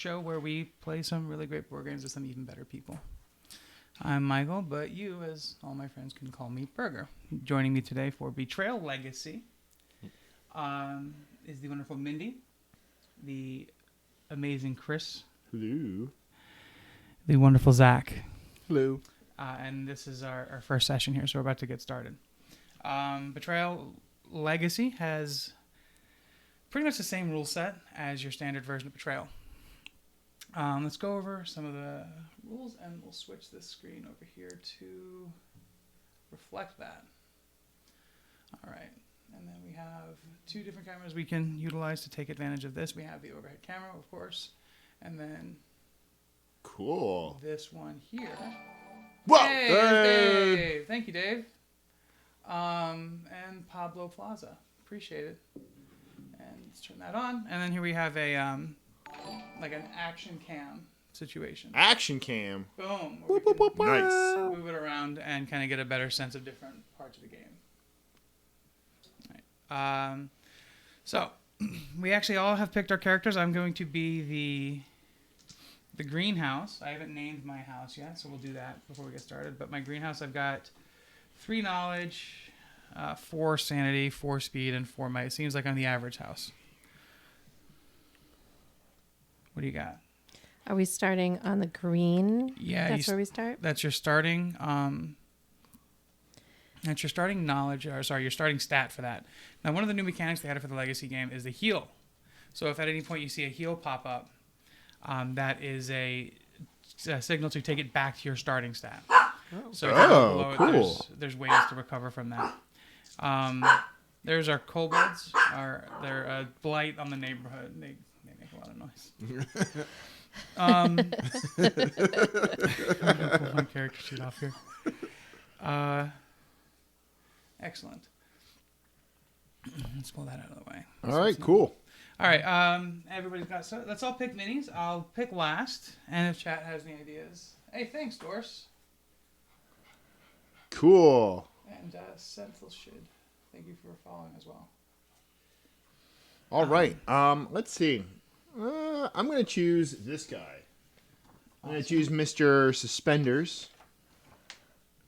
show where we play some really great board games with some even better people. I'm Michael, but you, as all my friends can call me, Burger. Joining me today for Betrayal Legacy is the wonderful Mindy, the amazing Chris, Hello. the wonderful Zack. Hello. And this is our first session here, so we're about to get started. Betrayal Legacy has pretty much the same rule set as your standard version of Betrayal. Let's go over some of the rules, and we'll switch this screen over here to reflect that. All right, and then we have two different cameras we can utilize to take advantage of this. We have the overhead camera, of course, and then Cool. this one here. Whoa! Hey, there's Dave. Thank you, Dave. And Pablo Plaza. Appreciate it. And let's turn that on. And then here we have a like an action cam situation. Action cam. Boom. Whoop, whoop, whoop, Nice. whoop. Move it around and kind of get a better sense of different parts of the game. All right. So we actually all have picked our characters. I'm going to be the greenhouse. I haven't named my house yet, so we'll do that before we get started. But my greenhouse, I've got 3 knowledge, 4 sanity, 4 speed, and 4 might. It seems like I'm the average house. What do you got? Are we starting on the green? Yeah, That's where we start? That's your starting. That's your starting knowledge, or sorry, your starting stat for that. Now, one of the new mechanics they added for the Legacy game is the heal. So if at any point you see a heal pop up, that is a signal to take it back to your starting stat. So if you go below cool. it, there's ways to recover from that. There's our kobolds. They're a blight on the neighborhood. They make a lot of noise. I'm gonna pull my character sheet off here. Excellent. Let's pull that out of the way. All right, cool. All right, everybody's got, so let's all pick minis. I'll pick last, and if chat has any ideas. Hey, thanks, Dorse. Cool. And Sentinel should. Thank you for following as well. All right. Let's see. I'm going to choose this guy. I'm going to choose Mr. Suspenders.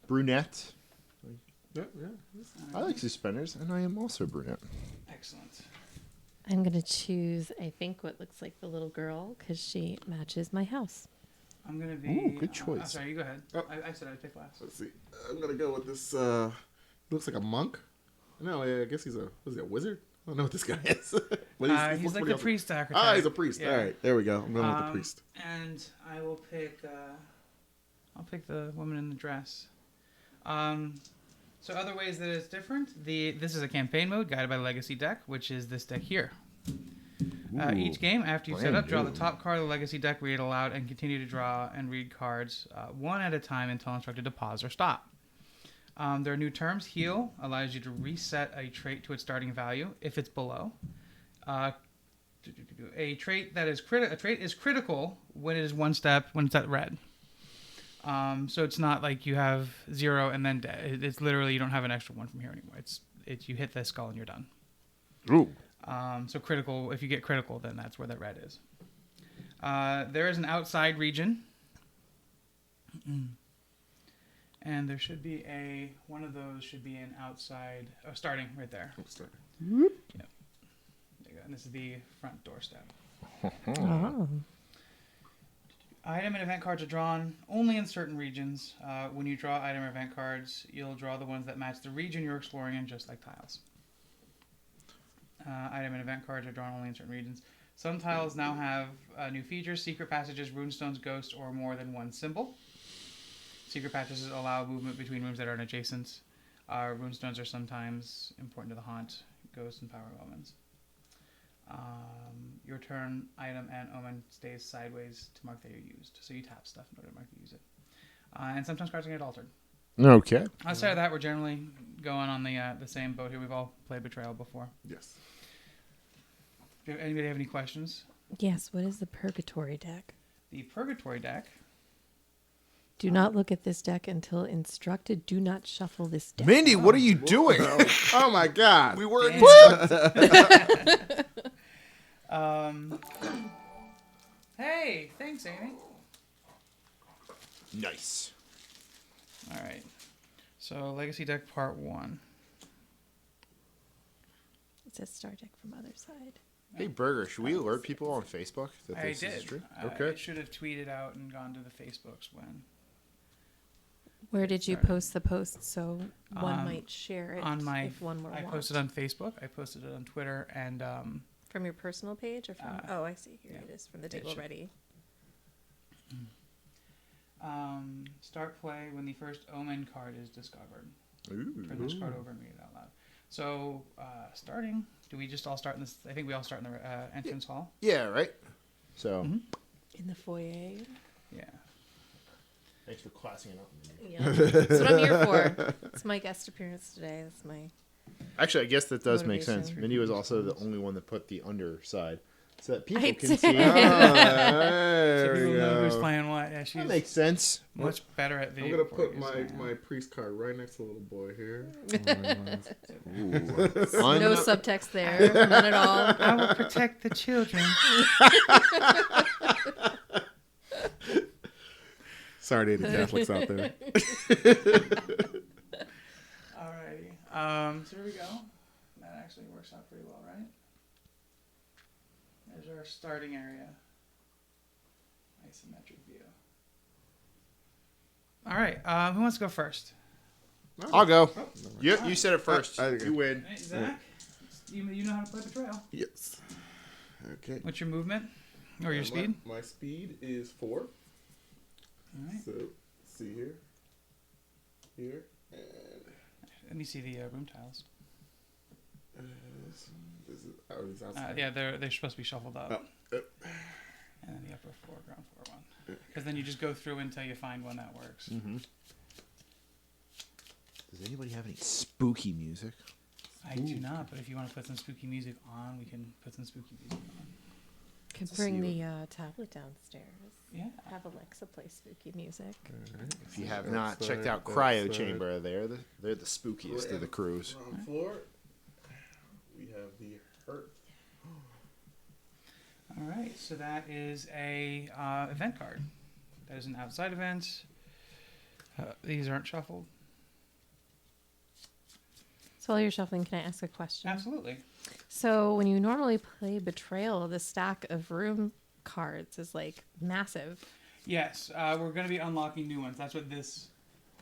Brunette. Yeah. I like suspenders, and I am also brunette. Excellent. I'm going to choose, I think, what looks like the little girl because she matches my house. I'm going to be... Ooh, good choice. Sorry, you go ahead. Oh. I said I'd pick last. Let's see. I'm gonna go with this. Looks like a monk. No, I guess he's a wizard. I don't know what this guy is. But He's like the priest archetype. Ah, he's a priest. Yeah. All right, there we go. I'm going with the priest. And I will pick... I'll pick the woman in the dress. So other ways that it's different. This is a campaign mode guided by the Legacy deck, which is this deck here. Each game, after you set up, draw the top card of the Legacy deck, read it aloud, and continue to draw and read cards one at a time until instructed to pause or stop. There are new terms. Heal allows you to reset a trait to its starting value if it's below. A trait is critical when it is one step when it's at red. So it's not like you have 0 and then dead. It's literally you don't have an extra 1 from here anymore. It's you hit the skull and you're done. Ooh. So critical, if you get critical, then that's where that red is. There is an outside region. And there should be one of those should be an outside, starting right there. Start. Yep. There you go. And this is the front doorstep. Oh. Item and event cards are drawn only in certain regions. When you draw item or event cards, you'll draw the ones that match the region you're exploring in, just like tiles. Item and event cards are drawn only in certain regions. Some tiles now have new features: secret passages, runestones, ghosts, or more than one symbol. Secret passages allow movement between rooms that are adjacent. Runestones are sometimes important to the haunt, ghosts, and power omens. Your turn, item, and omen stays sideways to mark that you're used. So you tap stuff in order to mark that you use it. And sometimes cards can get altered. Okay. Outside of that, we're generally going on the same boat here. We've all played Betrayal before. Yes. Do anybody have any questions? Yes, what is the Purgatory deck? The Purgatory deck. Do not look at this deck until instructed. Do not shuffle this deck. Mindy, what are you doing? Oh my God. We were Hey, thanks, Amy. Nice. All right. So, Legacy deck part 1. It says star deck from other side. Hey, Burger, should we alert people on Facebook that I this did. is true? I Okay. should have tweeted out and gone to the Facebooks when. Where did you Sorry. post the post so one might share it On my, if one were I want? posted on Facebook. I posted it on Twitter, and From your personal page or from? Oh, I see. Here yeah. it is from the It table should- ready. start play when the first Omen card is discovered. Ooh. Turn this card over and read it out loud. So, starting. Do we just all start in this? I think we all start in the entrance hall. Yeah, right? So, In the foyer. Yeah. thanks for classing it up. Yeah. That's what I'm here for. It's my guest appearance today. That's my. Actually, I guess that does make Motivation. sense. Mindy was also the only one that put the underside so that people I can did. see. So There people we know who's go. playing what. Yeah, she's That makes sense. much better at I'm video. gonna put recording than I my am. priest card right next to the little boy here. No subtext there. None at all. I will protect the children. Sorry to any Catholics out there. Alrighty. So here we go. That actually works out pretty well, right? There's our starting area. Isometric view. Alright, who wants to go first? I'll go. Oh, You said it first. I- You win. Hey, Zach? You know how to play Betrayal. Yes. Okay. What's your movement? Or your speed? My speed is 4. Alright. So, see here, and Let me see the room tiles. this is outside. Yeah, they're supposed to be shuffled up. Oh, And then the upper floor, ground floor one. Because then you just go through until you find one that works. Mm-hmm. Does anybody have any spooky music? I do not, but if you want to put some spooky music on, we can put some spooky music on. Could bring the tablet downstairs. Yeah. Have Alexa play spooky music. If you have not That's checked right, out that's Cryo right. Chamber, they're the spookiest of the crews. Ground floor. We have the Hurt. All right, so that is a event card. That is an outside event. These aren't shuffled. So while you're shuffling, can I ask a question? Absolutely. So when you normally play Betrayal, the stack of room cards is like massive. Yes, we're going to be unlocking new ones. That's what this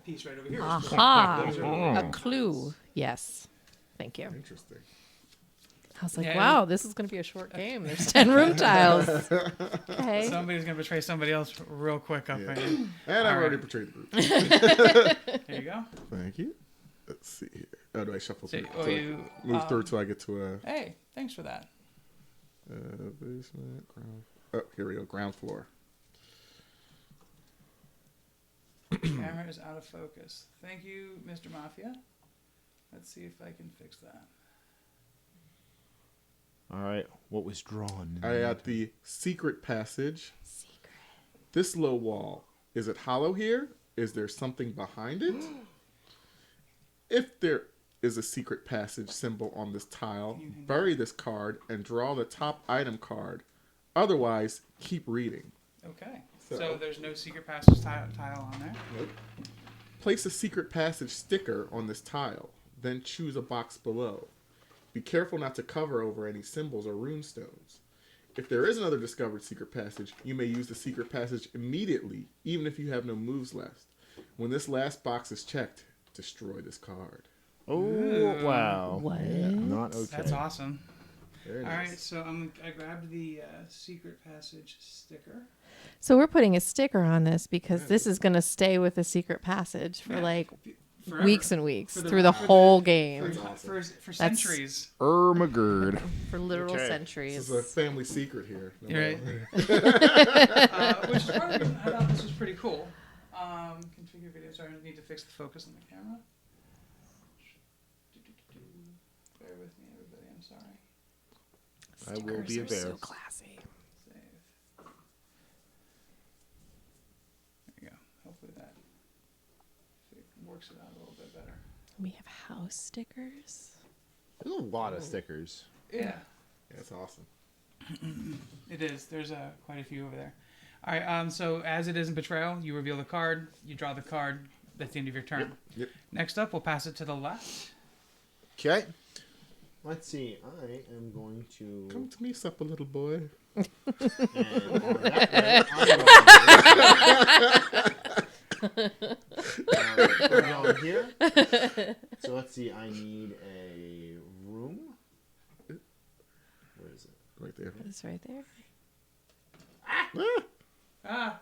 piece right over here is. Aha! Those are A clue. Yes. Thank you. Interesting. I was like, Yeah, wow, this is going to be a short game. There's 10 room tiles. Okay. Somebody's going to betray somebody else real quick up Yeah. right And I've All already right. portrayed the group. Here you go. Thank you. Let's see here. Oh, do I shuffle So, through? oh, So you, move through till I get to Hey, thanks for that. basement, ground. Oh, here we go. Ground floor. Camera is out of focus. Thank you, Mr. Mafia. Let's see if I can fix that. All right, what was drawn? I got the secret passage. Secret. This low wall. Is it hollow here? Is there something behind it? If there is a secret passage symbol on this tile, bury this card and draw the top item card. Otherwise, keep reading. Okay. So- So there's no secret passage tile on there. Nope. Place a secret passage sticker on this tile, then choose a box below. Be careful not to cover over any symbols or rune stones. If there is another discovered secret passage, you may use the secret passage immediately, even if you have no moves left. When this last box is checked, destroy this card. Oh wow! What? Not okay. That's awesome. Very All nice. right, so I grabbed the secret passage sticker. So we're putting a sticker on this because this is going to stay with the secret passage for Yeah. like Forever. weeks and weeks For the- through the for the- whole For, game. for That's- centuries. Magerd. For literal Okay. centuries. This is a family secret here. No You're matter- Which is part of the reason I thought this was pretty cool. Configure video. Sorry, I need to fix the focus on the camera. Bear with me, everybody. I'm sorry. I will be a Stickers are bear. so classy. Save. There you go. Hopefully that works it out a little bit better. We have house stickers. There's a lot of stickers. Yeah. Yeah, it's awesome. It is. There's quite a few over there. All right. So as it is in Betrayal, you reveal the card. You draw the card. That's the end of your turn. Yep. Next up, we'll pass it to the left. Okay. Let's see. I am going to. Come to me, supper little boy. And on that note, we're going here. So let's see. I need a room. Where is it? Right there. It's right there. Ah! Ah.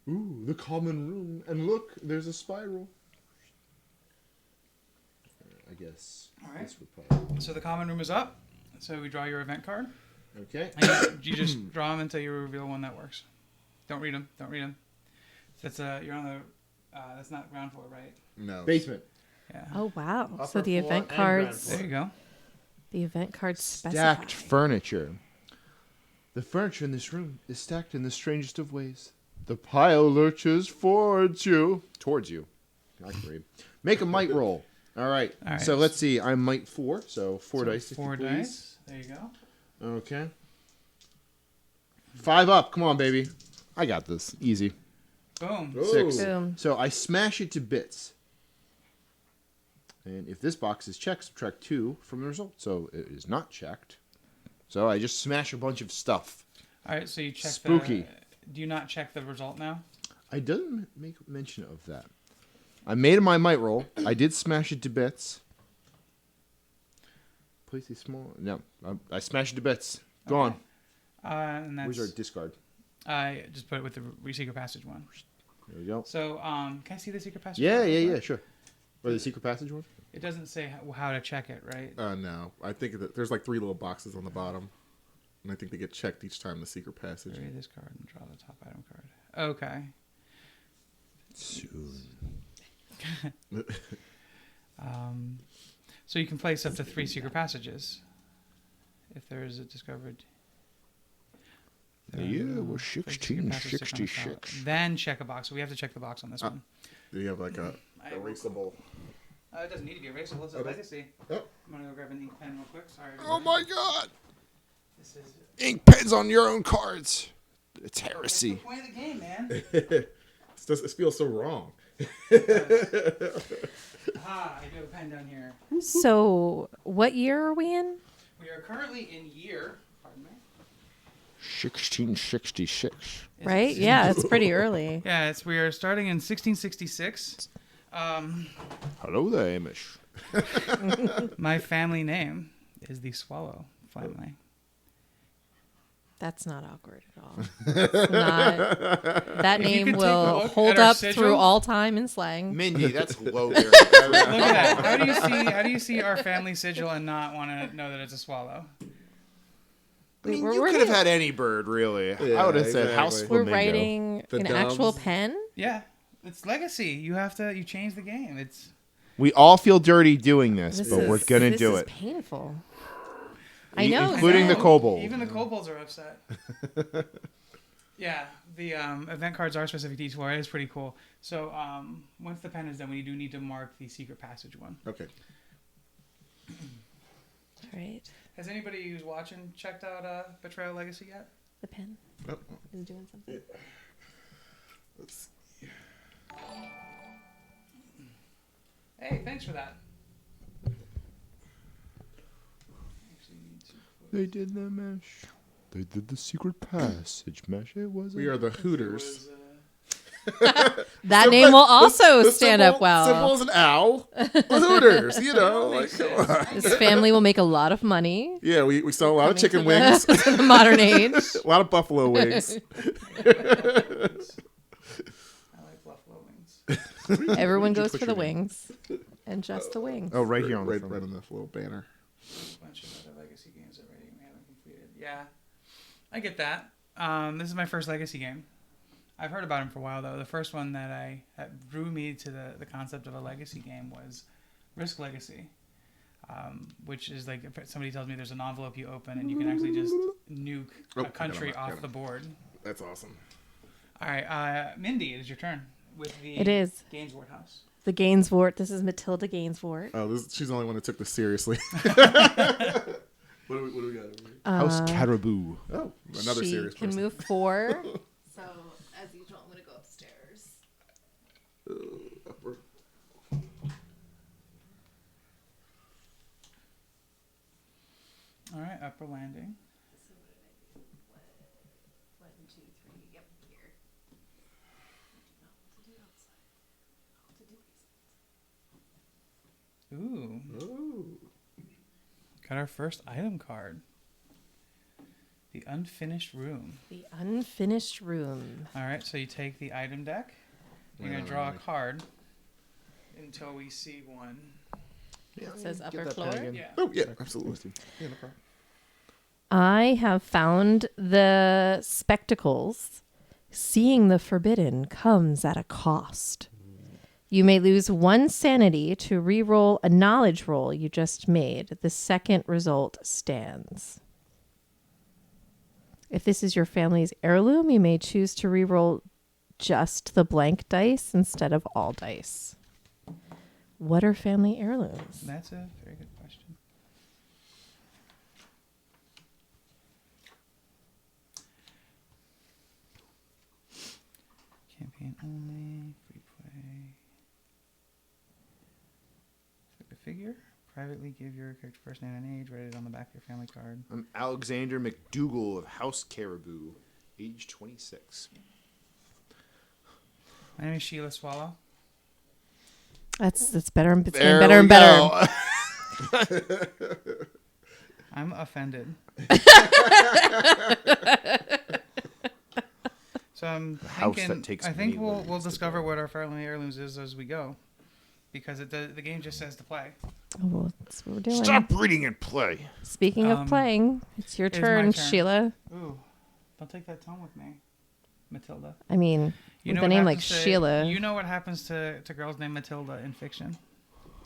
Ooh, the common room. And look, there's a spiral. I guess. All right. This would probably. So the common room is up. So we draw your event card. Okay. And you just draw them until you reveal one that works. Don't read them. Don't read them. That's you're on the. That's not ground floor, right? No. Basement. Yeah. Oh wow! Upper So the floor event and ground cards. floor. There you go. The event cards specify. Stacked furniture. The furniture in this room is stacked in the strangest of ways. The pile lurches towards you. Towards you. I can read. Make a might roll. All right. All right. So let's see. I'm might 4. So 4 dice. If Four you please. dice. There you go. Okay. 5 up. Come on, baby. I got this. Easy. Boom. Oh. 6. Boom. So I smash it to bits. And if this box is checked, subtract 2 from the result. So it is not checked. So I just smash a bunch of stuff. All right. So you check. Spooky. Do you not check the result now? I didn't make mention of that. I made my might roll. I did smash it to bits. Place a small. No, I smashed it to bits. Gone. And that's. Where's our discard? I just put it with the secret passage one. There we go. So can I see the secret passage? Yeah, sure. Or the secret passage one? It doesn't say how to check it, right? No. I think that there's like 3 little boxes on the bottom. And I think they get checked each time the secret passage. Read this card and draw the top item card. Okay. Soon. So you can place up to 3 secret passages if there is a discovered. Yeah, we're Place the secret passage stick on the top. 1666. Then check a box. So we have to check the box on this one. Do you have like a I will- erasable? It doesn't need to be erasable. It's a Okay. legacy. Oh. I'm gonna go grab an ink pen real quick. Sorry. Oh my god! This is Ink pens on your own cards. It's it's the heresy. point of the game, man. It feels so wrong. I do have a pen down here. So what year are we in? We are currently in year. Pardon me. 1666. Right? Yeah, it's pretty early. Yeah, we are starting in 1666. Hello there, Amish. My family name is the Swallow family. That's not awkward at all. That's not, that If you name could take a will look hold at our up sigil. through all time in slang. Mindy, that's low there. Look at that. How do you see our family sigil and not want to know that it's a swallow? I mean, We're you could writing- have had any bird, really. Yeah, I would have said exactly. house We're flamingo. writing The an actual doves. pen. Yeah, it's legacy. You change the game. It's We all feel dirty doing this, but we're gonna this do is it. painful. I know, including the Zack. kobold. even the kobolds are upset. Yeah, the event cards are specific to each floor. It is pretty cool. So once the pen is done, we do need to mark the secret passage one. Okay. All right. Has anybody who's watching checked out Betrayal Legacy yet? The pen Oh, is doing something. let's Hey, thanks for that. Actually need to put- They did the mesh. They did the secret passage mesh. It was. We are the it Hooters. was, That name will also stand up well. Simple as an owl. The Hooters, you know. Like, Makes come sense. on. This family will make a lot of money. Yeah, we sell a lot of coming chicken to wings, the- to the modern age. a lot of buffalo wings. I like buffalo wings. Everyone Where'd you goes put for the your name? wings, and just the wings. Oh, right here on the right, front. right on the little banner. A bunch of other legacy games already we haven't completed. Yeah, I get that. This is my first legacy game. I've heard about them for a while though. The first one that drew me to the concept of a legacy game was Risk Legacy, which is like if somebody tells me there's an envelope you open and you can actually just nuke Oh, a country got him. off the board. That's awesome. All right, Mindy, it is your turn with the It is. Gainswort House. The Gainswort. This is Matilda Gainswort. Oh, she's the only one that took this seriously. What do we got over here? House Caribou. Oh, another she serious can person. move 4. So, as usual, I'm going to go upstairs. Upper. All right, upper landing. So what did I do? 1, 2, 3. Yep, here. Ooh, Ooh. got our first item card. The unfinished room. The unfinished room. All right, so you take the item deck. You're Wait, gonna draw a wait. card until we see one. It says Get upper that floor. pen again. Yeah. Oh, yeah, absolutely. Yeah, no problem. I have found the spectacles. Seeing the forbidden comes at a cost. You may lose 1 sanity to re-roll a knowledge roll you just made. The second result stands. If this is your family's heirloom, you may choose to re-roll just the blank dice instead of all dice. What are family heirlooms? That's a very good question. Campaign only, free play. Select a figure. Privately give your character first name and age. Write it on the back of your family card. I'm Alexander McDougal of House Caribou, age 26. My name is Sheila Swallow. That's better and it's There getting better we and better. go. I'm offended. So I'm house thinking. that takes I think many we'll lives to discover build. what our family heirlooms is as we go, because the game just says to play. Oh, well, that's what we're doing. Stop reading and play. Speaking of playing, it's your it is turn, my turn. Sheila. Ooh, don't take that tone with me, Matilda. I mean, You with know a what name like happens to- Sheila, You know what happens to girls named Matilda in fiction?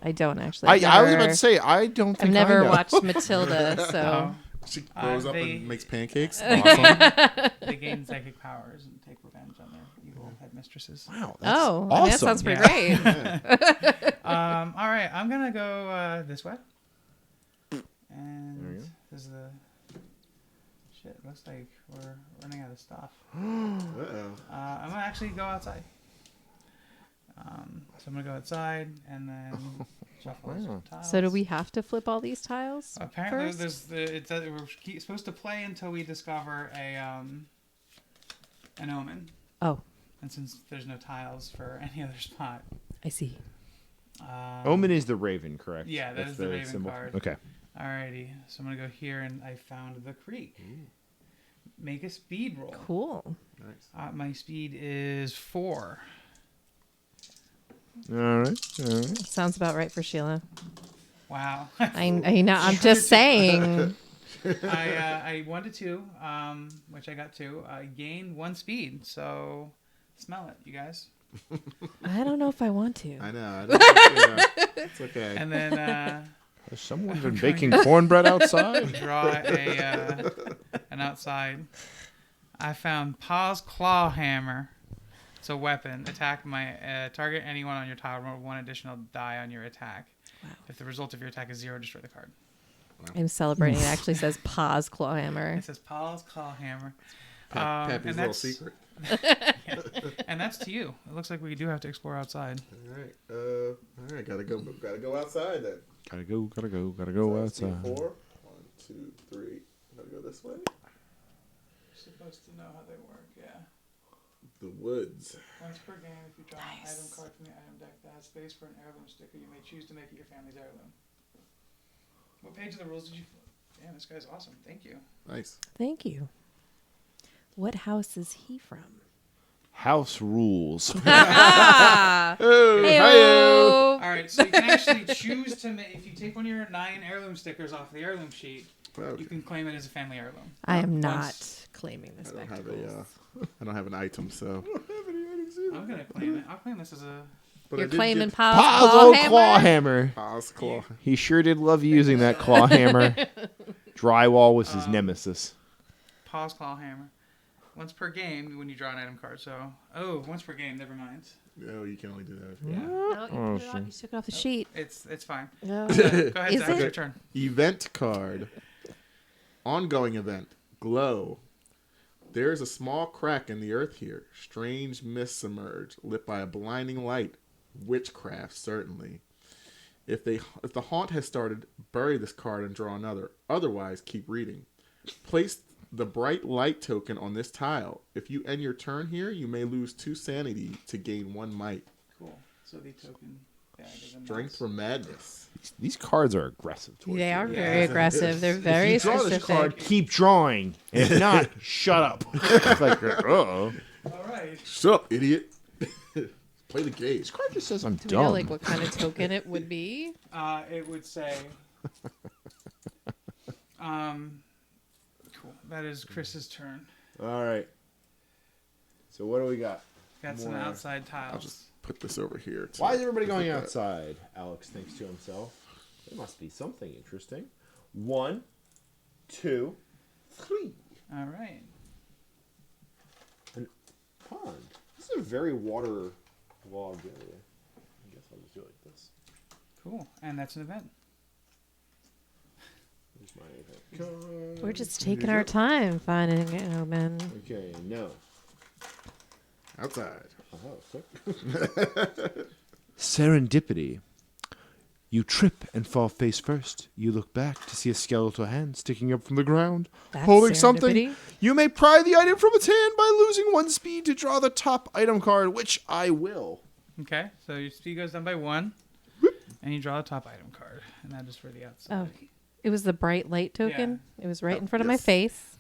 I don't actually. I was about to say, I don't think I've never I know. watched Matilda, so She grows up they- and makes pancakes. Awesome. They gain psychic powers and take revenge on their evil headmistresses. Wow, that's oh, I mean, awesome. that sounds pretty Yeah. great. All right, I'm gonna go this way. There And you go. this is the shit. Looks like we're running out of stuff. Uh-oh. I'm gonna actually go outside. So I'm gonna go outside and then shuffle Wow. some tiles. So do we have to flip all these tiles Apparently, first? we're supposed to play until we discover an omen. Oh, And since there's no tiles for any other spot, I see. Omen is the raven, correct? Yeah, that is the raven card. Okay. Alrighty, so I'm gonna go here and I found the creek. Make a speed roll. Cool. Nice. My speed is 4. All right. Sounds about right for Sheila. Wow. I know. I'm just saying. I 1 to 2, which I got 2. I gained 1 speed, so smell it, you guys. I don't know if I want to. I know. It's okay. And then Has someone been baking cornbread outside? draw an outside. I found Pa's Claw Hammer. It's a weapon. Attack my target anyone on your tile. Roll 1 additional die on your attack. Wow. If the result of your attack is 0, destroy the card. I'm celebrating. It actually says Pa's Claw Hammer. It says Pa's Claw Hammer. Pappy's and little that's- secret. And that's to you. It looks like we do have to explore outside. All right. Gotta go outside then. Gotta go So that's outside. 4. 1, 2, 3. Gotta go this way. You're supposed to know how they work, yeah. The woods. Once per game, if you draw an Nice. item card from the item deck that has space for an heirloom sticker, you may choose to make it your family's heirloom. What page of the rules did you flip? Damn, this guy's awesome. Thank you. Nice. Thank you. What house is he from? House rules. Heyo. All right, so you can actually choose to make, if you take one of your 9 heirloom stickers off the heirloom sheet, Okay. you can claim it as a family heirloom. I am not Once- claiming the I don't have spectacles. I don't have an item, so. I'm going to claim it. I'll claim this as a... But You're I did claiming get Pa's Pa's Claw old Hammer? claw hammer. Pa's claw. He sure did love using that claw hammer. Drywall was his nemesis. Pa's Claw Hammer. Once per game when you draw an item card. So, once per game, never mind. No, you can only do that. Yeah. No, you, put it on, you took it off the sheet. It's fine. No. Go ahead, Is Zach. it? It's your turn. Event card. Ongoing event. Glow. There is a small crack in the earth here. Strange mists emerge, lit by a blinding light. Witchcraft, certainly. If the haunt has started, bury this card and draw another. Otherwise, keep reading. Place the bright light token on this tile. If you end your turn here, you may lose 2 sanity to gain 1 might. Cool. So the token bag is a Strength mouse. for madness. These cards are aggressive towards They you. are very aggressive. They're very If you draw specific. this card, keep drawing. If not, shut up. It's like, uh-oh. All right. Shut up, idiot. Play the game. This card just says I'm Do we know dumb. like what kind of token it would be? It would say. Cool. That is Chris's turn. All right. So what do we got? Got some More. outside tiles. I'll just put this over here. Why is everybody going outside? Alex thinks to himself. There must be something interesting. 1, 2, 3. All right. Pond. This is a very waterlogged area. I guess I'll just do it like this. Cool. And that's an event. Here's my event card. We're just taking our time finding an omen. Okay, no. Outside. Serendipity. You trip and fall face first. You look back to see a skeletal hand sticking up from the ground, That's holding something. serendipity. You may pry the item from its hand by losing 1 speed to draw the top item card, which I will. Okay. So your speed goes down by 1, and you draw a top item card, and that is for the outside. Oh, it was the bright light token. It was right in front of my face.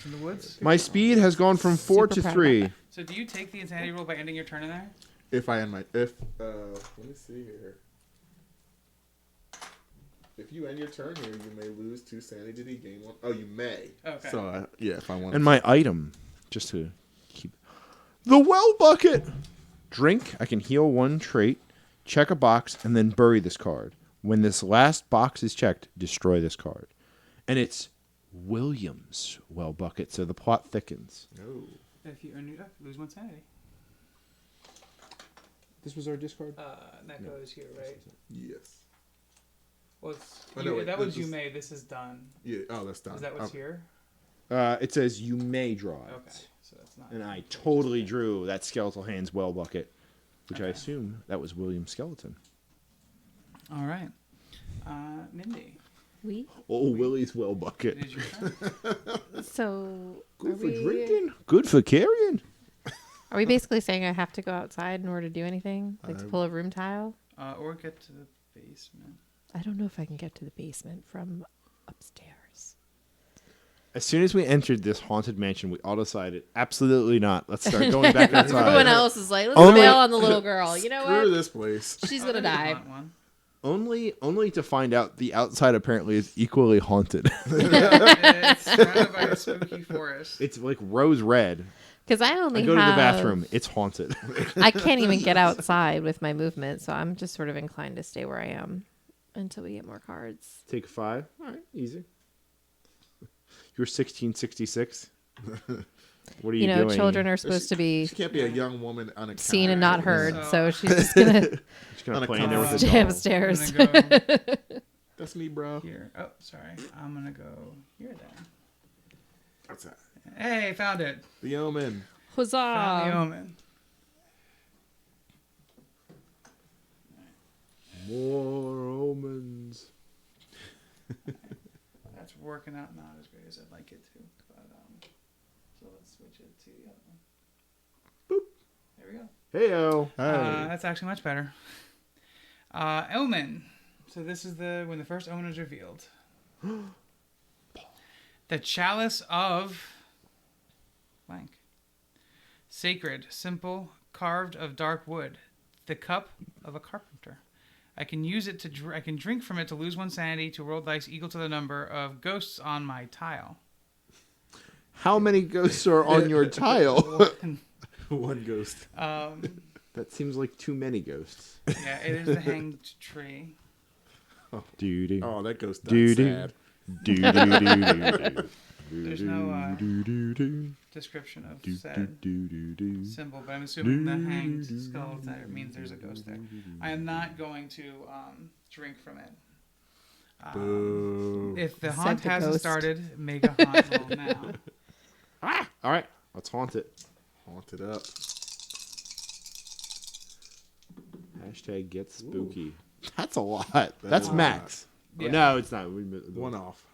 In the woods. My speed has gone from 4 Super to proud 3. about So do you take the insanity roll by ending your turn in there? If I end my let me see here. If you end your turn here, you may lose 2 sanity, gain 1. Oh, you may. Okay. So yeah, if I want. And my item, just to keep the well bucket. Drink. I can heal 1 trait, check a box, and then bury this card. When this last box is checked, destroy this card. And it's William's well bucket, so the plot thickens. No. If you lose 1 sanity. This was our discard. That goes here, right? Yes. Well, it's, Oh, no, wait, that was this you is- may. This is done. Yeah. Oh, that's done. Is that what's Okay. here? It says you may draw it. Okay. So that's not. And I totally drew that skeletal hand's well bucket, which I Okay. assume that was William's skeleton. All right. Mindy, We Oh, Willie's well it bucket. is your turn. so Good are for we, drinking. Good for carrying. Are we basically saying I have to go outside in order to do anything, like to pull a room tile? Or get to the basement. I don't know if I can get to the basement from upstairs. As soon as we entered this haunted mansion, we all decided, absolutely not. Let's start going back Everyone outside. else is like, let's Only- bail on the little girl. You know Screw what? this place. She's Oh, gonna there's a die. haunt one. Only to find out the outside apparently is equally haunted. It's surrounded by a spooky forest. It's like rose red. Because I only I go to have. the bathroom. It's haunted. I can't even get outside with my movement, so I'm just sort of inclined to stay where I am until we get more cards. Take 5. All right, easy. You're 1666. What are you You know, doing? children are supposed to be She can't be a young woman unaccounted. seen and not heard, So- so she's just gonna Just gonna play in there with the stay doll. upstairs. I'm gonna go That's me, bro. here. Oh, sorry. I'm gonna go here then. Outside. Hey, found it. The Omen. Found the Huzzah! omen. More omens. That's working out not as great as I'd like it to. But so let's switch it to the other one. Boop. There we go. Heyo. That's actually much better. Omen. So this is when the first omen is revealed. The chalice of blank. Sacred, simple, carved of dark wood. The cup of a carpenter. I can use it to. I can drink from it to lose 1 sanity to roll dice equal to the number of ghosts on my tile. How many ghosts are on your tile? One ghost. That seems like too many ghosts. Yeah, it is the hanged tree. Doo-doo. Oh, that ghost died Doo-doo. sad. Doo-doo-doo-doo-doo. There's no Doo-doo-doo-doo. description of Do, said do, do, do. symbol, but I'm assuming the hanged skeleton means there's a ghost there. I am not going to drink from it. Boo. If the Said haunt the hasn't ghost. started, make a haunt roll now. All right, let's haunt it. Haunt it up. Hashtag get spooky. That's a lot. That's is a max. lot. Oh, no, it's not. One off.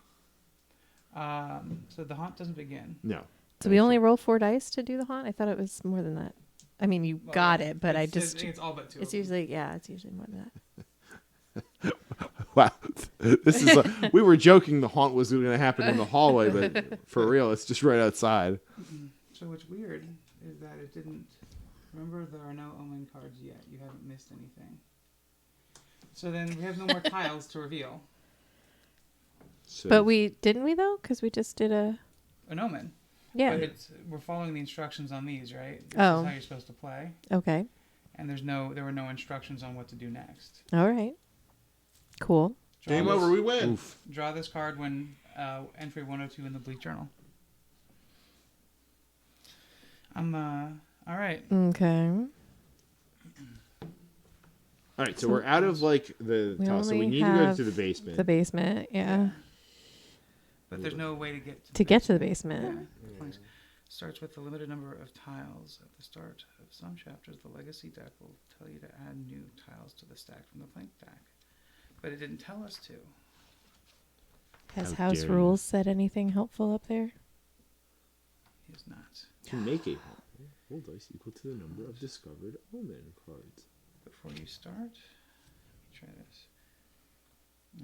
So the haunt doesn't begin. No. So we only roll 4 dice to do the haunt? I thought it was more than that. I mean, you Well, got yeah, it, but it's all but two. it's of them. usually, it's usually more than that. Wow. This is. We were joking the haunt was going to happen in the hallway, but for real, it's just right outside. So what's weird is that it didn't. Remember, there are no omen cards yet. You haven't missed anything. So then we have no more tiles to reveal. So, But didn't we though? Because we just did an omen. yeah. But we're following the instructions on these, right? This Oh. is how you're supposed to play. Okay. And there were no instructions on what to do next. All right. Cool. Draw Game this- over. We win. oof. Draw this card when entry 102 in the Bleak Journal. All right. Okay. All right, so we're out of like the We tower, so we only need to go have to the basement. The basement, yeah. But there's no way to get To get to the Yeah. basement. The planks starts with a limited number of tiles. At the start of some chapters, the Legacy deck will tell you to add new tiles to the stack from the plank deck. But it didn't tell us to. Has How House dare you. Rules said anything helpful up there? He is not. To make a roll dice equal to the number of discovered omen cards. Before you start, try this.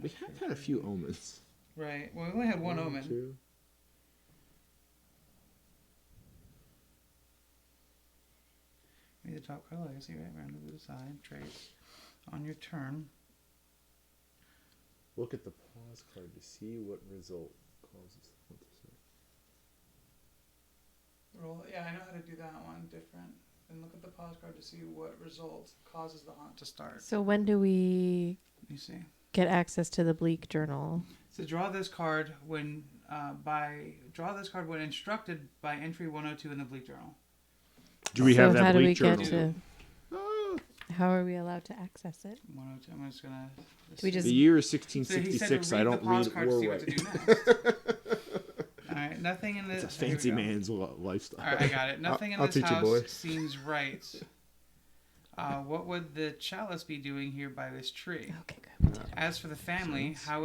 We have had a few omens. Right. Well, we only had one omen. Two. Read the top card of Legacy, right? Round to the side. Trace. On your turn. Look at the pause card to see what result causes. Roll. Yeah, I know how to do that one different. And look at the pause card to see what result causes the haunt to start. So when do we Let me see. get access to the Bleak Journal? So draw this card when instructed by entry 102 in the Bleak Journal. Do we So have that how do we bleak get journal? to? How are we allowed to access it? 102. I'm just gonna. we just- The year is So he said 1666. to I read don't the pause read card to or see what to write. do next. All right, nothing in this. It's a fancy man's lifestyle. All right, I got it. Nothing in I'll this teach you, house boy. seems right. What would the chalice be doing here by this tree? Okay, good. We did it. As for the family, how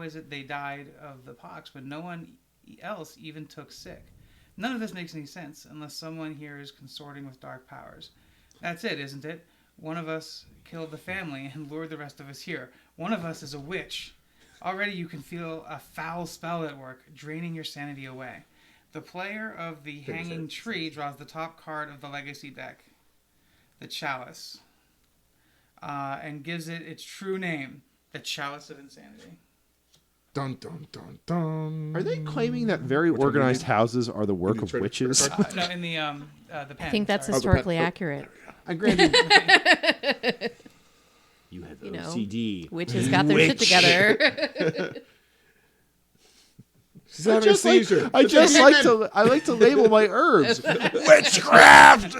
is it they died of the pox when no one else even took sick? None of this makes any sense unless someone here is consorting with dark powers. That's it, isn't it? One of us killed the family and lured the rest of us here. One of us is a witch. Already you can feel a foul spell at work, draining your sanity away. The player of the hanging tree draws the top card of the Legacy deck, the Chalice, and gives it its true name, the Chalice of Insanity. Dun dun dun dun. Are they claiming that very Which one organized do you houses are the work you of trade- witches? No, in the pen. I think that's sorry. historically pen. accurate. I granted. You have You know, OCD. Witches got their shit Witch. together. She's having a seizure. I like to label my herbs. Witchcraft.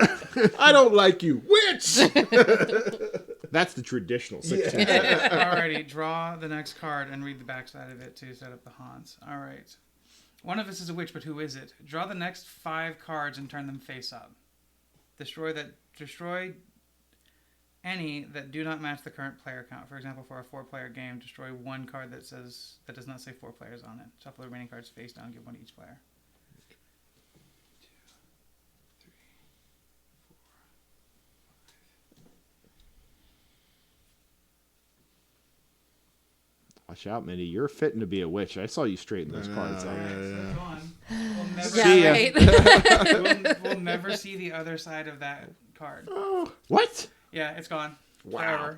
I don't like you, witch. That's the traditional 16. Alrighty, draw the next card and read the backside of it to set up the haunts. Alright. One of us is a witch, but who is it? Draw the next 5 cards and turn them face up. Destroy any that do not match the current player count. For example, for a 4-player game, destroy 1 card that does not say 4 players on it. Shuffle the remaining cards face down, give 1 to each player. 2, 3, 4, 5. Watch out, Mindy. You're fitting to be a witch. I saw you straighten those cards out. Alright, so go on. We'll never, See ya. right. we'll never see the other side of that card. What? Yeah, it's gone. Wow. Forever.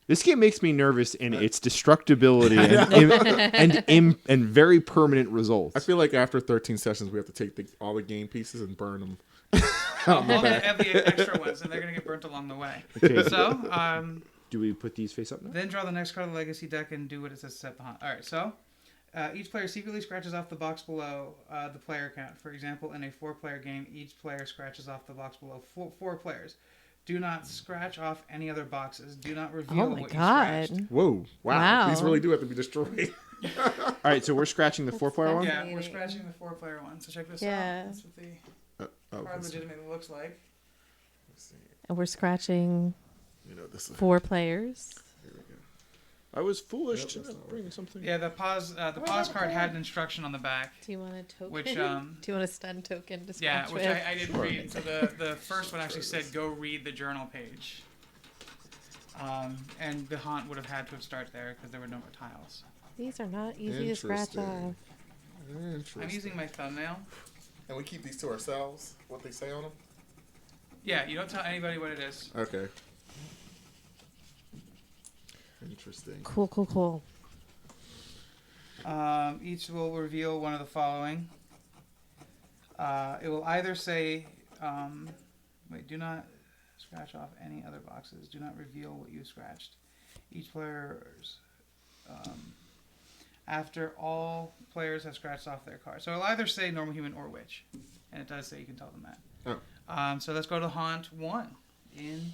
This game makes me nervous in its destructibility and very permanent results. I feel like after 13 sessions, we have to take all the game pieces and burn them. All the extra ones, and they're going to get burnt along the way. Okay. So, Do we put these face up now? then draw the next card of the Legacy deck and do what it says to set the haunt. Alright, so each player secretly scratches off the box below the player count. For example, in a 4-player game, each player scratches off the box below 4 players. Do not scratch off any other boxes. Do not reveal my what you God. scratched. Whoa! Wow. Wow. These really do have to be destroyed. All right, so we're scratching the 4-player one. Yeah, we're Fascinating. scratching the 4-player one. So check this Yeah. out. That's what the card let's see. legitimately looks like. Let's see. And we're scratching You know this. 4 players. Here we go. I was foolish Yep, to that's not bring something. Yeah, the pause card had an instruction on the back. Do you want a token? Which, Do you want a stun token to Yeah, scratch which with? I didn't read. So the first one actually said, go read the journal page. And the haunt would have had to have started there because there were no more tiles. These are not easy to scratch off. I'm using my thumbnail. And we keep these to ourselves. What they say on them. Yeah, you don't tell anybody what it is. Okay. Interesting. Cool. Each will reveal one of the following. It will either say, do not scratch off any other boxes. Do not reveal what you scratched. Each player's, after all players have scratched off their card. So it'll either say normal human or witch. And it does say you can tell them that. Oh. So let's go to Haunt 1 in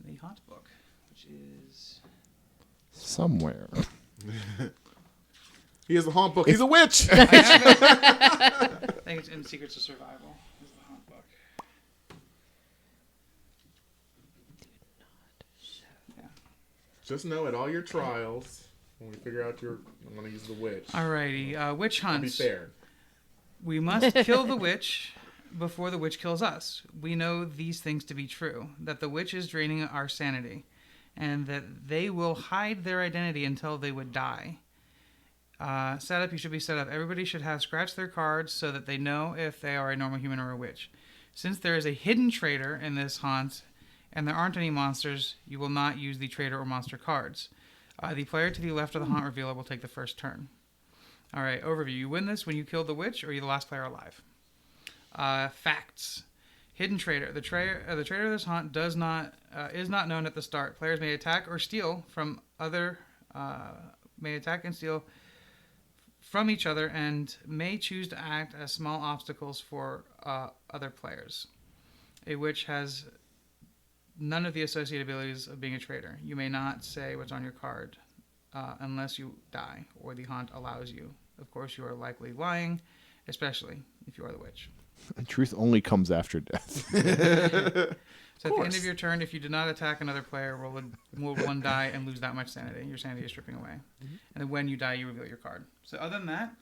the Haunt book, which is... Somewhere. He has a haunt book. He's a witch. I think it's in Secrets of Survival. Is the Haunt book. Yeah. Just know at all your trials, when we figure out I'm going to use the witch. Alrighty, witch I'll be hunts. fair. We must kill the witch before the witch kills us. We know these things to be true, that the witch is draining our sanity, and that they will hide their identity until they would die. Setup, you should be set up. Everybody should have scratched their cards so that they know if they are a normal human or a witch. Since there is a hidden traitor in this haunt, and there aren't any monsters, you will not use the traitor or monster cards. The player to the left of the haunt revealer will take the first turn. All right, overview. You win this when you kill the witch, or you're the last player alive. Facts. Hidden traitor. The traitor of this haunt is not known at the start. Players may attack or steal from from each other, and may choose to act as small obstacles for other players. A witch has none of the associated abilities of being a traitor. You may not say what's on your card unless you die, or the haunt allows you. Of course, you are likely lying, especially if you are the witch. Truth only comes after death. So at the end of your turn, if you did not attack another player, roll one die and lose that much sanity. Your sanity is stripping away. And then when you die, you reveal your card. So other than that...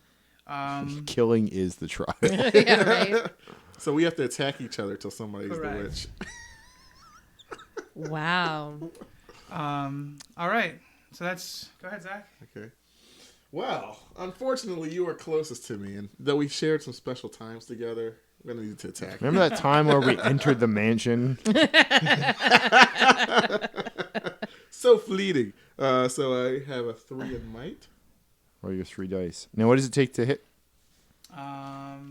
Killing is the trial. Yeah, right. So we have to attack each other till somebody's Correct. the witch. Wow. All right. So that's... Go ahead, Zach. Okay. Well, unfortunately, you are closest to me, and though we shared some special times together, we're gonna need to attack. Remember that time where we entered the mansion? So fleeting. So I have a 3 in might. Roll your 3 dice. Now, what does it take to hit?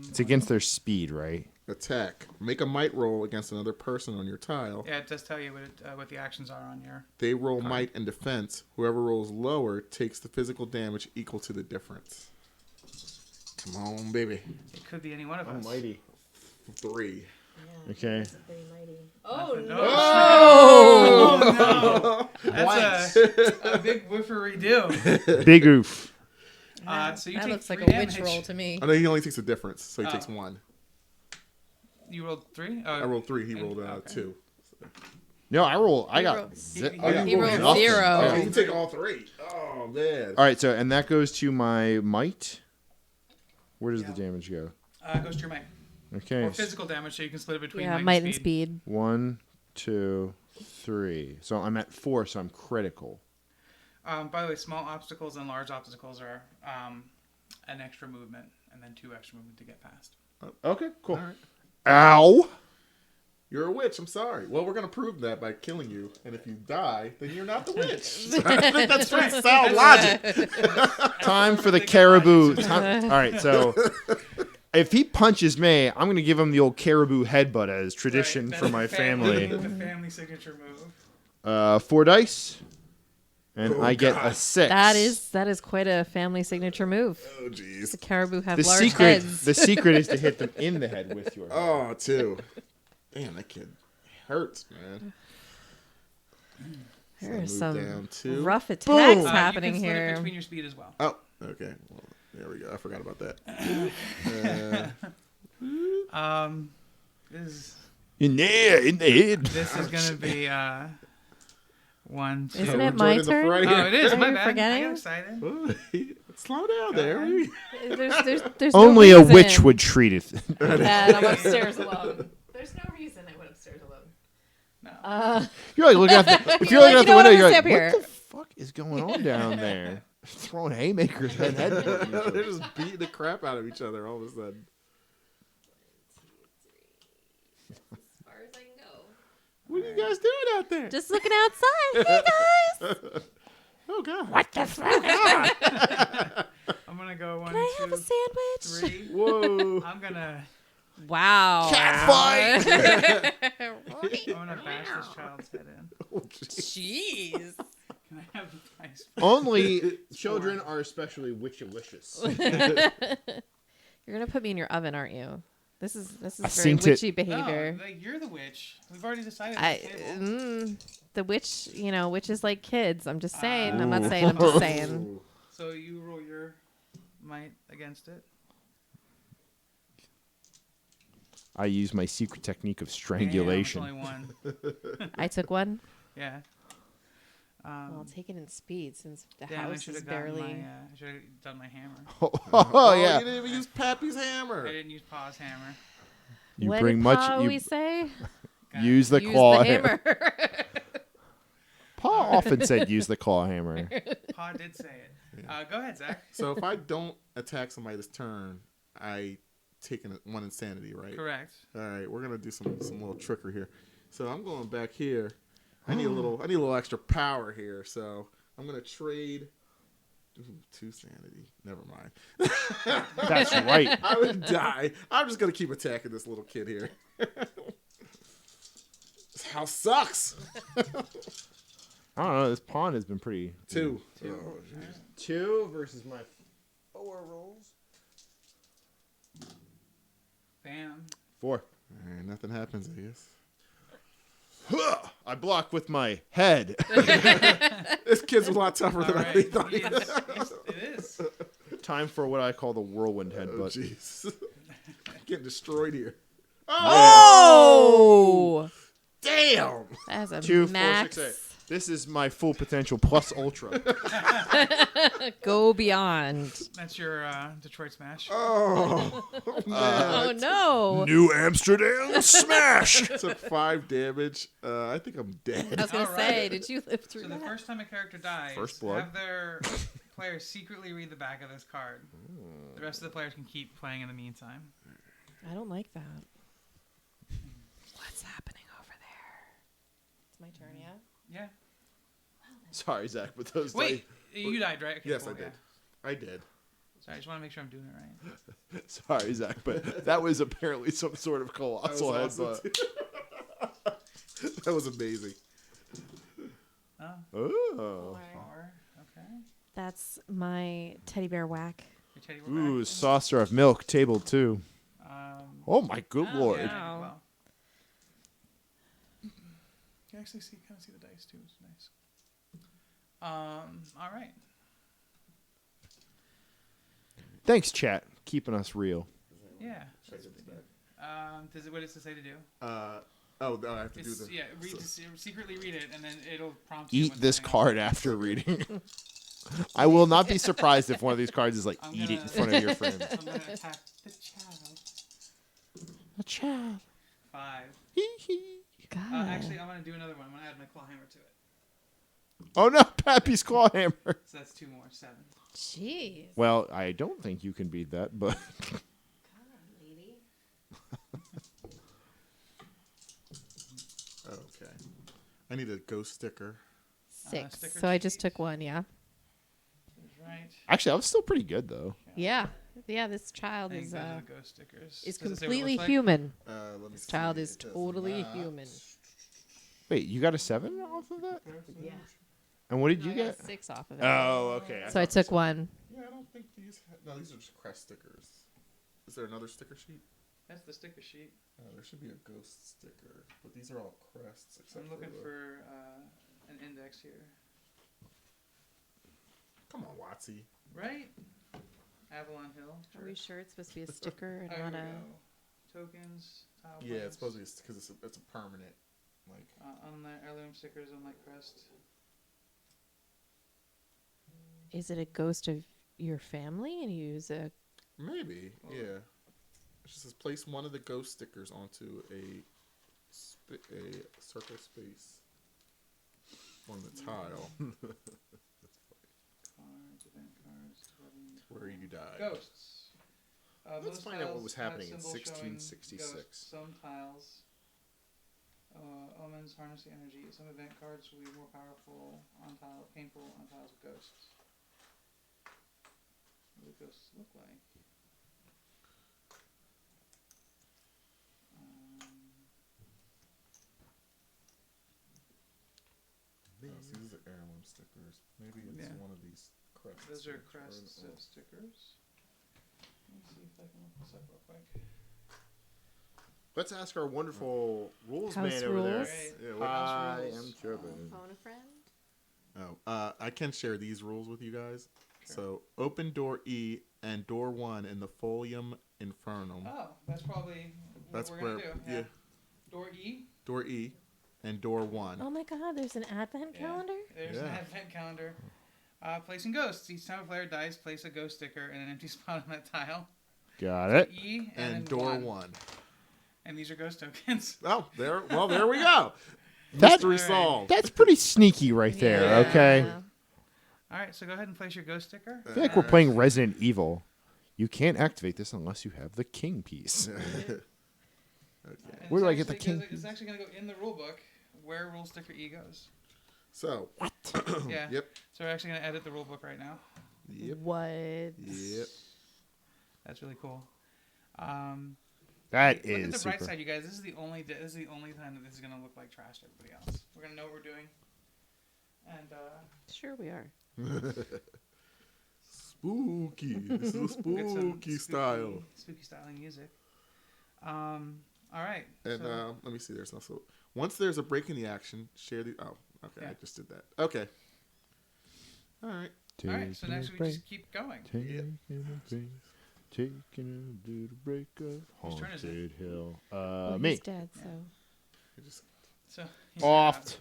It's against their speed, right? Attack. Make a might roll against another person on your tile. Yeah, it does tell you what the actions are on your... They roll might and defense. Whoever rolls lower takes the physical damage equal to the difference. Come on, baby. It could be any one of us. Almighty. 3. Okay. Oh, no. Oh, no. That's a big whiffery-do. Big oof. So you that take looks like 3 a witch damage. roll to me. I know he only takes a difference, so he Oh. takes 1. You rolled 3? Oh, I rolled 3. He and- rolled okay. 2. No, I He got... rolled- He rolled nothing. 0. Oh, you take all 3. Oh, man. All right, so, and that goes to my might. Where does Yeah. the damage go? It goes to your might. Okay. Or physical damage, so you can split it between Yeah, might and speed. 1, 2, 3. So I'm at 4, so I'm critical. By the way, small obstacles and large obstacles are an extra movement, and then 2 extra movement to get past. Okay, cool. All right. Ow! You're a witch. I'm sorry. Well, we're going to prove that by killing you. And if you die, then you're not the witch. I think that's pretty sound logic. Time for the caribou. All right, so if he punches me, I'm going to give him the old caribou headbutt as tradition Right, for that's my the family. family. The family signature move. 4 dice, and Oh, I get God. a 6. That is quite a family signature move. Oh, jeez. The caribou have the large secret. heads. The secret is to hit them in the head with your head. Oh, 2. Damn, that kid. hurts, man. There are move some down to- rough attacks Boom. happening you can split it here. between your speed as well. Oh, okay. Well, there we go. I forgot about that. This In there, in the head. is gonna be 1, 2. Isn't we're it my joining the turn? fray. Oh, it is. Are My you bad. I forgetting? got excited. Slow down there. There's Only no a reason witch would treat it. that I'm upstairs alone. There's no reason I went upstairs alone. No. You're like looking out the, if you're You're looking out like, the you know what, window, I'm you're gonna like, stay up what the fuck is going on down there? Throwing haymakers at headboard. They're just beating the crap out of each other all of a sudden. As far as I can go. What are you guys doing out there? Just looking outside. Hey guys. Oh God! What the fuck? I'm gonna go 1, Can I have 2, a sandwich? 3. Whoa! I'm gonna Wow. Cat fight. bash this child's head in. Oh, jeez. Jeez. Can I have the dice? Only children are especially witchalicious. You're gonna put me in your oven, aren't you? This is I very synced it. witchy behavior. No, you're the witch. We've already decided. The witch, witches like kids. I'm just saying. I'm not saying. I'm just saying. So you roll your might against it. I use my secret technique of Damn, strangulation. it's only 1. I took one. Yeah. Well, I'll take it in speed since the Damn, I house should is have gotten barely. my. I should have done my hammer. Oh, yeah. You didn't even use Pappy's hammer. I didn't use Pa's hammer. You what bring did much. Pa You we say? use the Use claw the hammer. Pa often said use the claw hammer. Pa did say it. Go ahead, Zach. So if I don't attack somebody this turn, I take 1 insanity, right? Correct. All right, we're gonna do some little trickery here. So I'm going back here. I need a little extra power here. So I'm gonna trade 2 sanity. Never mind. That's right. I would die. I'm just gonna keep attacking this little kid here. This house sucks. I don't know. This pawn has been pretty. 2. 2 versus my 4 rolls. Bam. 4. All right, nothing happens, I guess. I block with my head. This kid's a lot tougher All than I right. thought. It is. Time for what I call the whirlwind Oh, headbutt. jeez. Getting destroyed here. Oh, Damn! that's a 2, 4, max. 6, 8. This is my full potential plus ultra. Go beyond. That's your Detroit Smash. Oh, Oh no! New Amsterdam smash. took 5 damage. I think I'm I dead. was gonna All say, right. did you live through So the that? first time a character dies, First blood. have their players secretly read the back of this card. The rest of the players can keep playing in the meantime. I don't like that. What's happening over there? It's my turn, yeah. Yeah. Sorry, Zach, but those Wait, you died, right? Okay, Yes, cool, I did. yeah. I did. Sorry, I just want to make sure I'm doing it right. Sorry, Zach, but that was apparently some sort of That colossal was headbutt. awesome. That was amazing. Oh, Oh. 4. Okay. That's my teddy bear whack. Your teddy bear Ooh, back. saucer of milk, table 2. Oh my good Oh, lord. yeah, Wow. well. You can actually kind of see the dice too. It's nice. All right. Thanks, chat. Keeping us real. Yeah. What does it say to do? I have to do It's, the. yeah, secretly read it, and then it'll prompt you. Eat when this something card else- after reading. I will not be surprised if one of these cards is like, I'm eat it in gonna- front of your friends. I'm gonna attack the child. A child. 5. God. Actually, I'm gonna do another one. I'm gonna add my claw hammer to it. Oh no, Pappy's claw hammer. So that's 2 more, 7. Jeez. Well, I don't think you can beat that, but Lady. Okay. I need a ghost sticker. 6. sticker So I just sheet. took 1. Yeah. Right. actually, I was still pretty good though. Yeah. Yeah. This child I think is those are the ghost stickers. is Does it say what it completely looks like? human. Let me This child see. is It does totally not. human. Wait, you got a 7 off of that? Yeah. And what did No, you I got get? a 6 off of it. Oh, okay. So I took 1. Yeah, I don't think these. No, these are just crest stickers. Is there another sticker sheet? That's the sticker sheet. There should be a ghost sticker, but these are all crests. Except I'm looking the... for an index here. Come on, Watsy. Right? Avalon Hill. Are we sure it's supposed to be a sticker and Oh, not here a? we go. Tokens. Tile Yeah, plates. it's supposed to be because it's a permanent. Like On the heirloom stickers on like crest. Is it a ghost of your family and you use a? maybe, yeah. It just says place one of the ghost stickers onto a circle space on the tile Cards, event cards. where you died. Ghosts. Let's Most find out what tiles was have happening in symbols showing 1666. ghosts. Some tiles, omens harness the energy. Some event cards will be more powerful on painful on tiles of ghosts. What do ghosts look like? So these are heirloom stickers. Maybe it's Yeah. one of these crests. Those are stickers, crest right? stickers. Let me see if I can look this up real quick. Let's ask our wonderful rules House man over there. rules. Right. Yeah, what- Hi, rules. I'm Trevor. Phone a friend. I can share these rules with you guys. Sure. So open door E and door 1 in the Folium Infernum. Oh, that's probably what That's we're where, gonna do. yeah. Door E. Door E and door 1. Oh my God! There's an advent Yeah. calendar. There's an Yeah. advent calendar. Placing ghosts. Each time a player dies, place a ghost sticker in an empty spot on that tile. Got it. E And then door 1. 1. And these are ghost tokens. Oh, there. Well, there we go. That- Mystery Alright. solved. That's pretty sneaky right there, Yeah. okay? All right, so go ahead and place your ghost sticker. I feel like we're playing Resident Evil. You can't activate this unless you have the king piece. Okay. And Where it's do I get the actually- king It's actually going to go in the rule book where rule sticker E goes. So. Yeah. Yep. So we're actually going to edit the rule book right now. Yep. What? Yep. That's really cool. That Look at is the bright super. side, you guys. This is the only time that this is going to look like trash to everybody else. We're going to know what we're doing. And Sure, we are. Spooky. This is a we'll get some spooky style. Spooky styling music. All right. And so, let me see. There's also once there's a break in the action, share the. Oh, okay. Yeah. I just did that. Okay. All right. all right. So next we just keep going. Taking a break, taking a little break of Whose turn is it? Haunted Hill. Well, Me. he's dead, so. I just So Oft.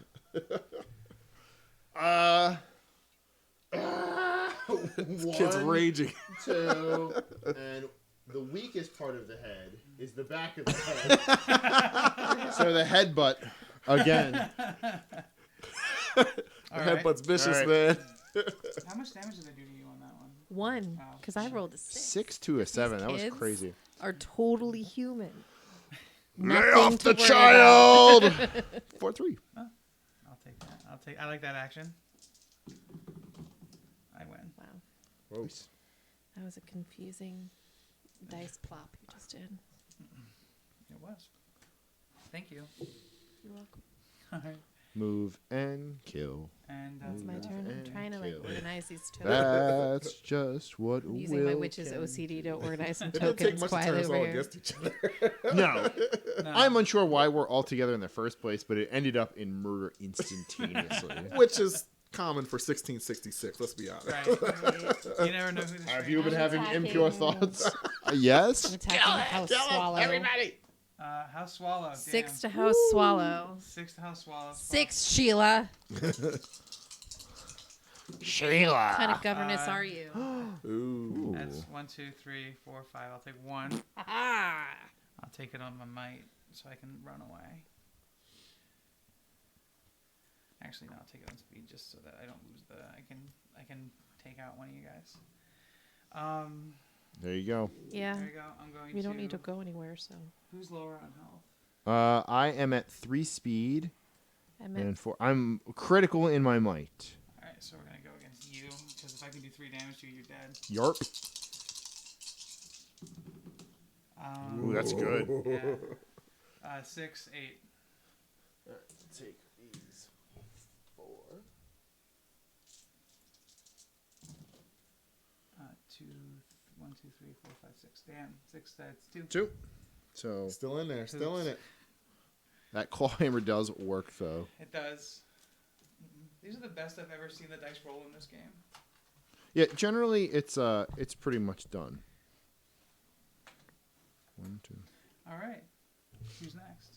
this kid's raging. 2, and the weakest part of the head is the back of the head. So the headbutt again. All The right. headbutt's vicious, All right. man. How much damage did I do to you on that one? 1, Wow. because I rolled a 6. 6 to a 7. That was kids crazy. Are totally human. Lay Nothing off to the worry child. 4-3. I'll take that. I like that action. I win. Wow, that was a confusing dice plop you just did. It was. Thank you. You're welcome. All right. Move and kill. And It's my turn. I'm And trying to kill. organize these tokens. That's just what I'm using my will witch's can OCD to organize some It didn't take tokens much to turn quietly us over all here. against each other. No. no. I'm unsure why we're all together in the first place, but it ended up in murder instantaneously. Which is common for 1666. Let's be honest. Right. You never know who this Have is. you been I'm having attacking- impure thoughts? I'm Yes. attacking House Swallow. House Swallow. 6 damn. to House Swallow. 6 to House Swallow. 6, Sheila. Sheila. What kind of governess are you? Ooh. That's 1, 2, 3, 4, 5. I'll take 1. Ah! I'll take it on my might so I can run away. Actually, no, I'll take it on speed just so that I don't lose the. I can take out one of you guys. There you go. Yeah, There you go. I'm going. we don't need to go anywhere, so. Who's lower on health? I am at 3 speed I meant and 4. I'm critical in my might. All right, so we're gonna go against you because if I can do 3 damage to you, you're dead. Yarp. Ooh, Um, that's good. yeah. 6, 8. Take these 4. 2, 1, 2, 3, 4, 5, 6. Damn, 6. That's 2. 2. So Still in there. Still in it. that claw hammer does work, though. It does. These are the best I've ever seen the dice roll in this game. Yeah, generally it's pretty much done. 1, 2. All right. Who's next?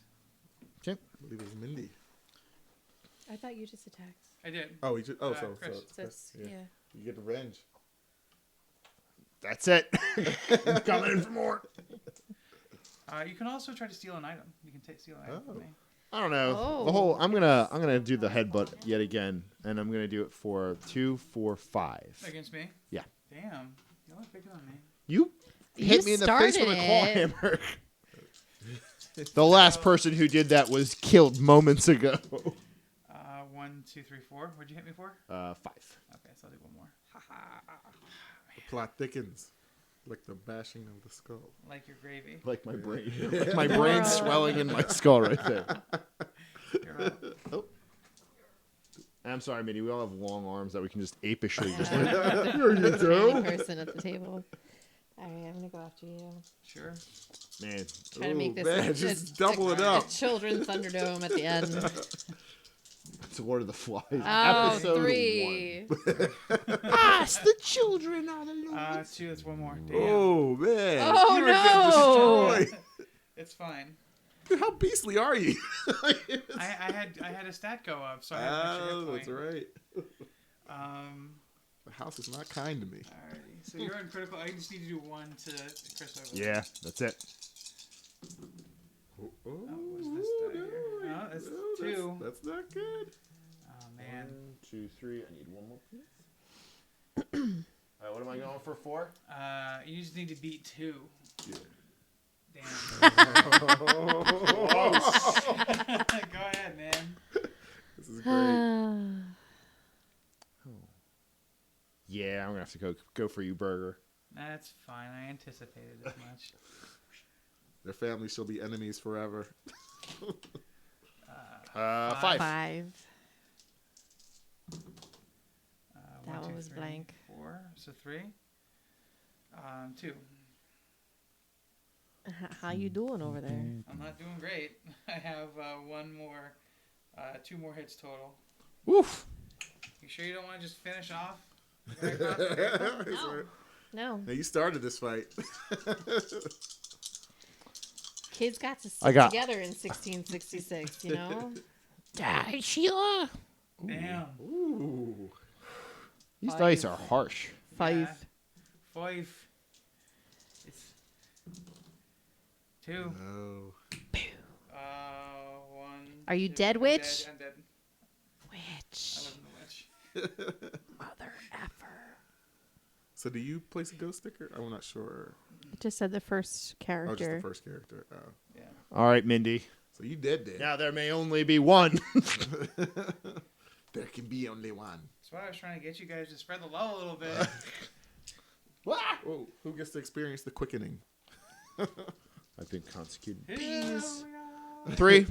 Okay. I believe it was Mindy. I thought you just attacked. I did. Oh, he just. Oh, so Chris. So Chris, it's, yeah. You get revenge. That's it. I'm coming in for more. You can also try to steal an item. You can steal an item from me. I don't know. Oh. The whole I'm gonna do the headbutt yet again, and I'm gonna do it for 2, 4, 5. Against me? Yeah. Damn. You look bigger than me. You You hit me in the face with a claw started it. hammer. The last person who did that was killed moments ago. 1, 2, 3, 4. What'd you hit me for? 5. Okay, so I'll do one more. The plot thickens, like the bashing of the skull. Like your gravy. Like my brain. Like my brain swelling in my skull right there. You're up. Oh. I'm sorry, Minnie. We all have long arms that we can just apishly just Here you go. person at the table. All right, I'm gonna go after you. Sure. Man. Try to make this man, just double it up. a children's Thunderdome at the end. It's Lord of the Flies. Oh, Episode 3. 1. Us, the children are the Lord. 2, that's one more. Damn. Oh man! Oh, you were no. getting destroyed. It's fine. Dude, how beastly are you? I had a stat go up, so I had an extra hit point. That's right. Um, The house is not kind to me. alrighty. So you're in critical. I just need to do 1 to Chris over. Yeah, that's it. Oh, what's this die here? Oh, that's 2. That's not good. Oh man. 1, 2, 3. I need one more, please. All right, what am I going for? 4? You just need to beat 2. Yeah. Damn. Go ahead, man. This is great. Yeah, I'm gonna have to go for you, Burger. That's fine. I anticipated as much. Their families shall be enemies forever. 5. 5. That 1, 2, one was 3, blank. 4. So 3. 2. How you doing over there? I'm not doing great. I have 1 more, 2 more hits total. Woof. You sure you don't want to just finish off? Right across the table? That's right. No. Now you started this fight. Kids got to I sit got- together in 1666, you know? Die, Sheila. Damn. Ooh. These 5. dice are harsh. 5. Yeah. 5. It's 2. No. 1. Are you 2. dead, I'm witch? Dead. I'm dead. I Witch. wasn't a witch. Mother effer. So do you place a ghost sticker? I'm not sure. It just said the first Oh, just character. the first character. Oh. Yeah. All right, Mindy. So you dead. Now there may only be one. There can be only one. That's why I was trying to get you guys to spread the love a little bit. Whoa, who gets to experience the quickening? I've been consecuted. Here Bees. we are, 3.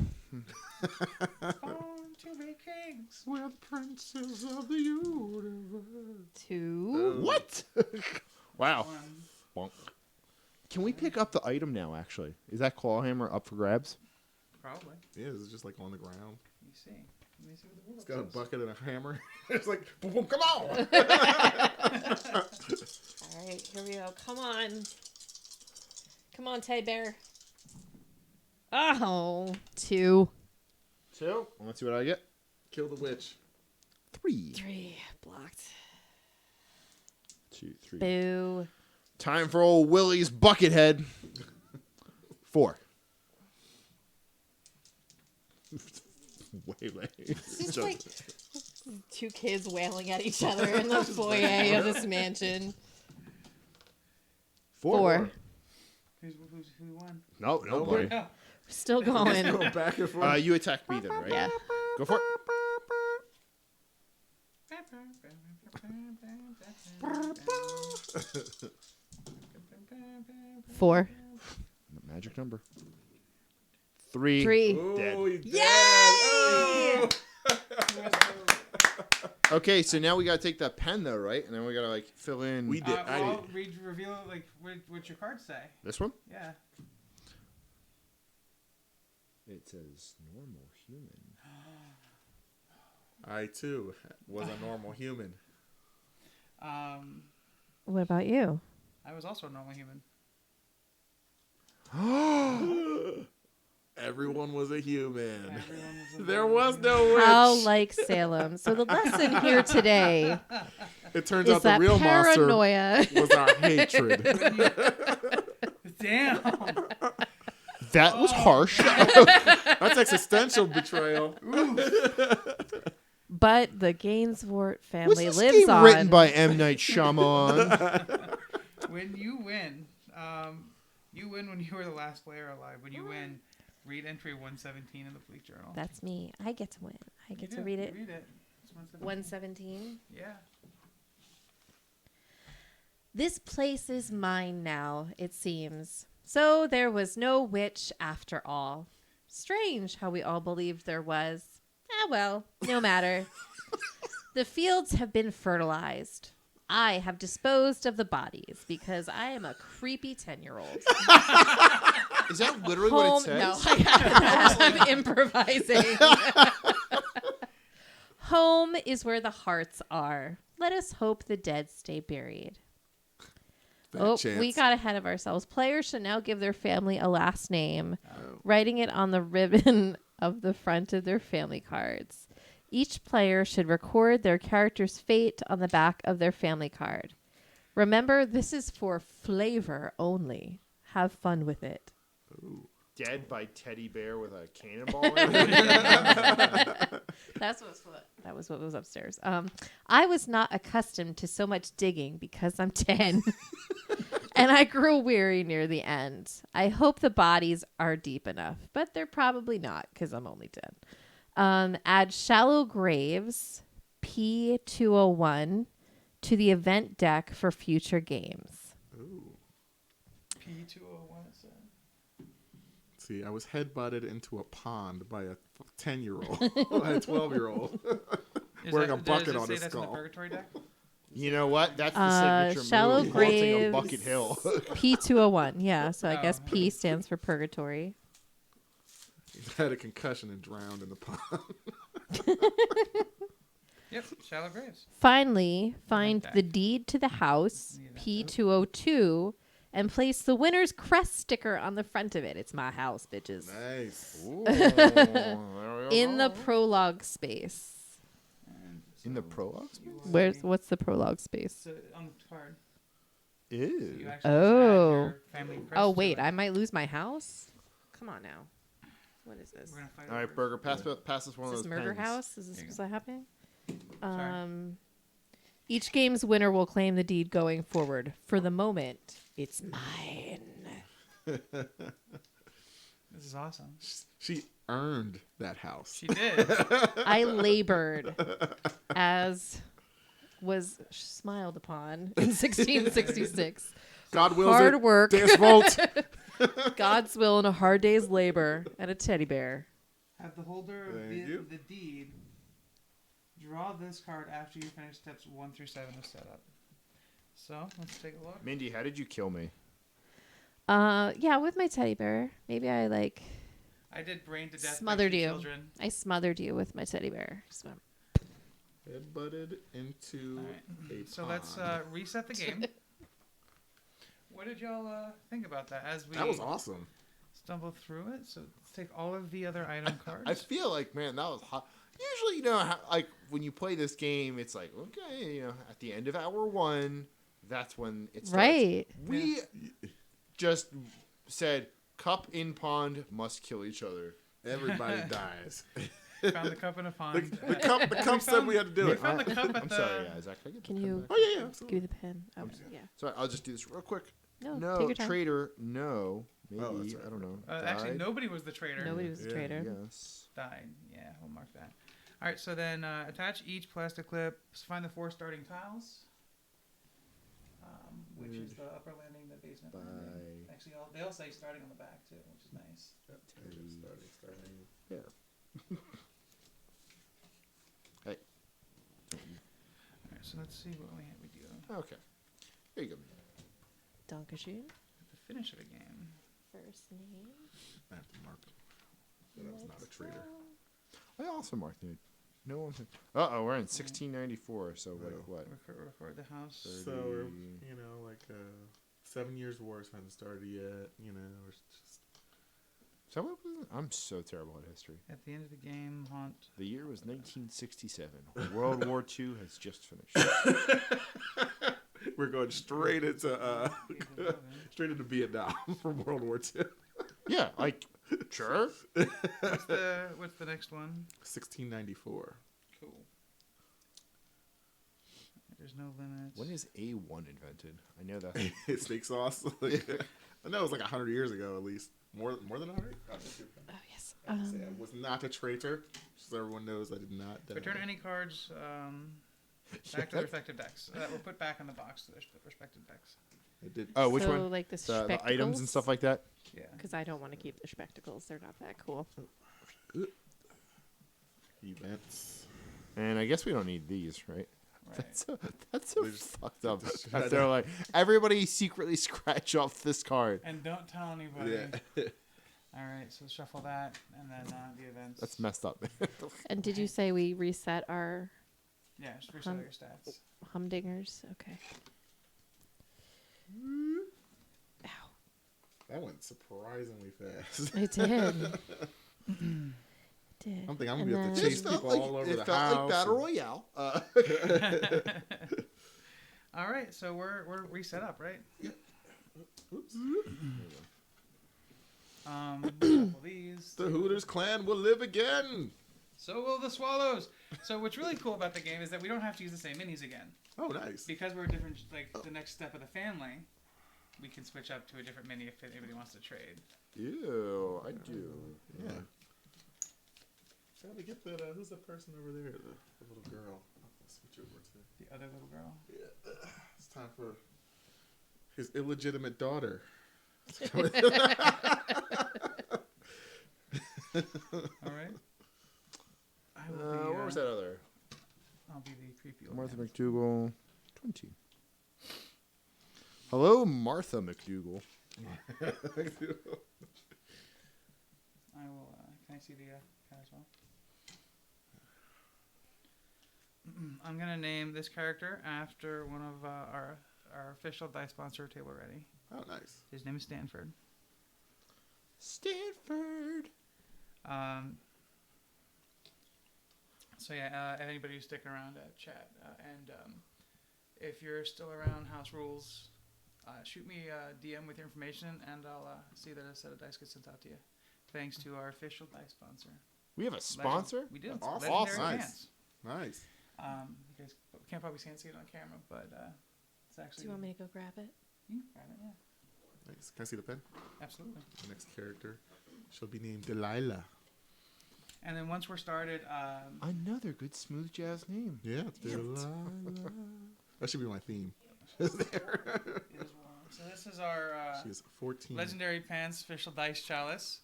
born to be kings. We're the princes of the universe. 2. What? Wow. 1. Bonk. Can we pick up the item now, actually? Is that claw hammer up for grabs? Probably. Yeah, it's just like on the ground. Let me see. Let me see what the world It's got a says. bucket and a hammer. It's like, boom, boom, come on! All right, here we go. Come on. Come on, Teddy Bear. Oh, 2. 2. Let's see what I get. Kill the witch. 3. 3. Blocked. 2, 3. Boo. Time for old Willie's bucket head. 4. Way. It's just like 2 kids wailing at each other in the foyer of this mansion. 4. Who won? No, nobody. Oh. Still going. Go back and forth. You attack me then, right? Yeah. Go for it. 4. Magic number. 3. 3. Oh, Dead. you dead. Yay! Oh! Okay, so now we gotta take that pen though, right? And then we gotta like fill in. We did. I Well, did. reveal like what your cards say. This one. Yeah. It says normal human. I too was a normal human. What about you? I was also a normal human. Everyone was a human. Everyone was a There normal was human. no witch. How like Salem. So the lesson here today It turns is out the that real paranoia. monster was our hatred. Damn. That was harsh. That's existential betrayal. But the Gainswort Was family this lives game on. written by M. Night Shyamalan? When you win, you win when you were the last player alive. When you win, read entry 117 in the Fleet Journal. That's me. I get to win. I get You to do. read it. Read it. It's 117. Yeah. This place is mine now, it seems. So there was no witch after all. Strange how we all believed there was. Well, no matter. The fields have been fertilized. I have disposed of the bodies because I am a creepy 10-year-old. Is that literally what it says? No, I'm improvising. Home is where the hearts are. Let us hope the dead stay buried. We got ahead of ourselves. Players should now give their family a last name, writing it on the ribbon of the front of their family cards. Each player should record their character's fate on the back of their family card. Remember, this is for flavor only. Have fun with it. Ooh. Dead by teddy bear with a cannonball in it? That was what was upstairs. I was not accustomed to so much digging because I'm 10. And I grew weary near the end. I hope the bodies are deep enough, but they're probably not because I'm only 10. Add shallow graves, P201, to the event deck for future games. Ooh. P201 it said. See, I was headbutted into a pond by a 10-year-old, a 12-year-old, wearing a bucket on his That's in the skull. Purgatory deck? You know what? That's the signature shallow move. Vaulting on graves. Bucket Hill. P201, yeah. So I Oh. guess P stands for purgatory. He had a concussion and drowned in the pond. Yep, shallow graves. Finally, find that. the deed to the house, Need that. P202, and place the winner's crest sticker on the front of it. It's my house, bitches. Nice. Ooh, there we In the go. prologue space. And In the so prologue? you What's the prologue space? So on the card. So Ew. you actually Oh. add your family crest Oh to wait, it. I might lose my house. Come on now. What is this? We're gonna fight All right, over- Burger, pass us one Is of this those murder pens. house? Is this There you what's that happening? Sorry. Each game's winner will claim the deed going forward. For the moment, it's mine. This is awesome. She earned that house. She did. I labored as was smiled upon in 1666. God wills Hard it. work, Dance vault. God's will, and a hard day's labor, and a teddy bear. Have the holder of Thank you. the deed draw this card after you finish steps 1 through 7 of setup. So let's take a look. Mindy, how did you kill me? Yeah, with my teddy bear. Maybe I I did brain to death. by Smothered 2 you. Children. I smothered you with my teddy bear. Just went, Headbutted into All right. a So let's pond. reset the game. What did y'all think about that as we That was awesome. stumble through it? So let's take all of the other item cards. I feel like, man, that was hot. Usually, you know, like when you play this game, it's like, okay, you know, at the end of hour 1, that's when it starts. right. We just said, cup in pond must kill each other. Everybody dies. Found the cup in a pond. The cup said we had to do We it. found the cup at I'm the... sorry, guys. Can I get Can the you- pen back? Oh, yeah, yeah. Give Absolutely. me the pen. Oh, yeah. Sorry, I'll just do this real quick. No, No, take your time. traitor, no. Maybe, Oh, that's right. I don't know. Actually, Died? nobody was the traitor. Nobody was a Yeah. traitor. Yes. Died. Yeah, we'll mark that. All right, so then attach each plastic clip. Find the 4 starting tiles, which is the upper landing, the basement landing. By Actually, they all say starting on the back too, which is nice. Starting. there. Hey. All right, so let's see what we do Okay. Here you go. Dankeschön. at the finish of the game. First name. I have to mark. So that was not a traitor. I also marked it. No one. Uh-oh, we're in 1694. So like what? Record the house. 30. So we're, you know, like 7 years wars hasn't started yet. You know, we're just So what was it? I'm so terrible at history. At the end of the game, haunt. The year was 1967. World War II has just finished. we're going straight into Vietnam from World War II. Yeah, like sure. What's the next one? 1694. Cool. There's no limits. When is A1 invented? I know that. Steak sauce. I know it was like 100 years ago at least. More than 100? Oh, yes. I was not a traitor. So everyone knows I did not die. Return any cards back to their respective decks. That were put back in the box to their respective decks. I did. Oh, which So, one? like the The items and stuff like that? Yeah. Because I don't want to keep the spectacles. They're not that cool. Events. And I guess we don't need these, right? Right. That's so They just- fucked up. just- They're like, everybody secretly scratch off this card. And don't tell anybody. Yeah. All right, so shuffle that, and then the events. That's messed up. And did you say we reset our Yeah, just reset your stats. humdingers? Okay. Ow. That went surprisingly fast. It did. Did. I'm thinking I'm gonna be able to And chase then- people all over the house. Royale. All right, so we're reset up, right? Oops. Shuffle these. The Hooters clan will live again. So will the Swallows. So what's really cool about the game is that we don't have to use the same minis again. Oh, nice. Because we're different, like the next step of the family, we can switch up to a different mini if anybody wants to trade. Ew, I do. Yeah. Gotta get that. Who's the person over there? The little girl. Let's switch over to. The other little girl. Yeah. It's time for his illegitimate daughter. All right. I will be, Where was that other? I'll be the creepy old Martha man. McDougal, 20. Hello, Martha McDougal. I will. Can I see the card as well? I'm gonna name this character after one of our official dice sponsor, Table Ready. Oh, nice. His name is Stanford. Stanford. So yeah, anybody who's sticking around, chat, and if you're still around, house rules, shoot me a DM with your information, and I'll see that a set of dice gets sent out to you. Thanks to our official dice sponsor. We have a sponsor? We do. That's awesome. Legendary Nice. Pants. Nice. You guys can't probably see it on camera, but it's actually. Do you want me to go grab it? You can grab it, yeah. Nice. Can I see the pen? Absolutely. The next character shall be named Delilah. And then once we're started, Another good smooth jazz name. Yeah, Delilah. That should be my theme. is one. So this is our She is 14. Legendary Pants official dice chalice.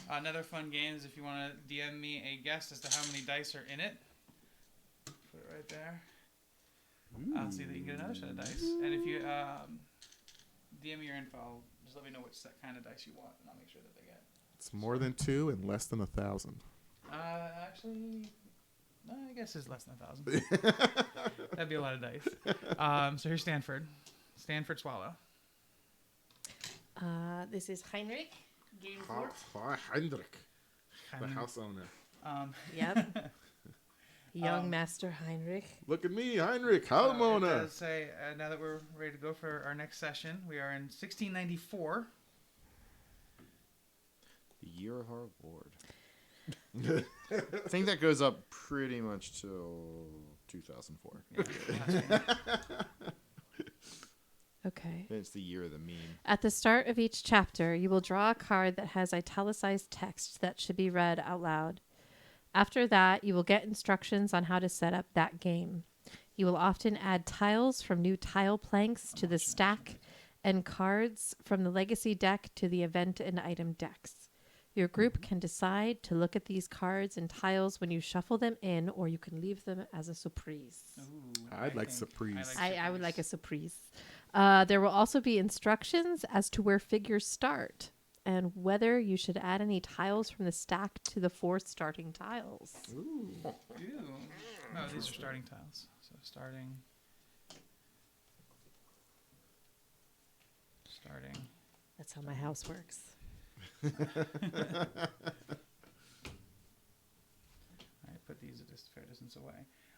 Another fun game is if you want to DM me a guess as to how many dice are in it. Put it right there. I'll see that you can get another set of dice. And if you DM me your info, just let me know which kind of dice you want, and I'll make sure that they get. It's more than 2 and less than 1,000. Actually, no, I guess it's less than 1,000. That'd be a lot of dice. So here's Stanford. Stanford Swallow. This is Heinrich. Game Heinrich, the house owner. Yep. Young Master Heinrich. Look at me, Heinrich, It Halmona. does say, now that we're ready to go for our next session, we are in 1694. The year of our Lord. I think that goes up pretty much till 2004. Yeah, Okay. It's the year of the meme. At the start of each chapter, you will draw a card that has italicized text that should be read out loud. After that, you will get instructions on how to set up that game. You will often add tiles from new tile planks to the stack and cards from the legacy deck to the event and item decks. Your group can decide to look at these cards and tiles when you shuffle them in, or you can leave them as a surprise. Ooh, I'd like surprise. I would like a surprise. There will also be instructions as to where figures start and whether you should add any tiles from the stack to the 4 starting tiles. Ooh. Ew. No, these are starting tiles. So starting. That's how my house works. All right, put these at just a fair distance away.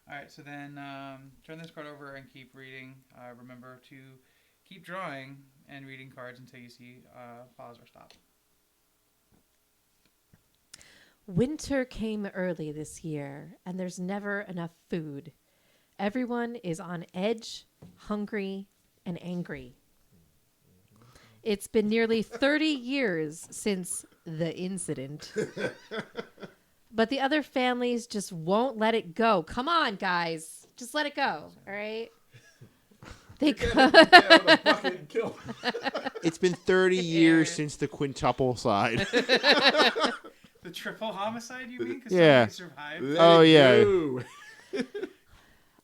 All right, so then turn this card over and keep reading. Remember to keep drawing and reading cards until you see pause or stop. Winter came early this year, and there's never enough food. Everyone is on edge, hungry, and angry. It's been nearly 30 years since the incident. But the other families just won't let it go. Come on, guys. Just let it go, all right? They It's been 30 years since the quintuple side. The triple homicide, you mean? 'Cause Yeah. somebody survived? Oh, yeah.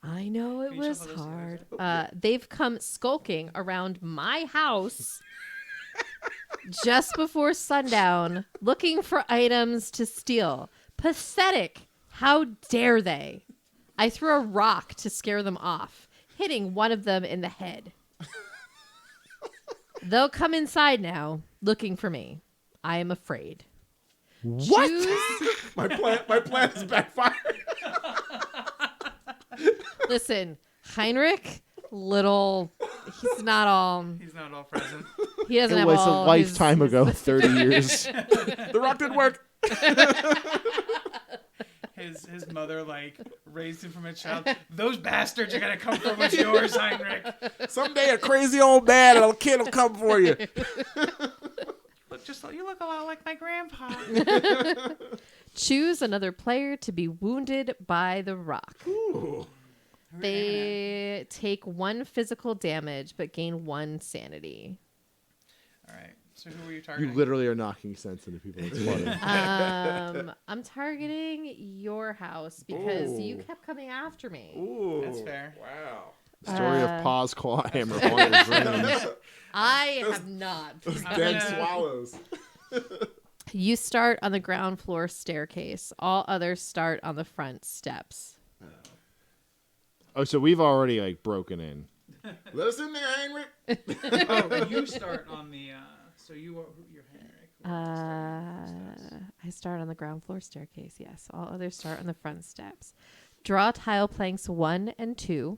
I know it Can you was shuffle this hard. They've come skulking around my house just before sundown, looking for items to steal. Pathetic. How dare they? I threw a rock to scare them off, hitting one of them in the head. They'll come inside now, looking for me. I am afraid. What? Choose- My plan is backfired. Listen, Heinrich, he's not all. He's not all present. He doesn't It have was a all lifetime his- ago, 30 years. The rock didn't work. His mother like raised him from a child. Those bastards are gonna come for what's yours, Heinrich. Someday a crazy old man and a kid will come for you. You look a lot like my grandpa. Choose another player to be wounded by the rock. Ooh. They take 1 physical damage but gain 1 sanity. All right. So who were you You targeting? literally are knocking sense into people. It's funny. I'm targeting your house because Ooh. you kept coming after me. Ooh. That's fair. Wow. Story of Pa's claw hammer on his reins. I have not. I'm Dead gonna- swallows. You start on the ground floor staircase. All others start on the front steps. Oh, so we've already like broken in. Let us in there, Heinrich. Oh, you start on the. So you're Heinrich. I start on the ground floor staircase, yes. All others start on the front steps. Draw tile planks 1 and 2.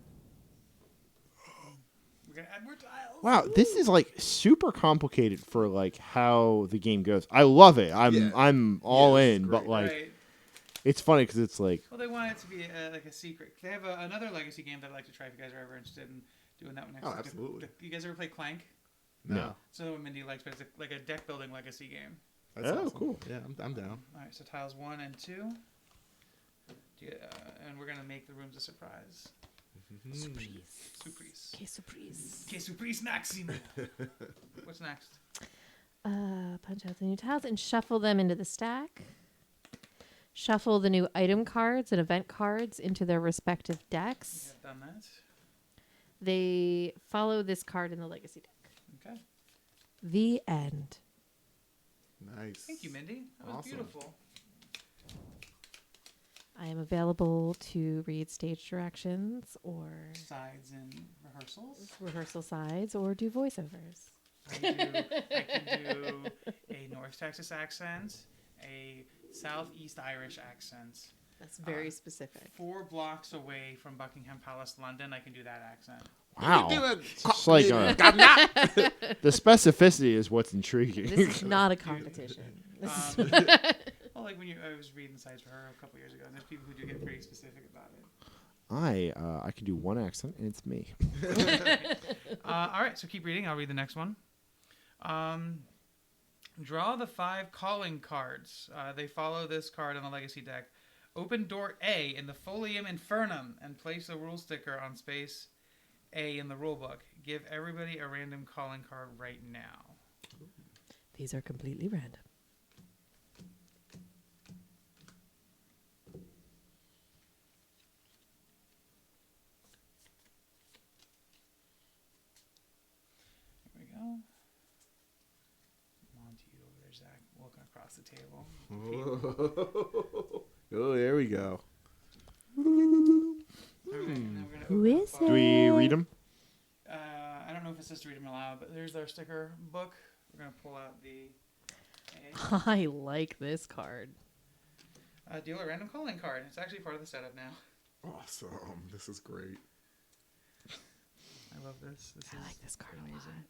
We're gonna add more tiles. Wow, this is like super complicated for like how the game goes. I love it. I'm all Yeah, it's in, great. but like Right. it's funny because it's like Well, they want it to be like a secret. They have another legacy game that I'd like to try if you guys are ever interested in doing that one next. Oh, time. absolutely. You guys ever play Clank? No. It's another one Mindy likes, but it's like a deck building legacy game. That's Oh, awesome. cool. Yeah, I'm down. All right, so tiles 1 and 2. And we're gonna make the rooms a surprise. Surprise. Surprise. Okay, surprise. Que surprise Maxime. What's next? Punch out the new tiles and shuffle them into the stack. Shuffle the new item cards and event cards into their respective We decks. have done that. They follow this card in the legacy deck. Okay. The end. Nice. Thank you, Mindy. That was Awesome. beautiful. I am available to read stage directions or Sides and rehearsals. rehearsal sides or do voiceovers. I can do a North Texas accent, a Southeast Irish accent. That's very specific. 4 blocks away from Buckingham Palace, London, I can do that accent. wow. It's just like the specificity is what's intriguing. This is not a competition. Well, like when I was reading sides for her a couple years ago, and there's people who do get pretty specific about it. I can do one accent and it's me. All right, so keep reading. I'll read the next one. Draw the 5 calling cards. They follow this card on the legacy deck. Open door A in the Folium Infernum and place a rule sticker on space A in the rulebook. Give everybody a random calling card right now. These are completely random. Here we go. Monty over the table. Oh, there we go. All right, and then we're gonna Who open is up Do we read them? I don't know if it says to read them aloud, but there's our sticker book. We're gonna pull out the I like this card. deal a random calling card. It's actually part of the setup now. Awesome. This is great. I love this. This I is like this card a amazing.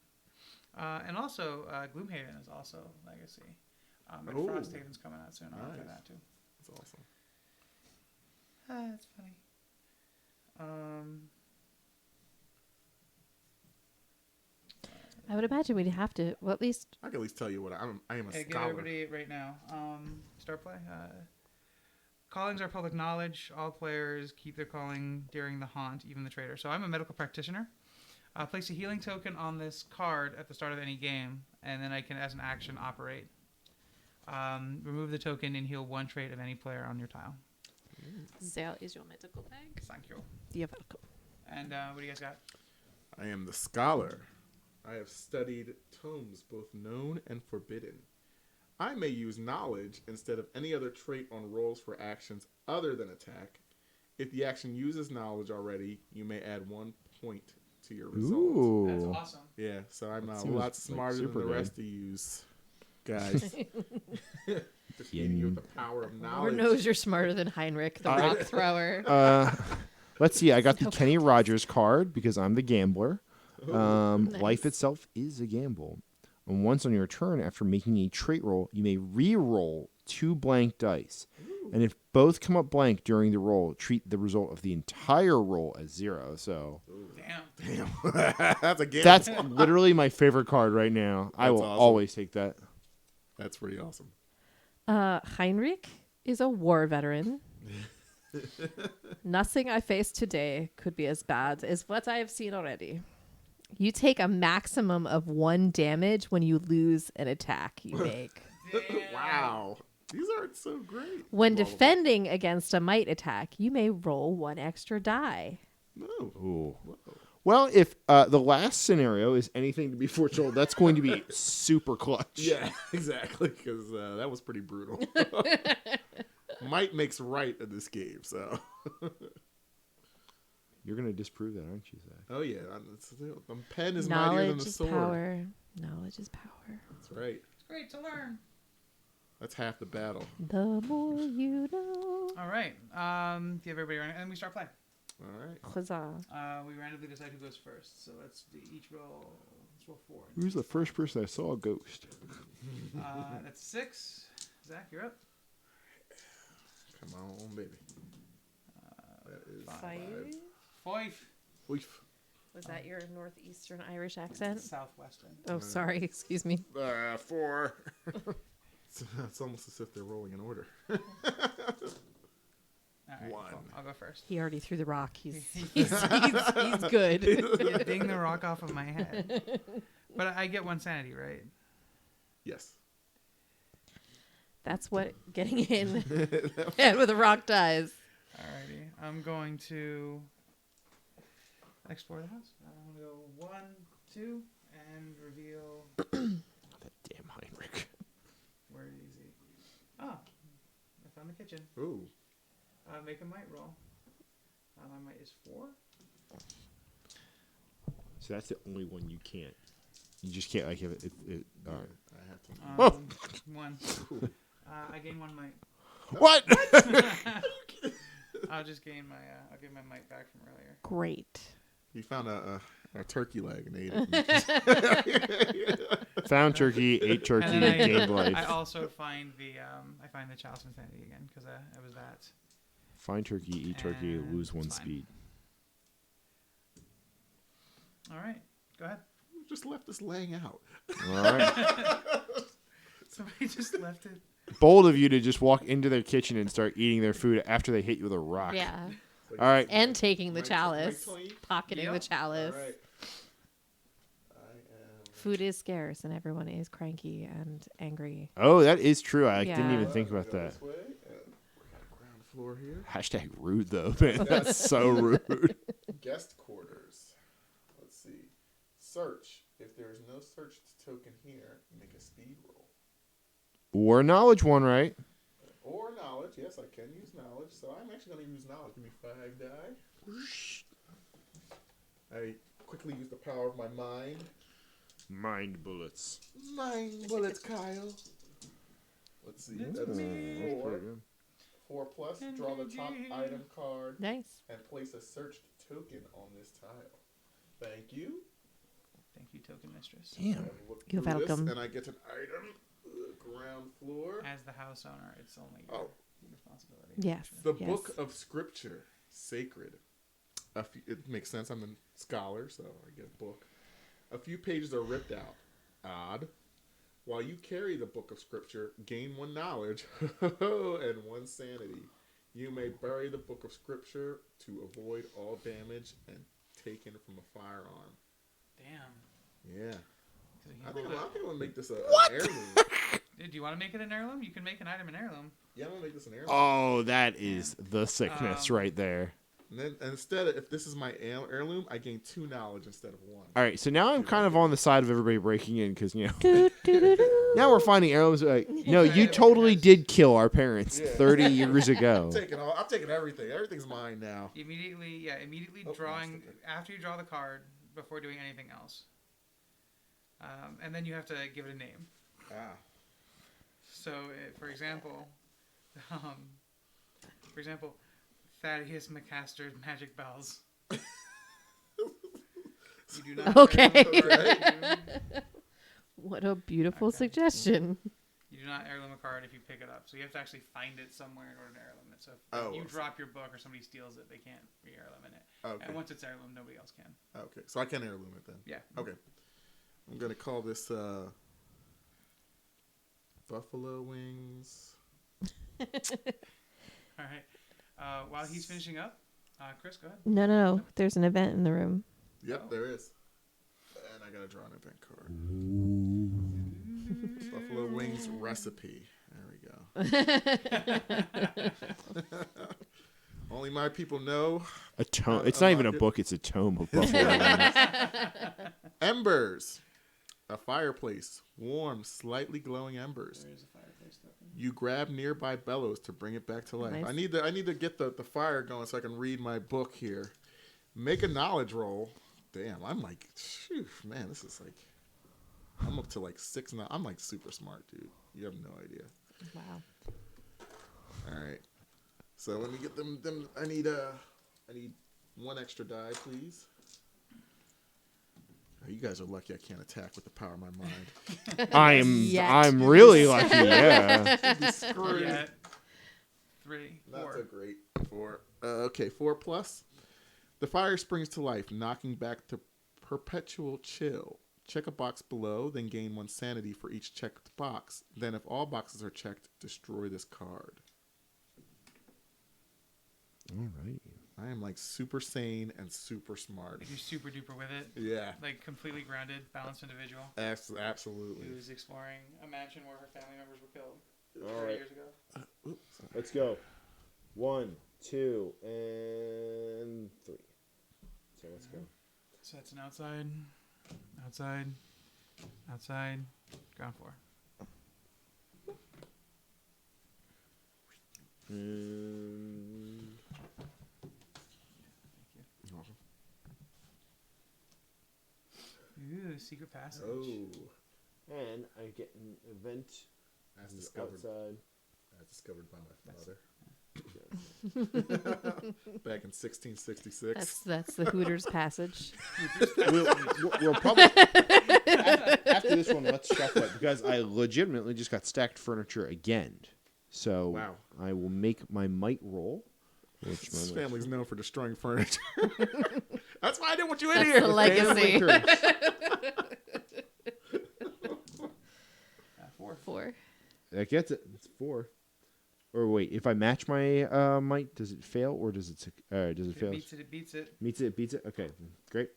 And also, Gloomhaven is also Legacy. But Oh. Frosthaven's coming out soon. I'll look at Nice. that too. That's awesome. That's funny. I would imagine we'd have to, well, at least I can at least tell you what I am a Give scholar. everybody right now. Start play. Callings are public knowledge. All players keep their calling during the haunt, even the traitor. So I'm a medical practitioner. Place a healing token on this card at the start of any game, and then I can, as an action, operate. Remove the token and heal one trait of any player on your tile. Zale is your medical bag. Thank you. You're welcome. And what do you guys got? I am the scholar. I have studied tomes both known and forbidden. I may use knowledge instead of any other trait on rolls for actions other than attack. If the action uses knowledge already, you may add 1 point to your result. That's Ooh. awesome. Yeah, so I'm That a seems lot like smarter than super the good. rest of yous guys. Defeating you with the power of Lord knowledge. knows you're smarter than Heinrich, the rock thrower. Let's see. I got the So Kenny Rogers card because I'm the gambler. Nice. Life itself is a gamble. And once on your turn, after making a trait roll, you may re-roll 2 blank dice. And if both come up blank during the roll, treat the result of the entire roll as 0. So Damn. That's a gamble. that's literally my favorite card right now. I That's will awesome. always take that. That's pretty awesome. Heinrich is a war veteran. Nothing I face today could be as bad as what I have seen already. You take a maximum of 1 damage when you lose an attack you make. Wow. These aren't so great. When Well, defending against a might attack, you may roll 1 extra die. No. Ooh. Whoa. Well, if the last scenario is anything to be foretold, that's going to be super clutch. Yeah, exactly. Because that was pretty brutal. Might makes right in this game, so. You're going to disprove that, aren't you, Zach? Oh, yeah. The pen is mightier than Knowledge the is sword. power. Knowledge is power. That's right. It's great to learn. That's half the battle. The more you know. All right. Give everybody a round, and we start playing. All right. Huzzah. We randomly decide who goes first. So let's do each roll. Let's roll 4. Who's the first person I saw a ghost? That's 6. Zach, you're up. Come on, baby. That is 5. 5. Oof. Was that your northeastern Irish accent? Southwestern. Oh, sorry. Excuse me. 4. It's almost as if they're rolling in order. All right, 1. cool. I'll go first. He already threw the rock. He's good. You ding the rock off of my head. But I get 1 sanity, right? Yes. That's what getting in and with a rock does. Alrighty. I'm going to explore the house. I'm going to go 1, 2, and reveal. That damn Heinrich. Where is he? Oh, I found the kitchen. Ooh. Make a might roll. My might is 4. So that's the only one you can't. You just can't, like, if it all right. I have to. 1. I gain 1 might. What? I'll just gain my. I'll get my might back from earlier. Great. He found a turkey leg and ate it. Found turkey, ate turkey, And then gained life. I also find the chalice of insanity again because it was that. Find turkey, eat turkey, And lose 1 it's fine. speed. All right, go ahead. Just left us laying out. All right. Somebody just left it. Bold of you to just walk into their kitchen and start eating their food after they hit you with a rock. Yeah. All right. And taking the My chalice. twin? Pocketing Yep. the chalice. All right. I am. Food is scarce and everyone is cranky and angry. Oh, that is true. I didn't Yeah. even think about Go that. this way, and we got a ground floor here. Hashtag rude, though, man. That's so rude. Guest quarters. Let's see. Search. If there is no search token here, make a speed roll. Or knowledge one, right? Or knowledge. Yes, I can use knowledge. So I'm actually going to use knowledge. Give me 5 die. I quickly use the power of my mind. Mind bullets. Mind bullets, Kyle. Let's see. That's 4. 4 plus. Draw the top item card. Nice. And place a searched token on this tile. Thank you. Thank you, token mistress. Damn. You're welcome. And I get an item. Ground floor. As the house owner, it's only your responsibility. Yes. The Book of Scripture. Sacred. It makes sense. I'm a scholar, so I get a book. A few pages are ripped out. Odd. While you carry the Book of Scripture, gain 1 knowledge and 1 sanity. You may bury the Book of Scripture to avoid all damage and taken from a firearm. Damn. Yeah. So I think I'm going to make this an heirloom. Do you want to make it an heirloom? You can make an item an heirloom. Yeah, I'm going to make this an heirloom. Oh, that is the sickness right there. And then instead, if this is my heirloom, I gain 2 knowledge instead of 1. All right, so now I'm kind of on the side of everybody breaking in because, now we're finding heirlooms. No, you totally did kill our parents 30 years ago. I'm taking everything. Everything's mine now. Immediately drawing, after you draw the card, before doing anything else. And then you have to give it a name. So, for example, Thaddeus McCaster's Magic Bells. You do not Okay. What a beautiful suggestion. You do not heirloom a card if you pick it up. So you have to actually find it somewhere in order to heirloom it. So if you drop your book or somebody steals it, they can't re-heirloom it. Okay. And once it's heirloom, nobody else can. Okay, so I can heirloom it then. Yeah. Okay. I'm going to call this Buffalo Wings. All right. While he's finishing up, Chris, go ahead. No. There's an event in the room. Yep, there is. And I got to draw an event card. Buffalo Wings recipe. There we go. Only my people know. A tome. It's not even a book. It's a tome of Buffalo Wings. Embers. A fireplace. Warm, slightly glowing embers. There is a fireplace token. You grab nearby bellows to bring it back to life. Nice. I need to get the fire going so I can read my book here. Make a knowledge roll. Damn, I'm like, phew, man, this is like, I'm up to like 6 now. I'm like super smart, dude. You have no idea. Wow. All right. So let me get them. I need 1 extra die, please. Oh, you guys are lucky I can't attack with the power of my mind. I'm really lucky. Yeah. Screwed. Yeah. 3, 4. Not so great. 4. Okay, 4 plus. The fire springs to life, knocking back to perpetual chill. Check a box below, then gain 1 sanity for each checked box. Then, if all boxes are checked, destroy this card. All right. I am like super sane and super smart. Like you're super duper with it. Yeah. Like completely grounded, balanced individual. Absolutely. Who's exploring a mansion where her family members were killed All 30 right. years ago. Oops. Let's go. 1, 2, and 3. So let's go. So that's an outside, ground floor. And Ooh, secret passage. Oh. I get an event As discovered. outside. As discovered by my father. Back in 1666. That's the Hooters passage. We'll probably after this one. Let's shuffle it because I legitimately just got stacked furniture again. So Wow. I will make my might roll. Which This my family's known for destroying furniture. That's why I didn't want you in That's here. the legacy. Family curse. 4. 4. That gets it. It's 4. Or wait, if I match my might, does it fail or does it fail? It beats it. Meets it, beats it. Okay, great.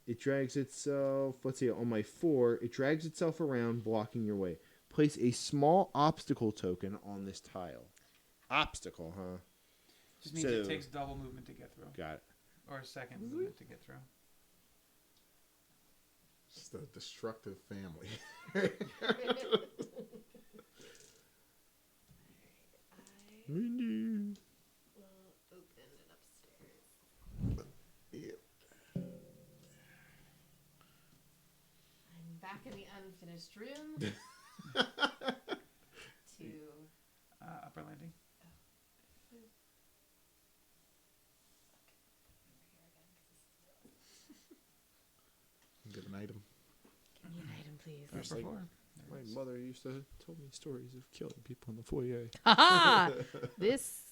It drags itself. Let's see. On my 4, it drags itself around, blocking your way. Place a small obstacle token on this tile. Obstacle, huh? Just means it takes double movement to get through. Got it. Or a second movement to get through. Just a destructive family. Mindy. Will open it upstairs. Yeah. I'm back in the unfinished room. to Upper landing. Get an item. Give me an item, please. Just like my mother used to tell me stories of killing people in the foyer. Haha! This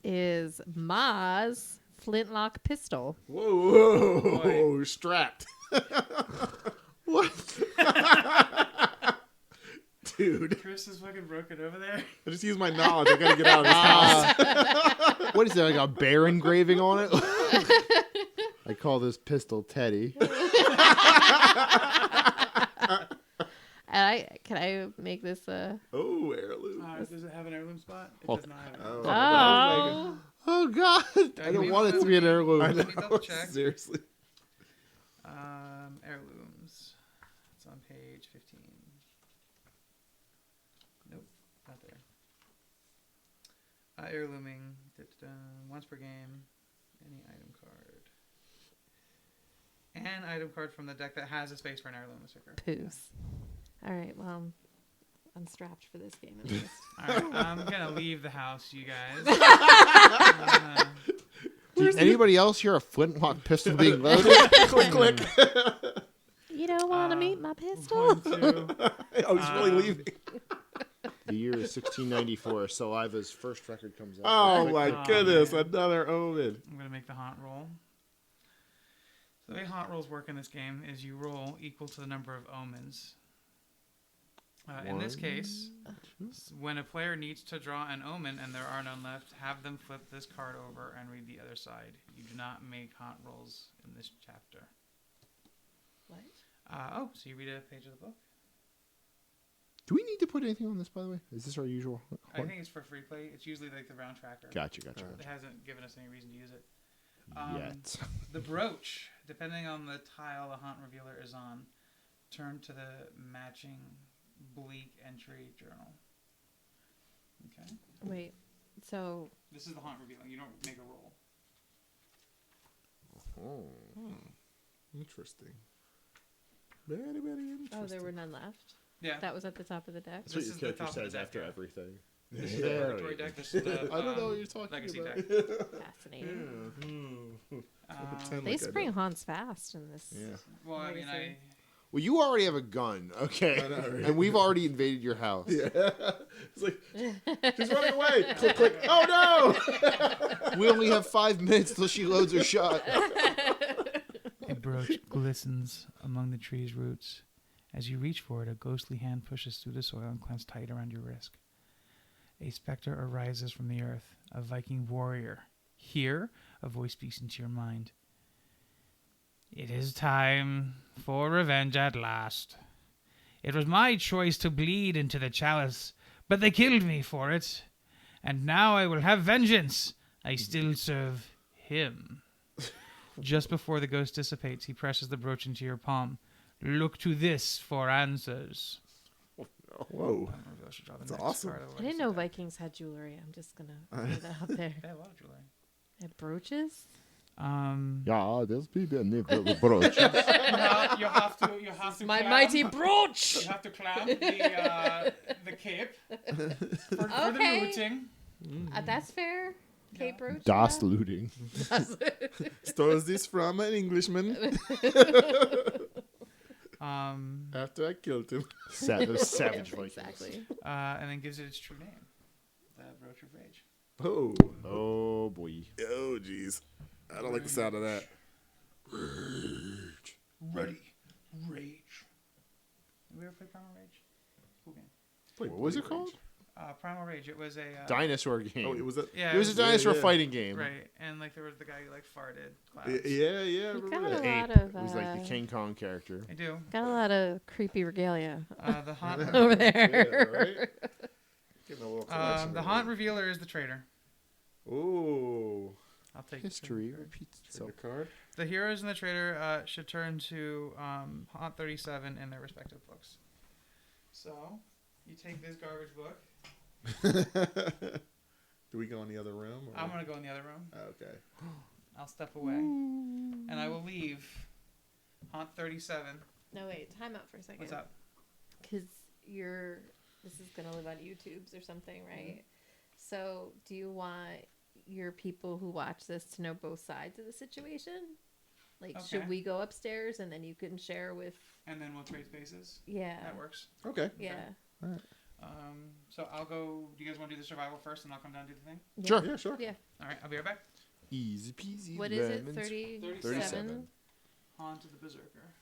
is Ma's flintlock pistol. Whoa, strapped. What? Dude, Chris is fucking broken over there. I just used my knowledge. I gotta get out of this house. What is that? Like a bear engraving on it? I call this pistol Teddy. Can I make this Oh, heirloom. Does it have an heirloom spot? It Oh. does not have an Oh. heirloom. Oh God! I don't want it to be an I heirloom. Let me know. double check. Seriously. Heirlooms. It's on page 15. Nope, not there. Heirlooming. Once per game. Any item card. An item card from the deck that has a space for an heirloom sticker. poos? All right, well, I'm unstrapped for this game at least. Alright, I'm gonna leave the house, you guys. Did anybody else hear a flintlock pistol being loaded? Click, click. You don't want to meet my pistol? 1, 2. I was really leaving. The year is 1694. Saliva's first record comes out. Oh my Oh, goodness, man. another omen. I'm going to make the haunt roll. So the way haunt rolls work in this game is you roll equal to the number of omens. In this case, when a player needs to draw an omen and there are none left, have them flip this card over and read the other side. You do not make haunt rolls in this chapter. What? So you read a page of the book? Do we need to put anything on this, by the way? Is this our usual? I think it's for free play. It's usually like the round tracker. Gotcha. It hasn't given us any reason to use it. Yet. The brooch, depending on the tile the haunt revealer is on, turn to the matching bleak entry journal. Okay. Wait, so This is the haunt revealing. You don't make a roll. Oh. Interesting. Very, very interesting. there were none left. Yeah. That was at the top of the deck. That's what This your is the character top of the says deck, after yeah. everything. This is the purgatory deck. This is the I don't know what you're talking legacy about. deck. Fascinating. Pretend They like I spring don't. haunts fast in this. Yeah. Well, I mean, Legacy. Well, you already have a gun, okay? I know, right? And we've already invaded your house. Yeah. It's like, she's running away. Click, click. Oh, no. We only have 5 minutes till she loads her shot. A brooch glistens among the tree's roots. As you reach for it, a ghostly hand pushes through the soil and clamps tight around your wrist. A specter arises from the earth, a Viking warrior. Here, a voice speaks into your mind. It is time for revenge at last. It was my choice to bleed into the chalice, but they killed me for it. And now I will have vengeance. I still serve him. Just before the ghost dissipates, he presses the brooch into your palm. Look to this for answers. Whoa. That's That's awesome. I didn't know Vikings had jewelry. I'm just gonna put that out there. They have a lot of jewelry. They have brooches. Yeah, there's people in the brooch. You have to My clamp- mighty brooch. You have to clamp the cape for the Okay. looting. That's fair. Cape brooch. Das looting. Stole this from an Englishman after I killed him. Those savage Vikings. Exactly. And then gives it its true name, the Brooch of Rage. Oh. Oh, boy. Oh, jeez. I don't like the sound of that. Ready, Rage. Have we ever played Primal Rage? Cool game. What was it called? Primal Rage. It was a Dinosaur game. Oh, it was a... Yeah, It was a dinosaur yeah. fighting game. right, and like there was the guy who like farted. Clouds. Yeah, I You remember got that. a lot Ape. of. It was like the King Kong character. I do. Got a lot of creepy regalia The haunt. over there. Yeah, right? Getting a little collection The of haunt revealer is the traitor. it. Ooh. I'll take History the- repeats Trade itself. the card. The heroes and the traitor should turn to Haunt 37 in their respective books. So, you take this garbage book. Do we go in the other room? Or? I'm going to go in the other room. Okay. I'll step away. And I will leave Haunt 37. No, wait. Time out for a second. What's up? Because this is going to live on YouTube's or something, right? So do you want your people who watch this to know both sides of the situation? Like, Okay. should we go upstairs and then you can share with... And then we'll trade spaces. Yeah. That works. Okay. Yeah. So I'll go. Do you guys want to do the survival first, and I'll come down and do the thing? Yeah. Sure. Yeah, sure. Yeah. All right, I'll be right back. Easy peasy. What is it? lemons. 37? 37. Haunt of the Berserker.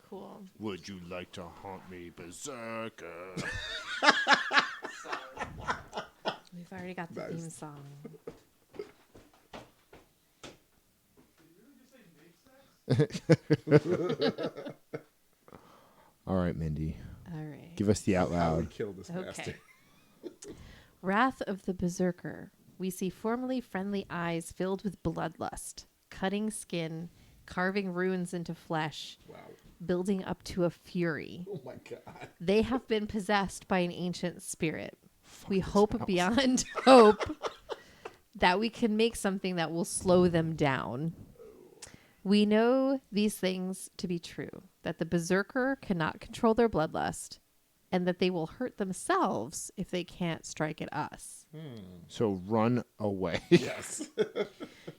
Cool. Would you like to haunt me, berserker? Sorry. We've already got the Nice. theme song. All right, Mindy. All right. Give us the out How do we loud. kill this Okay. bastard? Wrath of the Berserker. We see formerly friendly eyes filled with bloodlust, cutting skin, carving runes into flesh, Wow. building up to a fury. Oh my god. They have been possessed by an ancient spirit. We this hope house. beyond hope that we can make something that will slow them down. We know these things to be true, that the Berserker cannot control their bloodlust, and that they will hurt themselves if they can't strike at us. So run away. Yes.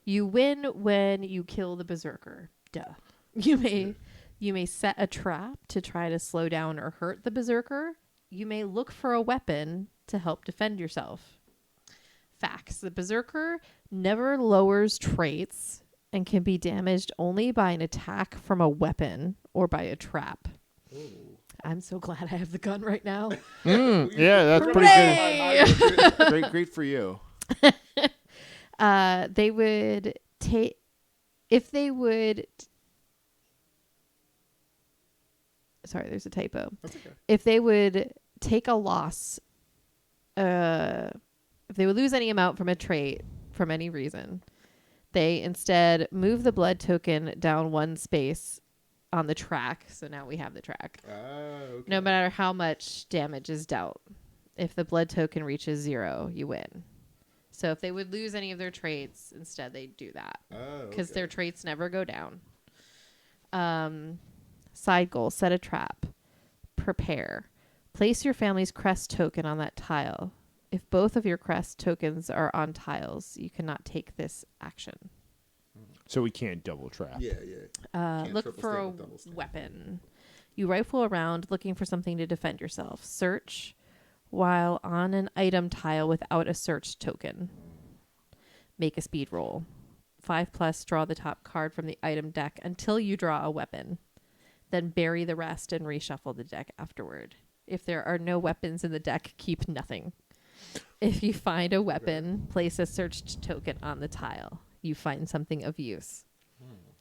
You win when you kill the Berserker. Duh. You may set a trap to try to slow down or hurt the Berserker. You may look for a weapon to help defend yourself. Facts. The Berserker never lowers traits and can be damaged only by an attack from a weapon or by a trap. Ooh. I'm so glad I have the gun right now. Yeah, that's pretty Hooray! good. Great for you. They would take if they would. Sorry, there's a typo. That's okay. If they would take a loss, if they would lose any amount from a trait from any reason, they instead move the blood token down one space on the track. So now we have the track. Okay. No matter how much damage is dealt. If the blood token reaches 0, you win. So if they would lose any of their traits, instead they do that. Because their traits never go down. Side goal, set a trap. Prepare. Place your family's crest token on that tile. If both of your crest tokens are on tiles, you cannot take this action. So we can't double trap. Yeah, yeah. Can't Look triple for stand a with double stand. weapon. You rifle around looking for something to defend yourself. Search while on an item tile without a search token. Make a speed roll. 5+, draw the top card from the item deck until you draw a weapon. Then bury the rest and reshuffle the deck afterward. If there are no weapons in the deck, keep nothing. If you find a weapon, place a searched token on the tile. You find something of use.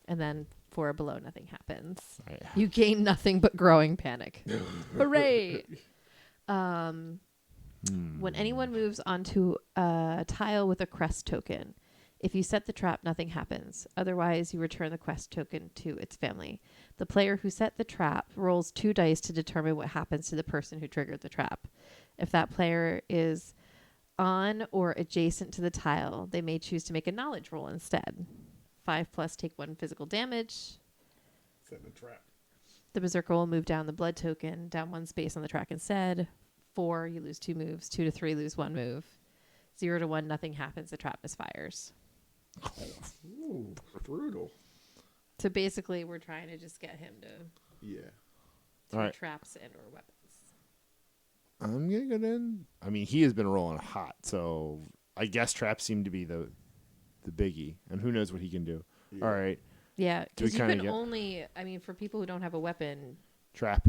And then for below, nothing happens. Right. You gain nothing but growing panic. Hooray! When anyone moves onto a tile with a crest token, if you set the trap, nothing happens. Otherwise, you return the quest token to its family. The player who set the trap rolls 2 dice to determine what happens to the person who triggered the trap. If that player is on or adjacent to the tile, they may choose to make a knowledge roll instead. 5+, take 1 physical damage. Set the trap. The Berserker will move down the blood token, down 1 space on the track instead. 4, you lose 2 moves. 2 to 3, lose 1 move. 0 to 1, nothing happens. The trap misfires. Ooh, brutal. So basically, we're trying to just get him to Yeah. throw All right. traps and or weapons. I'm gonna go down. I mean, he has been rolling hot, so I guess traps seem to be the biggie, and who knows what he can do. Yeah. All right, Yeah, Do we because you kinda can get- only, I mean, for people who don't have a weapon, trap.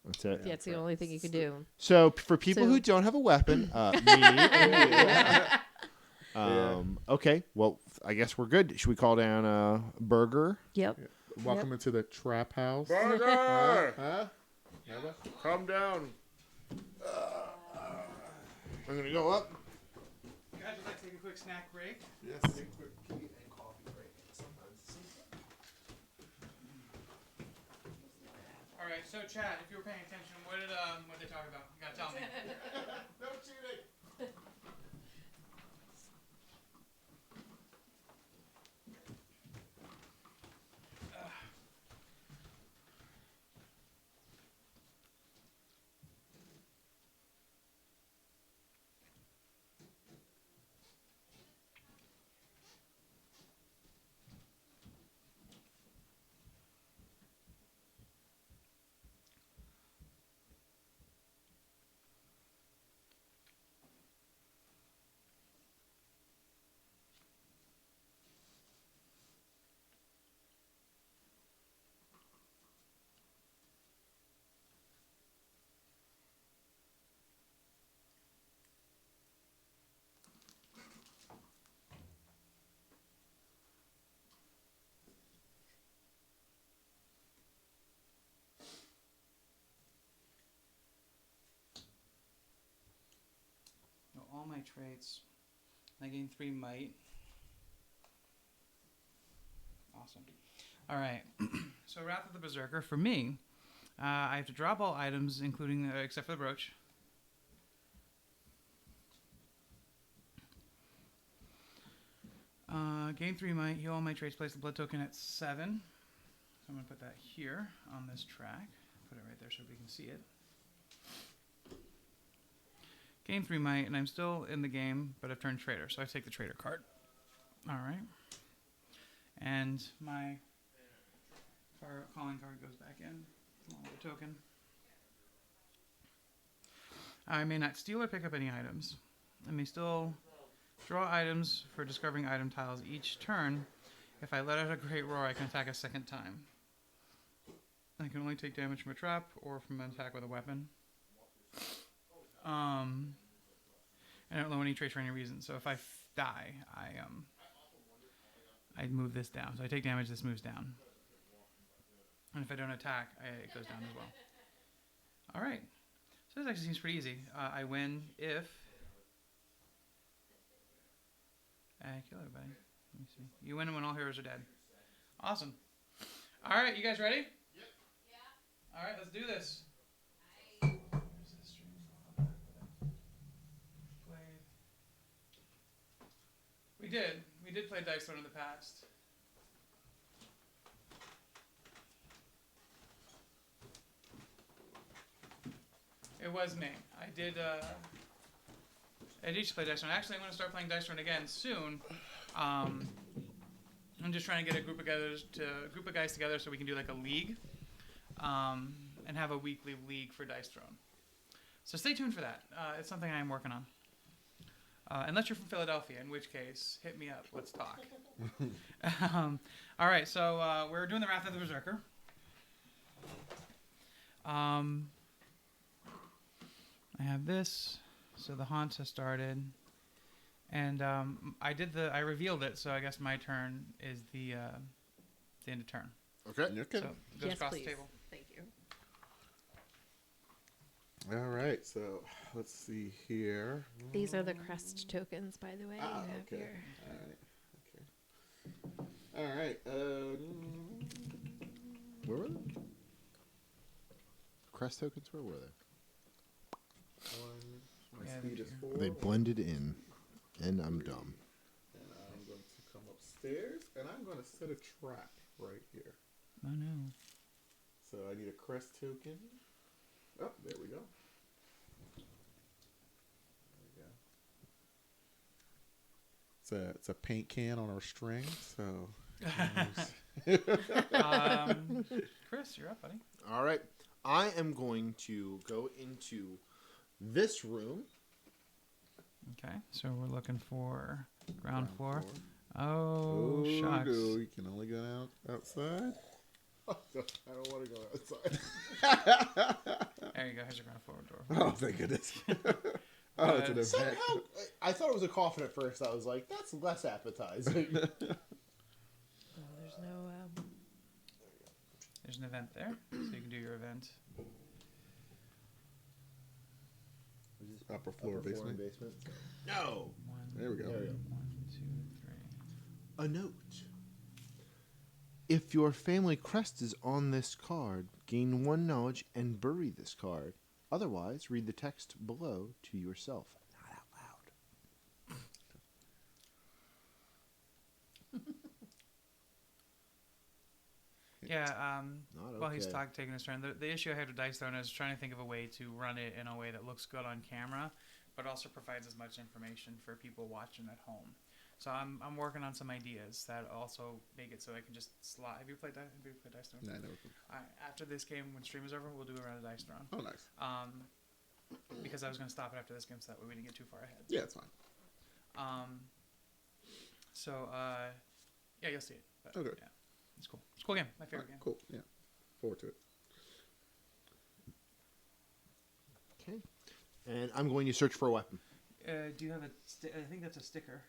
That's it. yeah, it's the only thing you can do. So for people So- who don't have a weapon, me. Okay, well, I guess we're good. Should we call down Burger? Yep. Welcome into the trap house. Burger, Huh? come down. I'm gonna go up. Guys, would like to take a quick snack break. Yes. Quick tea and coffee break. Sometimes. All right, so Chad, if you were paying attention, what did they talk about? You gotta tell me. No cheating. Well, all my traits. I gain 3 might. Awesome. All right. So Wrath of the Berserker. For me, I have to drop all items, including except for the brooch. Gain 3 might. Heal all my traits. Place the blood token at 7. So I'm gonna put that here on this track. Put it right there so we can see it. Gain 3 might, and I'm still in the game, but I've turned traitor, so I take the traitor card. All right. And my calling card goes back in, along with the token. I may not steal or pick up any items. I may still draw items for discovering item tiles each turn. If I let out a great roar, I can attack a second time. I can only take damage from a trap or from an attack with a weapon. I don't know any traits for any reason. So if I die, I move this down. So I take damage, this moves down. And if I don't attack, it goes down as well. All right. So this actually seems pretty easy. I win if I kill everybody. Let me see. You win when all heroes are dead. Awesome. All right, you guys ready? Yep. Yeah. All right, let's do this. We did play Dice Throne in the past. It was me. I did used to play Dice Throne. Actually, I'm going to start playing Dice Throne again soon. I'm just trying to get a group of guys together so we can do like a league, and have a weekly league for Dice Throne. So stay tuned for that. It's something I am working on. Unless you're from Philadelphia, in which case, hit me up. Let's talk. All right, so we're doing the Wrath of the Berserker. I have this. So the haunts has started. And I revealed it, so I guess my turn is the end of turn. Okay. Okay. So it goes across the table. Thank you. All right. So let's see here. These are the crest tokens, by the way. Ah, you have okay. here. All right. Where were they? Crest tokens, where were they? My Yeah, speed they're is here. 4. They blended in, and I'm dumb. And I'm going to come upstairs, and I'm going to set a trap right here. Oh, no. So I need a crest token. Oh, there we go. It's a paint can on our string, so. Chris, you're up, buddy. All right. I am going to go into this room. Okay, so we're looking for ground floor. Oh, Oh, shucks. no, you can only go outside. I don't want to go outside. There you go. Here's your ground floor door. Oh, thank goodness. Oh, it's an event. Somehow, I thought it was a coffin at first. I was like, that's less appetizing. Oh, there's no. There's an event there, so you can do your event. What is upper floor, Upper floor basement. and basement. No. There we go. There we go. 1, 2, 3. A note. If your family crest is on this card, gain 1 knowledge and bury this card. Otherwise, read the text below to yourself. Not out loud. Yeah, Not while he's okay. taking his turn, the issue I had with Dice Throne is trying to think of a way to run it in a way that looks good on camera, but also provides as much information for people watching at home. So I'm working on some ideas that also make it so I can just slot. Have you played Dice Throne? No, I never. All right, after this game, when stream is over, we'll do a round of Dice Throne. Oh, nice. Because I was going to stop it after this game, so that way we didn't get too far ahead. Yeah, it's fine. Yeah, you'll see it. But, Okay. Yeah, it's cool. It's a cool game. My favorite Alright, game. cool. Yeah. Forward to it. Okay. And I'm going to search for a weapon. Do you have I think that's a sticker.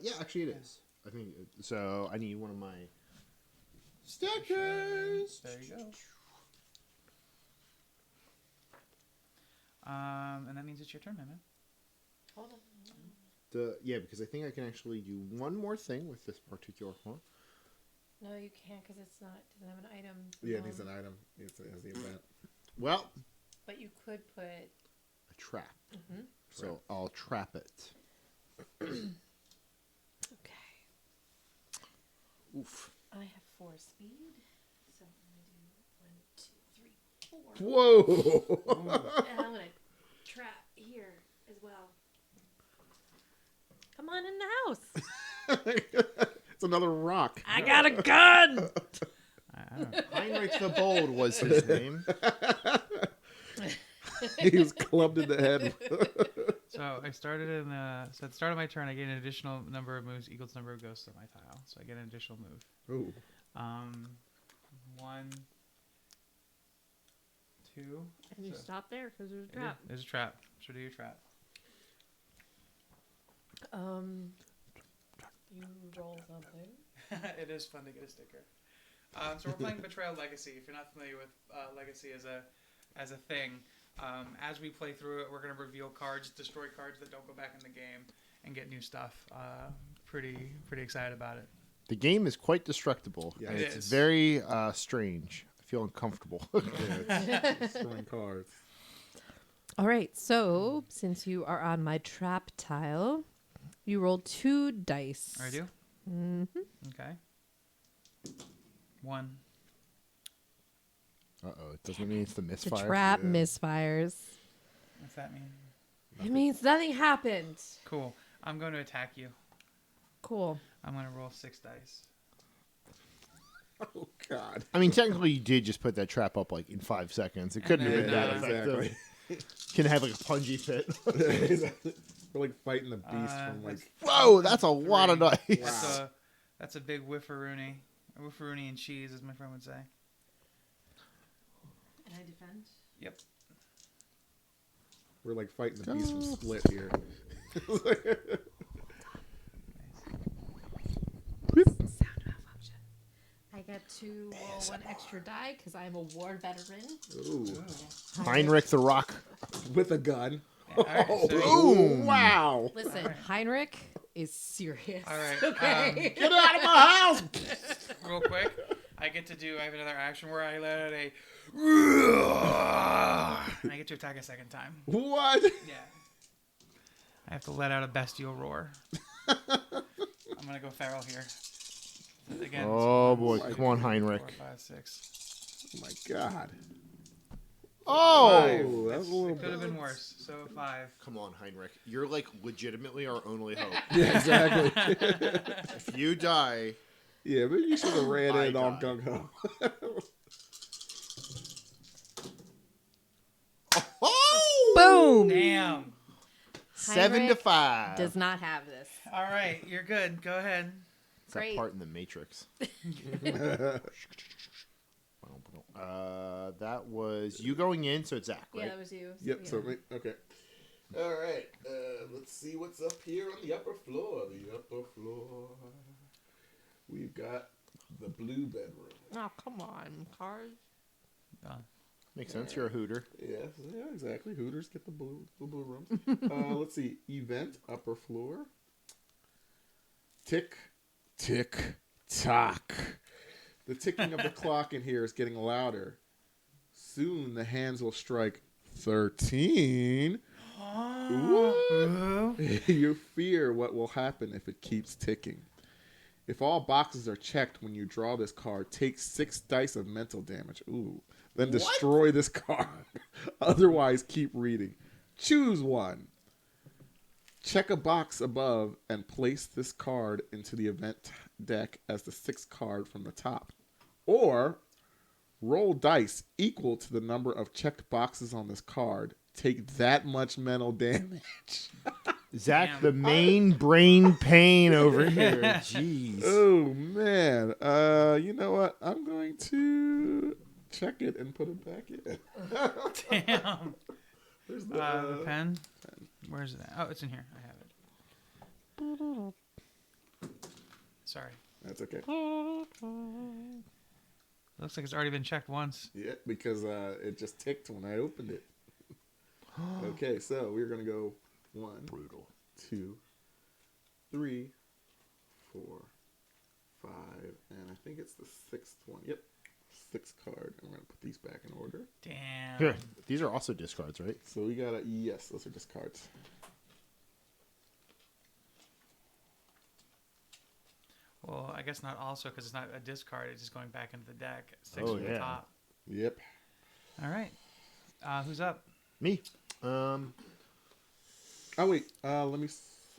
Yeah, actually it is. I think so. I need one of my stickers. There you go. And that means it's your turn, man. Hold on. Yeah, because I think I can actually do one more thing with this particular one. No, you can't because doesn't have an item. Yeah, it needs an item. It has the event. Well, But you could put. a trap. Mm-hmm. So I'll trap it. Okay. Oof. I have 4 speed, so I'm gonna do 1, 2, 3, 4. Whoa! And I'm gonna trap here as well. Come on in the house. It's another rock. I got a gun. I don't know. Heinrich the Bold was his name. He was clubbed in the head. So I started so at the start of my turn, I get an additional number of moves equals number of ghosts on my tile. So I get an additional move. Ooh. 1, 2. And you So- stop there because there's a Yeah, trap. there's a trap. So do your trap. You roll something. It is fun to get a sticker. So we're playing Betrayal Legacy. If you're not familiar with Legacy as a thing, as we play through it, we're going to reveal cards, destroy cards that don't go back in the game, and get new stuff. Pretty excited about it. The game is quite destructible. Yeah, and it it's is. very strange. I feel uncomfortable. Yeah, it's destroying cards. All right. So since you are on my trap tile, you roll 2 dice. I do? Mm-hmm. Okay. 1. Uh-oh. It doesn't mean it's the The misfire. trap Yeah. misfires. What's that mean? It means nothing happened. Cool. I'm going to attack you. Cool. I'm going to roll 6 dice. Oh, God. I mean, technically, you did just put that trap up like in 5 seconds. It couldn't have then, been that exactly. effective. Can have like a punji fit. We're like fighting the beast from like. Whoa, that's a lot of dice. Wow. That's a big whiffaroony. A whiffaroony and cheese, as my friend would say. And I defend. Yep. We're like fighting the beast from Split here. Sound malfunction. I get to roll 1 extra die because I'm a war veteran. Ooh. Heinrich the Rock. With a gun. Yeah, all right, so Boom. Wow. Listen, Alright. Heinrich is serious. All right. Okay. Get out of my house. Real quick, I have another action where I let out a and I get to attack a second time. What? Yeah. I have to let out a bestial roar. I'm gonna go feral here. Again. Oh boy, it's come on, Heinrich. 4, 5, 6. Oh my God. Oh, Oh, that was a little It could have bit. been worse. So 5. come on, Heinrich. You're like legitimately our only hope. Yeah, exactly. If you die, Yeah, maybe you should have ran I in all died. gung ho. oh, Boom! Damn. 7 to Heinrich 5. Does not have this. All right, you're good. Go ahead. It's that Great. part in the Matrix. That was you going in, so it's Zach, Yeah, right? that was you. Yep. Yeah. So okay. All right. Let's see what's up here on the upper floor. The upper floor. We've got the blue bedroom. Oh, come on, cards. Done. Makes sense. You're a hooter. Yes, yeah, exactly. Hooters get the blue rooms. Let's see. Event, upper floor. Tick, tick, tock. The ticking of the clock in here is getting louder. Soon the hands will strike 13. What? You fear what will happen if it keeps ticking. If all boxes are checked when you draw this card, take 6 dice of mental damage. Ooh. Then destroy this card. Otherwise, keep reading. Choose one. Check a box above and place this card into the event deck as the 6th card from the top. Or roll dice equal to the number of checked boxes on this card. Take that much mental damage. Zach, Damn. the main brain pain over here. Jeez. Oh, man. You know what? I'm going to check it and put it back in. Damn. Where's The pen? Where's it at? Oh, it's in here. I have it. Sorry. That's okay. Looks like it's already been checked once. Yeah, because it just ticked when I opened it. Okay, so we're going to go 1, 2, 3, 4, 5, and I think it's the 6th one. Yep, 6th card. I'm going to put these back in order. Damn. Here, these are also discards, right? So we got yes, those are just cards. Well, I guess not also because it's not a discard. It's just going back into the deck. 6 Oh, from the yeah. top. Yep. All right. Who's up? Me. Oh wait, let me.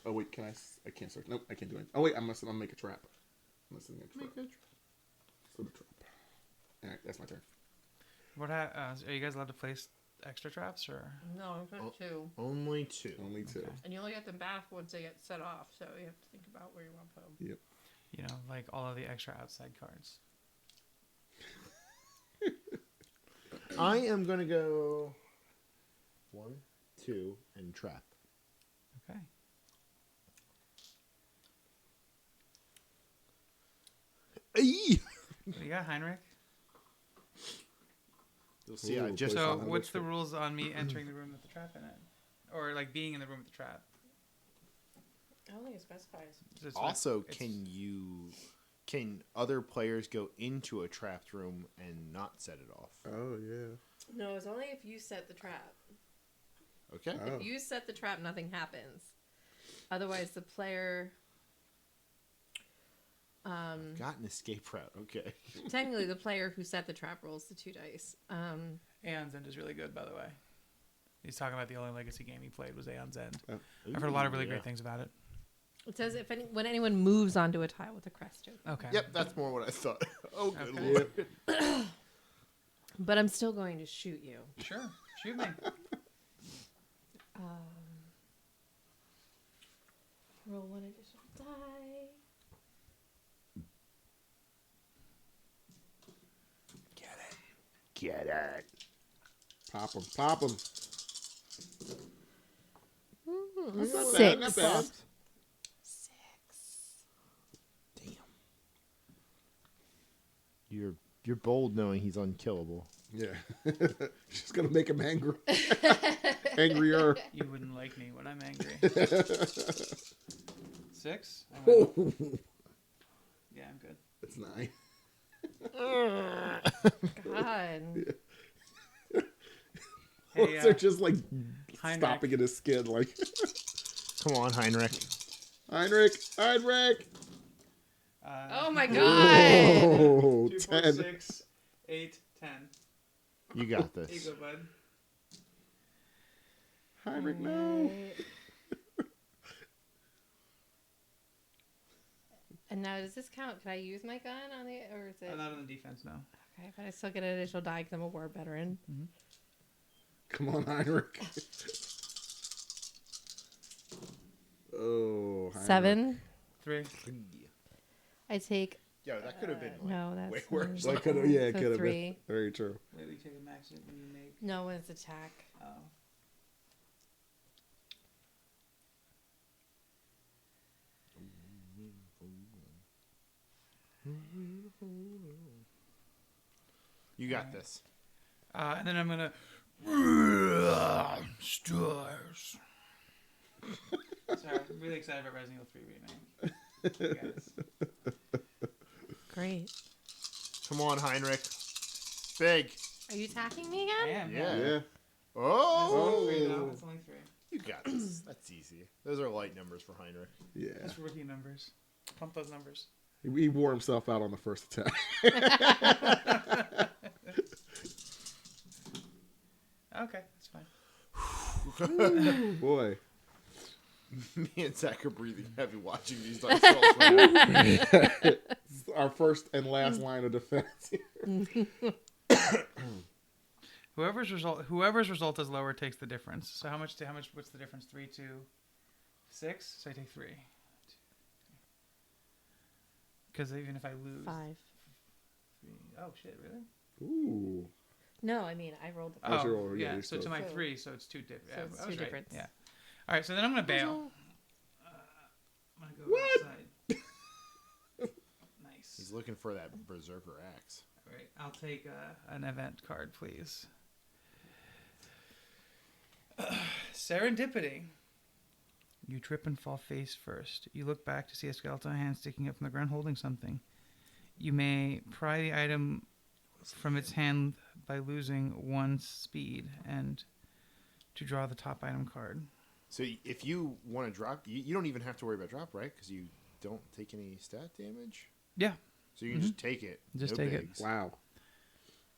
Oh wait, can I? I can't search. Nope, I can't do anything. Oh wait, I'm gonna make a trap. I'm gonna make a trap. So the trap. All right, that's my turn. What? Are you guys allowed to place extra traps or? No, I'm putting 2. Only 2. Only 2. Okay. And you only get them back once they get set off, so you have to think about where you want to put them. Yep. You know, like all of the extra outside cards. I am going to go 1, 2, and trap. Okay. Eee! What do you got, Heinrich? You'll see. I Ooh, just place So, another what's the trap. rules on me entering the room with the trap in it, or like being in the room with the trap? I don't think it specifies. Is it also it's- can other players go into a trapped room and not set it off? Oh yeah. No, it's only if you set the trap. Okay. Oh. If you set the trap, nothing happens. Otherwise, the player... Got an escape route. Okay. technically, the player who set the trap rolls the 2 dice. Aeon's End is really good, by the way. He's talking about the only legacy game he played was Aeon's End. Oh. I've heard a lot of really Ooh, great yeah. things about it. It says when anyone moves onto a tile with a crest token. Okay. Yep, that's more what I thought. Oh, good Okay. lord. But I'm still going to shoot you. Sure. Shoot me. Roll 1 additional die. Get it. Pop them. Pop them. Not bad. 6. Not bad. 6. Damn. You're bold knowing he's unkillable. Yeah. She's gonna make him angry. Angrier. You wouldn't like me when I'm angry. 6? Oh. Yeah, I'm good. It's 9. God. Hey, They're just like Heinrich. stopping in his skin, like Come on, Heinrich. Heinrich. Oh my God. Oh, 2, 4, 10. 6, 8, 10. You got There you this. go, bud. Heinrich, no. And now, does this count? Can I use my gun on the, or is it? Not on the defense, no. Okay, but I still get an additional die because I'm a war veteran. Come on, Heinrich. Oh, Heinrich. 7. 3. I take. Yeah, that could have been like, No, that's way worse. That could have, yeah, it So could have 3. been. Very true. Wait, we take a max hit when you make. No, it's attack. Oh. You got this. And then I'm gonna stars. Sorry, I'm really excited about Resident Evil 3 remake. You guys. Great. Come on, Heinrich. Big. Are you attacking me I again? am. Yeah. Yeah. Oh. It's only 3. You got this. That's easy. Those are light numbers for Heinrich. Yeah. That's rookie numbers. Pump those numbers. He wore himself out on the first attack. Okay, that's fine. Boy. Me and Zack are breathing heavy watching these dice rolls right now. Our first and last line of defense. Whoever's result is lower takes the difference. So how much? What's the difference? 3 to 6. So I take 3. Because even if I lose, 5. 3. Oh shit! Really? Ooh. No, I mean I rolled the. How's your roll? Yeah, yeah. you're So to still- my So- 3, so it's 2 different. So Yeah, it's I was 2 right. difference. Yeah. All right. So then I'm gonna bail. I'm gonna go What? outside. Nice. He's looking for that berserker axe. All right. I'll take an event card, please. Serendipity. You trip and fall face first. You look back to see a skeleton hand sticking up from the ground holding something. You may pry the item from its hand by losing 1 speed and to draw the top item card. So if you want to drop, you don't even have to worry about drop, right? Because you don't take any stat damage. Yeah. So you can just take it. Just no take it. bigs. Wow.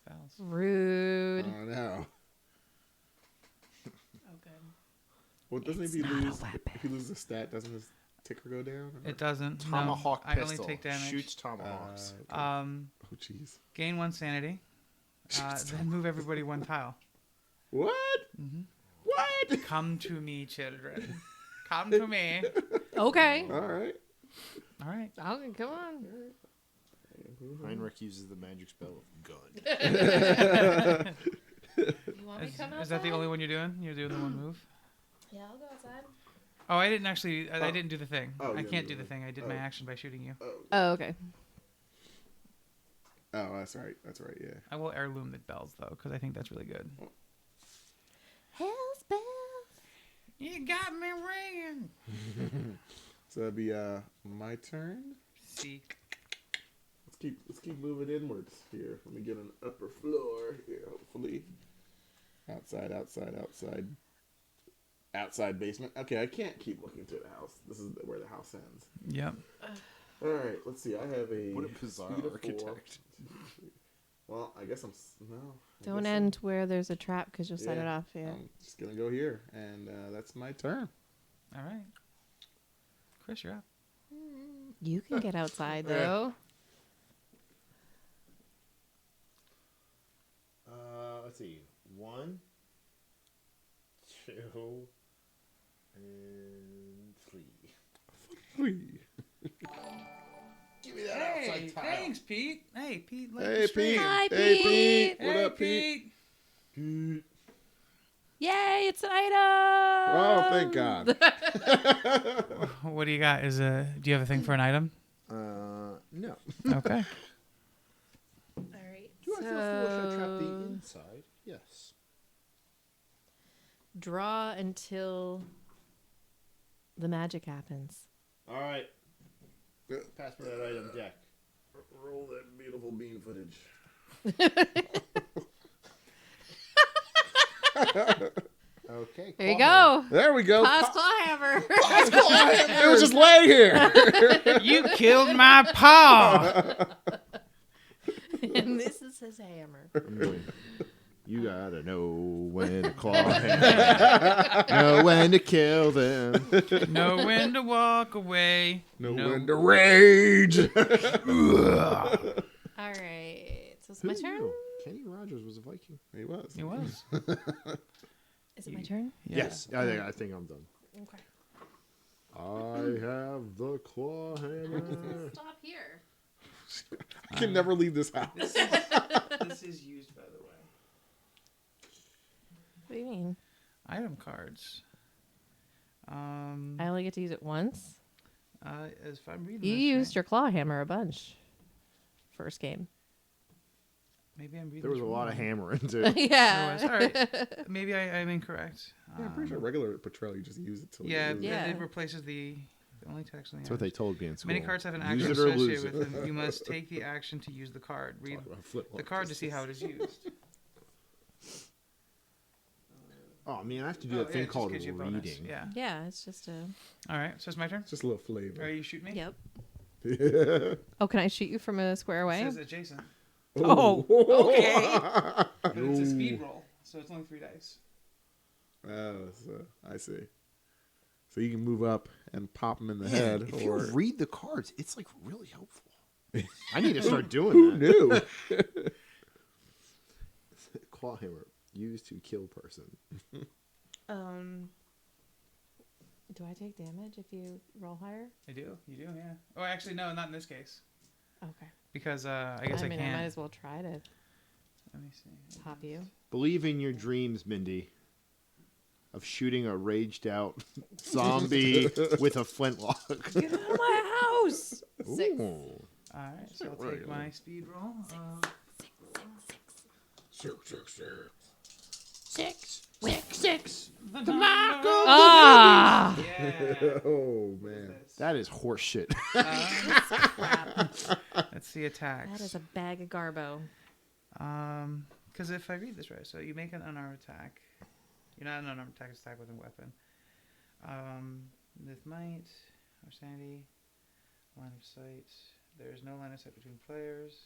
Fouls. Rude. Oh no. Okay. Well, doesn't It's if not a lose weapon. if he loses a stat, doesn't his ticker go down? Or- It doesn't. Tomahawk no, pistol. I only take damage. Shoots tomahawks. okay. Oh jeez. Gain 1 sanity. Then move everybody 1 tile. What? Mhm. What? Come to me, children. Come to me. Okay. All right. All right. Okay, come on. Heinrich uses the magic spell of gun. You want me to come outside? Is that the only one you're doing? You're doing the 1 move? Yeah, I'll go outside. Oh, I didn't actually. I didn't do the thing. Oh, I yeah, can't yeah, do the yeah. thing. I did my action by shooting you. Oh, okay. Oh, that's right. That's right. Yeah. I will heirloom the bells though, because I think that's really good. Hell's bells. You got me ringing. So that'd be my turn. Seek. Let's keep moving inwards here. Let me get an upper floor here, hopefully. Outside basement. Okay, I can't keep looking to the house. This is where the house ends. Yep. All right, let's see. I have a What a bizarre speed of 4. architect. Well, I guess I'm no. I Don't guess end where there's a trap because you'll set Yeah. it off. Yeah. I'm just gonna go here, and that's my turn. All right. Chris, you're up. You can get outside Yeah. though. Let's see. 1, 2, and 3. 3. Give me that Hey, outside tile. thanks, Pete. Hey, Pete. like Hey, the stream. Pete. Hi, Hey, Pete. Pete. What Hey, up, Pete? Good. Yay! It's an item. Oh, thank God. What do you got? Do you have a thing for an item? No. Okay. All right. Do I feel foolish I trap the inside? Yes. Draw until the magic happens. All right. Pass me that item deck. Roll that beautiful bean footage. Okay. There you claw go. There we go. Pause clawhammer. It was just laying here. You killed my paw. And this is his hammer. hammer. You gotta know when to claw him. Know when to kill them. Know when to walk away. No when to rage. All right. So it's my turn. Ooh, Kenny Rogers was a Viking. He was. It was. Is it my turn? Yeah. Yes. I think I'm done. Okay. I have the claw hammer. Stop here. I can never leave this house. This is used, by the way. What do you mean? Item cards. I only get to use it once. As if I'm reading You this used right. your claw hammer a bunch. First game. Maybe I'm reading. There was this a lot of wrong. hammer into it. Yeah. There was. All right. Maybe I'm incorrect. Yeah, I'm pretty sure regular Betrayal, you just use it till Yeah, you lose it. Yeah. it replaces the only text on the That's what they told me in school. Many cards have an Use action it or lose associated it. with them. You must take the action to use the card. Read Talk about flip the card to see how it is used. Oh man, I have to do that it thing just called gives you a bonus. reading. Yeah. Yeah, it's just a. All right. So it's my turn. It's just a little Are flavor. you shoot me? Yep. Yeah. Oh, can I shoot you from a square It away? says adjacent. Oh, okay. But it's a speed roll, so it's only 3 dice. Oh, so I see. So you can move up and pop them in the head. If or you read the cards, it's like really helpful. I need to start doing who that. knew? Claw hammer used to kill person. Do I take damage if you roll higher? I do. You do, yeah. Oh, actually, no, not in this case. Okay. Because I guess I mean, can. I might as well try to Let me see. pop you. Believe in your dreams, Mindy, of shooting a raged out zombie with a flintlock. Get out of my house! 6. Ooh. All right, so I'll Right, take my speed roll. Six. Ah! Yeah. Oh man. That is horse shit. Crap. Let's see attacks. That is a bag of garbo. Because if I read this right, so you make an unarmed attack. You're not an unarmed attack, it's attack with a weapon. With might, or sanity, line of sight. There is no line of sight between players.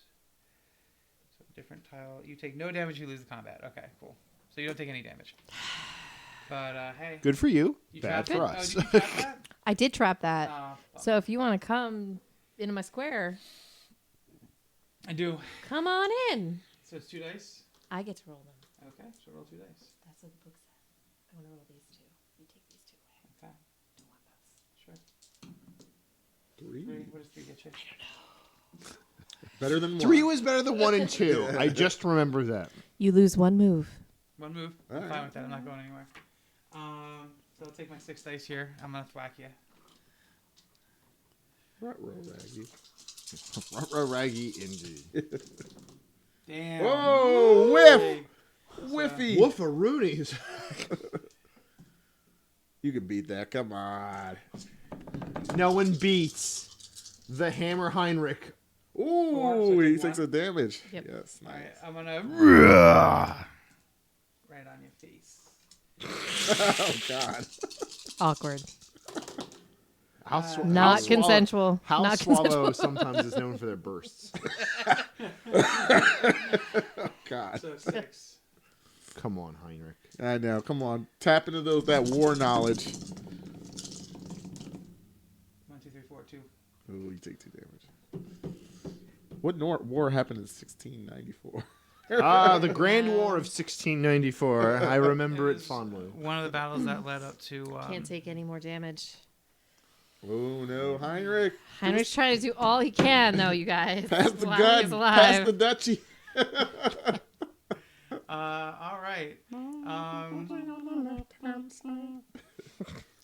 So different tile. You take no damage, you lose the combat. Okay, cool. So you don't take any damage. But hey. Good for you. You Bad trapped for it? us. Oh, did you trap that? I did trap that. Oh, So if you want to come into my square, I do. come on in. So it's 2 dice? I get to roll them. Okay, so roll 2 dice. That's what the book said. I want to roll these 2. You take these 2 away. Okay, Don't want those. sure. 3. 3. What does 3 get you? Better than 1. 3 was better than 1 and 2. I just remember that. You lose 1 move. 1 move. All I'm right. fine with that. I'm not going anywhere. So I'll take my 6 dice here. I'm going to thwack you. Roll raggy. Raggy indeed. Damn. Oh, whiff! Hey, Whiffy! Woofaroonies. You can beat that. Come on. No one beats the Hammer Heinrich. Ooh, so he take takes a damage. Yep. Yes, All nice. right, I'm going to... right on your face. Oh, God. Awkward. House Not consensual. House Not Swallow consensual. sometimes is known for their bursts. God. So 6. Come on, Heinrich. I know. Come on. Tap into that war knowledge. 1, 2, 3, 4, 2. Ooh, you take 2 damage. What war happened in 1694? The Grand War of 1694. I remember it was fondly. One of the battles that led up to... Can't take any more damage. Oh, no. Heinrich. Heinrich's trying to do all he can, though, you guys. Pass the while gun. he's Pass alive. the duchy. all right.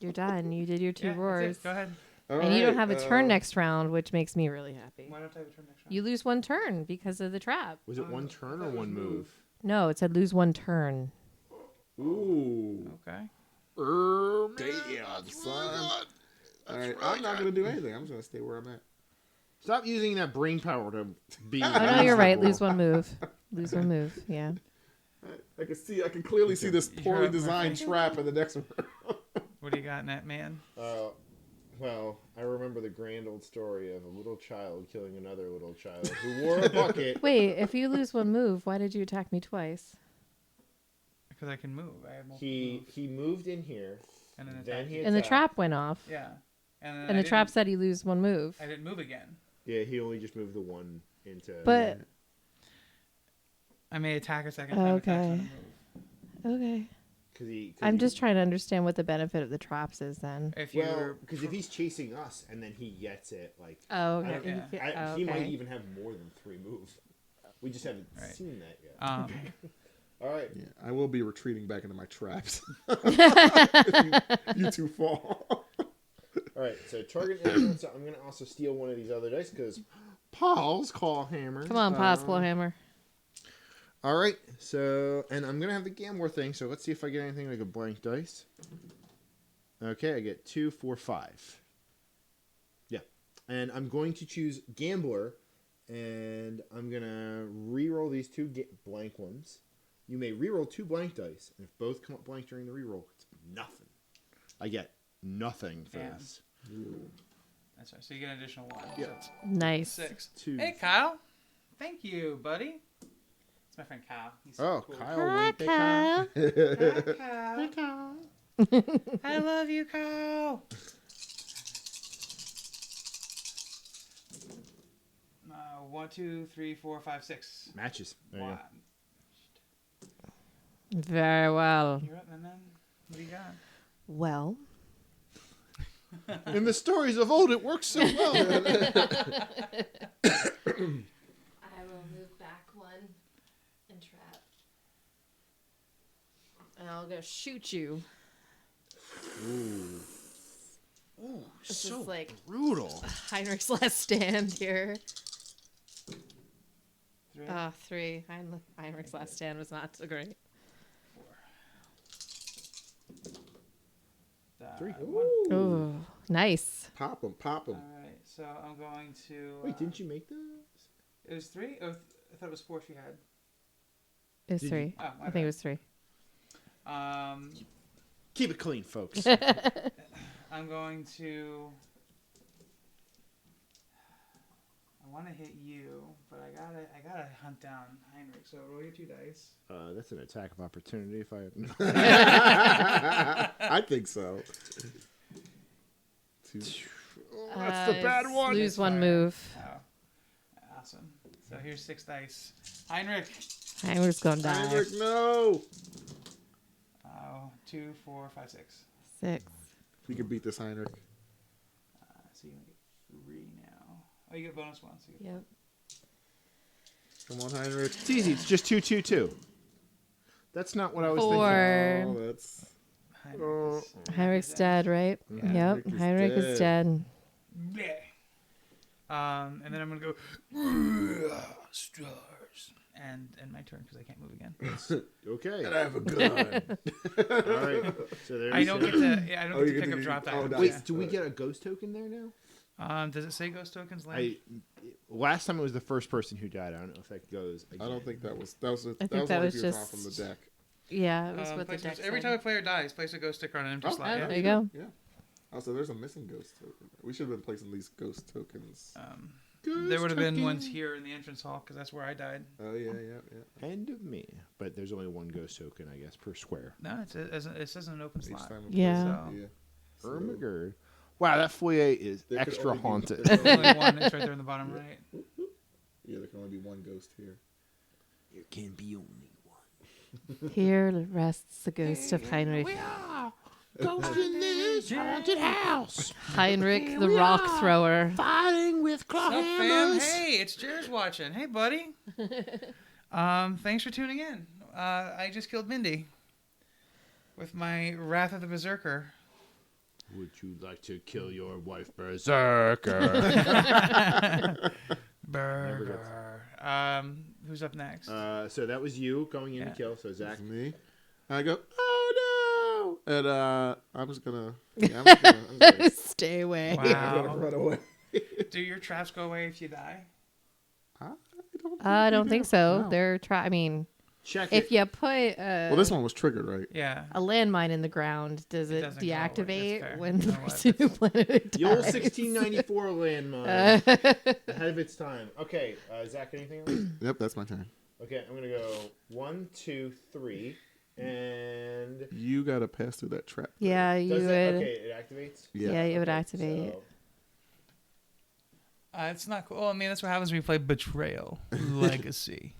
You're done. You did your 2 Yeah, that's roars. it. Go ahead. All And you don't right, have a turn next round, which makes me really happy. Why don't I have a turn next round? You lose 1 turn because of the trap. Was it 1 turn or 1 move? No, it said lose 1 turn. Ooh. Okay. Damn, son. All right. I'm not going to do anything. I'm just going to stay where I'm at. Stop using that brain power to be. Oh, no, you're right. Lose 1 move. Lose 1 move. Yeah. I can clearly see this You're poorly up, designed Murphy. trap in the next one. What do you got in that, man? Well, I remember the grand old story of a little child killing another little child who wore a bucket. Wait, if you lose 1 move, why did you attack me twice? Because I can move. I have multiple He moves. he moved in here. And then Then attacked he you. And the attacked. trap went off. Yeah. And, then And I the trap didn't- said you lose 1 move. I didn't move again. Yeah, he only just moved the 1 into. But, I may attack a second time. Okay. Attacks on a move. okay. Cause he, I'm just trying to understand what the benefit of the traps is then. If Well, you're because if he's chasing us and then he gets it, like Oh, okay. I And don't- you ca- he might okay. even have more than 3 moves. We just haven't Right. seen that yet. um, All right. Yeah, I will be retreating back into my traps. if you two fall. All right. So target element. So I'm gonna also steal one of these other dice because Paul's claw hammer. Come on, pause, Blowhammer. All right. So, and I'm gonna have the gambler thing. So let's see if I get anything like a blank dice. Okay, I get 2, 4, 5. Yeah, and I'm going to choose gambler, and I'm gonna re-roll these 2 blank ones. You may re-roll 2 blank dice, and if both come up blank during the re-roll, it's nothing. I get nothing for Damn. this. That's right. So you get an additional 1. Yeah. So it's Nice. 6. 2. Hey, Kyle. Thank you, buddy. It's my friend Kyle. He's so Oh, cool. Kyle. Hi, wink. Kyle. Hi, Kyle. I love you, Kyle. 1, 2, 3, 4, 5, 6. Matches. There you Wow. Very well. You're up, man. What do you got? Well, go. In the stories of old, it works so well. I will move back 1 and trap. And I'll go shoot you. Ooh, This so is like brutal. Heinrich's last stand here. 3. 3. Heinrich's last stand was not so great. 4. 3. 1. Ooh, nice. Pop them. All right. So I'm going to. Wait, didn't you make those? It was 3? Oh, I thought it was 4 she had. It was Did 3. Oh, my I think it was 3. Keep it clean, folks. I'm going to. I want to hit you, but I gotta hunt down Heinrich. So roll your 2 dice. That's an attack of opportunity. If I I think so. 2. Oh, that's the bad one. Lose It's 1 fine. move. Oh, awesome. So here's 6 dice. Heinrich. Heinrich's gonna die. Heinrich, no. 2, 4, 5, 6. 6. We can beat this Heinrich. So you get 3 now. Oh, you get bonus 1. So you get Yep. Come on, Heinrich. It's easy. It's just 2, 2, 2. That's not what I was 4. Oh, that's. Heinrich is- Heinrich's dead, right? Yeah. Yep. Heinrich is dead. Bleh. And then I'm gonna go stars and end my turn because I can't move again. Okay. And I have a gun. All right. So there's I don't get to. Yeah, I don't Oh, get you to pick get up to- drop oh, items. nice. Wait, Yeah. do we get a ghost token there now? Does it say ghost tokens? Land? Last time it was the first person who died. I don't know if that goes again. I don't think that was. That was. think that that only was if you were drawing just- from the deck. Yeah, it was what the Place deck every said. time a player dies, place a ghost sticker on an empty slot. yeah. Yeah. There you go. Yeah. Also, there's a missing ghost token. We should have been placing these ghost tokens. There would have been ones here in the entrance hall because that's where I died. Oh yeah. End of me. But there's only 1 ghost token, I guess, per square. No, it says an open Each slot. time Yeah. So- Yeah. So, Ermagerd. Wow, that foyer is There could extra only be- haunted. there could There's only- only one. It's right there in the bottom right. Yeah, there can only be 1 ghost here. There can be only one. Here rests the ghost of Heinrich. Ghost in this haunted house. Heinrich the rock thrower. Fighting with claw What's up, fam? Hey, it's Jared's watching. Hey, buddy. Thanks for tuning in. I just killed Mindy with my Wrath of the Berserker. Would you like to kill your wife, Berserker? Burger. Who's up next? So that was you going in Yeah. to kill. So Zach. That's me. I go, oh no! And I'm just gonna. Yeah, I'm gonna Stay away. I'm gonna Wow. run away. Do your traps go away if you die? I don't think so. No. They're I mean, Check if it. you put Well, this one was triggered, right? Yeah. a landmine in the ground, does it doesn't go away. That's deactivate fair. when You the know what? person who planted it The old dies? 1694 landmine. Ahead of its time. Okay, Zach, anything else? Yep, that's my turn. Okay, I'm going to go 1, 2, 3. And. You gotta pass through that trap. Yeah, you Does would. it? Okay, it activates? Yeah, it would Okay, activate. so- It's not cool. I mean, that's what happens when you play Betrayal Legacy.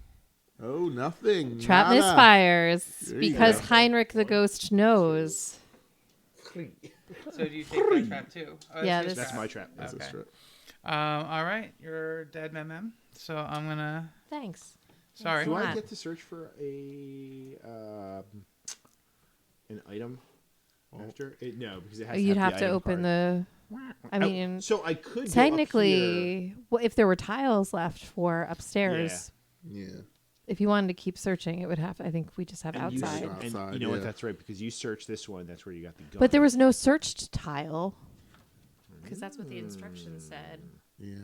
Oh, nothing. Trap Nada. misfires There you because go. Heinrich the ghost knows. So do you take that trap too? Oh, Yeah, his this- That's my trap. That's Okay. a trap. All right, you're dead, mem. So I'm gonna. Thanks. Sorry. Do I What? get to search for an item after it? No, because it has. You'd to have the to item open card. the. I mean, so I could go up here. technically, if there were tiles left for upstairs, Yeah. If you wanted to keep searching, it would have. I think we just have And you outside. should- and Outside, you know what? yeah. That's right, because you searched this one. That's where you got the gun. But there was no searched tile. Because that's what the instructions said. Yeah.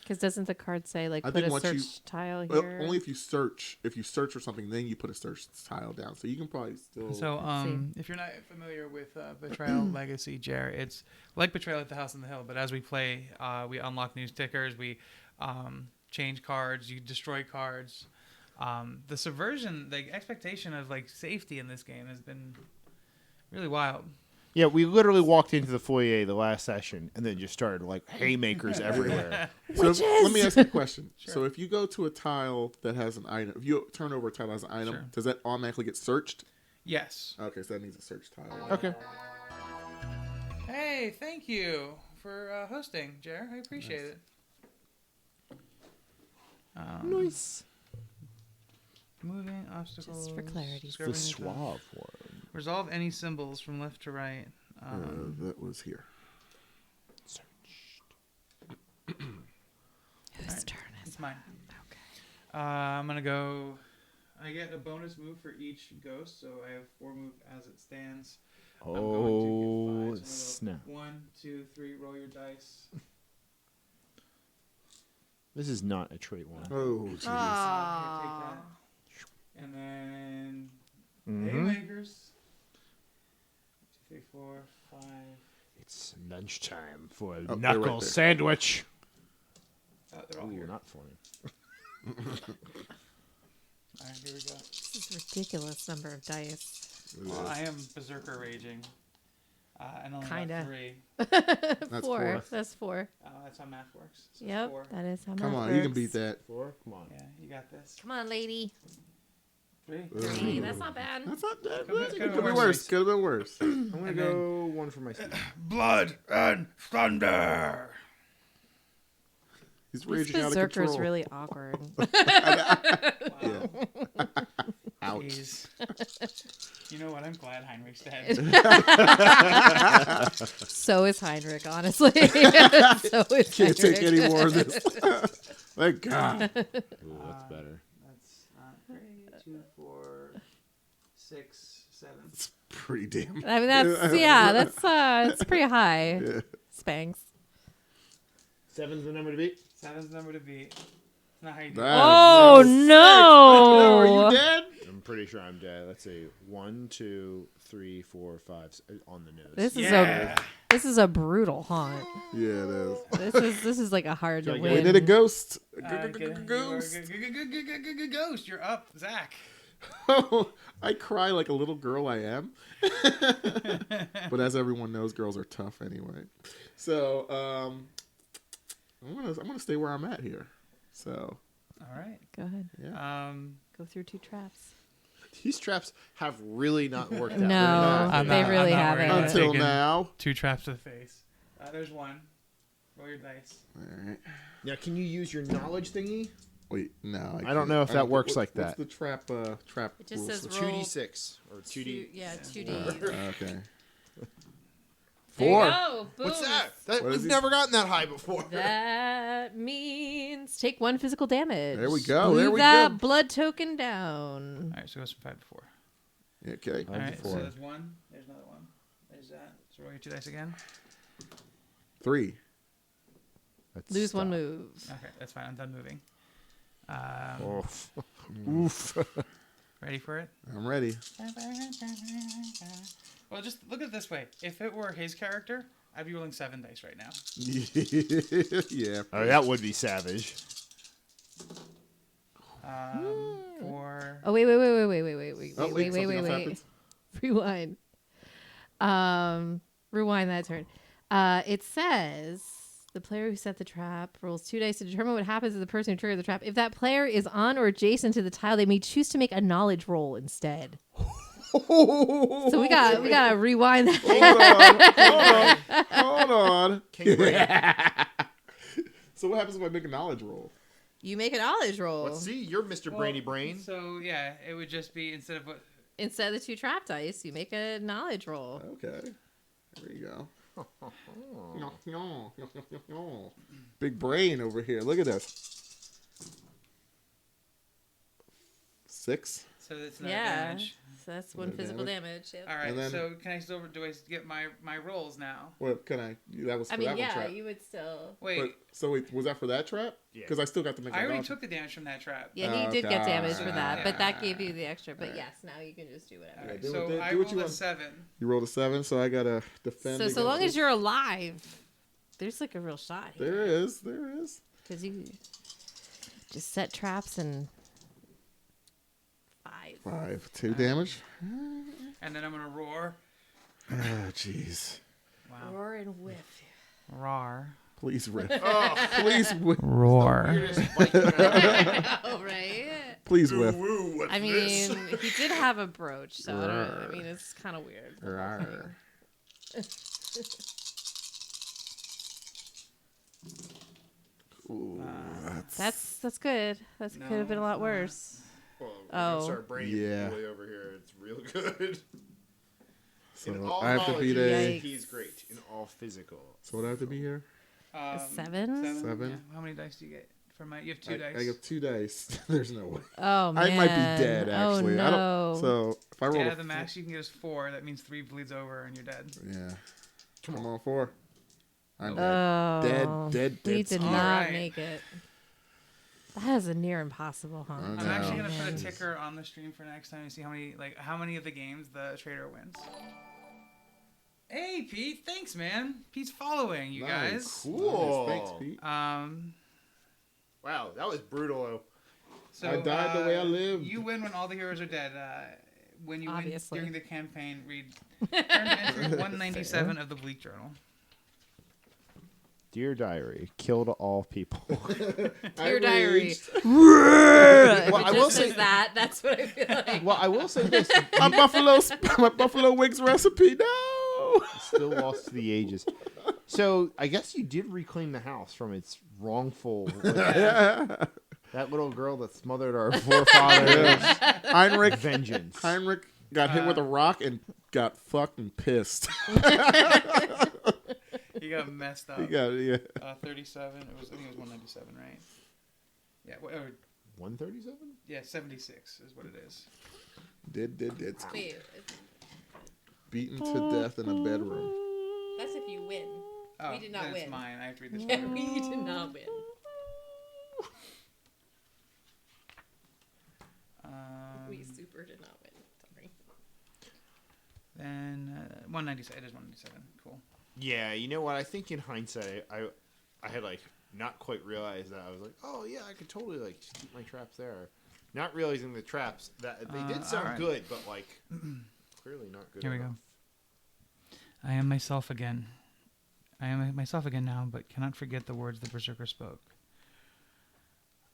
Because doesn't the card say like I put think a once you- searched tile Well, here? only if you search. If you search for something, then you put a search tile down. So you can probably still. So, see. if you're not familiar with Betrayal Legacy, Jer, it's like Betrayal at the House on the Hill, but as we play, we unlock new stickers, we change cards, you destroy cards. The subversion, the expectation of like safety in this game has been really wild. Yeah, we literally walked into the foyer the last session and then just started like haymakers everywhere. So let me ask you a question. Sure. So if you go to a tile that has an item, if you turn over a tile that has an item, Sure. does that automatically get searched? Yes. Okay, so that needs a search tile. Okay. Hey, thank you for hosting, Jer. I appreciate it. Nice. Moving obstacles. Just for clarity's scribbling The into- suave one. Resolve any symbols from left to right. That was here. Whose turn is It's mine. Okay. I'm gonna go. I get a bonus move for each ghost, so I have 4 move as it stands. I'm Oh, going to get 5. So snap. 1, 2, 3. Roll your dice. This is not a trait one. Oh, jeez. Ah. Here, take that. And then Mhm. haymakers. 2, 3, 4, 5. It's lunchtime for a Oh, they're knuckle right there. sandwich. Oh, they're all Ooh, here. not funny. All right, here we go. This is a ridiculous number of dice. Well, I am berserker raging. And only Kinda. got 3. That's 4. four. That's 4. That's how math works. So Yep, 4. that is how Come math on, you can works. beat that. 4? Come on. Yeah, you got this. Come on, lady. 3. Hey, that's not bad. That's not that Could've bad. been Could be worse. worse. Could have been worse. I'm going to And go 1 for my speed. Blood and thunder. He's This raging out of berserker is control. really awkward. Wow. Ouch. Jeez. You know what? I'm glad Heinrich's dead. So is Heinrich, honestly. So is Can't take Heinrich. any more of this. Thank God. Ooh, that's better. That's not great. 2, 4, 6, 7. It's pretty damn. I mean, that's pretty high. Yeah. Spanx. 7's the number to beat. 7's the number to beat. It's not how you do That it. Oh is no! no. Are you dead? I'm pretty sure I'm dead. Let's see. 1, 2, 3, 4, 5 on the nose. This is a brutal haunt. Yeah, it is. This is like a hard to Like, win. We did a ghost. Ghost. Ghost. Ghost. You're up, Zach. I cry like a little girl I am. But as everyone knows, girls are tough anyway. So I'm gonna stay where I'm at here. So All right. Go ahead. yeah. Go through 2 traps. These traps have really not worked out. No, I'm they not- really I'm not haven't. worried. Until taking now. 2 traps to the face. There's 1. Roll your dice. All right. Now, can you use your knowledge thingy? Wait, no. I don't know if that works like What's that. the trap? Trap. It just rules? says roll 2d6 or 2d. Yeah, 2D. Okay. There you 4. go. Boom. What's that? What We've is he- never gotten that high before. That means take 1 physical damage. There we go, Move there we that go. blood token down. All right, so it goes from 5 to 4. Okay. All right, so 4. there's 1. There's another 1. There's that. So roll your 2 dice again. 3. Let's Lose stop. 1 move. Okay, that's fine. I'm done moving. Oof. Oof. Ready for it? I'm ready. Well, just look at it this way. If it were his character, I'd be rolling 7 dice right now. Yeah. Oh, that would be savage. 4. Oh wait. Oh, wait, something else happens? Rewind. Rewind that turn. It says the player who set the trap rolls 2 dice to determine what happens to the person who triggered the trap. If that player is on or adjacent to the tile, they may choose to make a knowledge roll instead. So we gotta rewind that. Hold on. King Brain. So what happens if I make a knowledge roll? You make a knowledge roll Let's see. You're Mr. Brainy Brain. So, yeah, it would just be instead of what. instead of the 2 trap dice. You make a knowledge roll. Okay. There you go. Big brain over here. Look at this. 6. So that's no Yeah. damage. So that's one No physical damage. damage. Yep. All right. And then- So can I still do I get my rolls now? What can I? That was for I mean, that one yeah, trap. you would still. Wait. Wait, was that for that trap? Yeah. Because I still got to make. I my already dodge. took the damage from that trap. Yeah, he did get damage for that, but that God. gave you the extra. But Alright. yes, now you can just do whatever. All right. do So what- do I what rolled you a want. 7. You rolled a 7, so I gotta defend. So long against as you're alive, there's like a real shot here. There is. Because you just set traps and 5. 2 damage. And then I'm gonna roar. Oh, jeez. Wow. Roar and whiff. Roar. Please riff. Oh, Please whiff. Roar. weirdest bite that Oh, right? Please whiff. Woo, what's I mean, this? he did have a brooch, so I don't know. I mean, it's kind of weird. the whole Rawr. thing. Ooh, That's good. That No, could have been a lot it's not. worse. Well, we're Oh. gonna start braining Yeah. way over here. It's real good. So In all I have to knowledge, beat a. Yikes. He's great in all physical. So what do I have to be here? A 7? 7? Yeah. How many dice do you get for my? You have 2 I dice. get 2 dice. There's no way. Oh, man. I might be dead, actually. Oh, I no. don't. So if I roll, Yeah, a the max you can get is 4. That means 3 bleeds over and you're dead. Yeah. Come on, 4. I'm dead. Oh. Dead. He did All not right. make it. That is a near impossible, huh? I I'm know. actually gonna put a Jeez. ticker on the stream for next time to see how many of the games the trader wins. Hey Pete, thanks man. Pete's following you guys. Cool. Nice. Thanks, Pete. Wow, that was brutal. So, I died the way I lived. You win when all the heroes are dead. When you Obviously. win during the campaign, read turn to entry 197 of the Bleak Journal. Dear diary, killed all people. Dear diary. Well, Well, I will say- that's what I feel like. Well, I will say this: my buffalo wings recipe. No. still lost to the ages. So I guess you did reclaim the house from its wrongful. That little girl that smothered our forefathers. Heinrich Vengeance. got hit with a rock and got fucking pissed. He got messed up. He got 37. I think it was 197, right? Yeah. Or, 137. yeah, 76 is what it is. Did. Wait, Beaten to death in a bedroom. that's if you win. Oh, We did not then it's win. mine. I have to read this. Yeah, one. we did not win. We super did not win. Sorry. Then 197. It is 197. Cool. Yeah, you know what? I think in hindsight, I had like not quite realized that. I was like, oh yeah, I could totally like just keep my traps there, not realizing the traps that they did sound alright. good, but like clearly not good. Here we enough. go. I am myself again. I am myself again now, but cannot forget the words the Berserker spoke.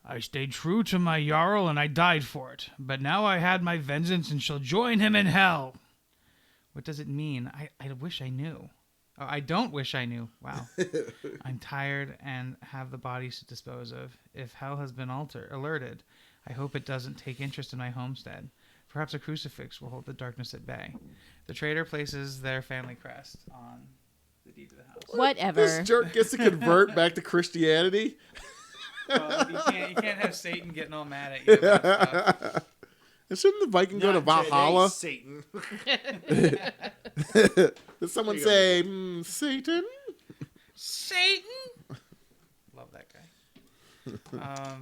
I stayed true to my Jarl and I died for it, but now I had my vengeance and shall join him in hell. What does it mean? I wish I knew. Oh, I don't wish I knew. Wow. I'm tired and have the bodies to dispose of. If hell has been alerted, I hope it doesn't take interest in my homestead. Perhaps a crucifix will hold the darkness at bay. The trader places their family crest on the deed to the house. Whatever. This jerk gets to convert back to Christianity. Well, you can't have Satan getting all mad at you about stuff. And shouldn't the Viking go to Not today, Valhalla? Satan. Did someone There say, Satan? Satan! Love that guy.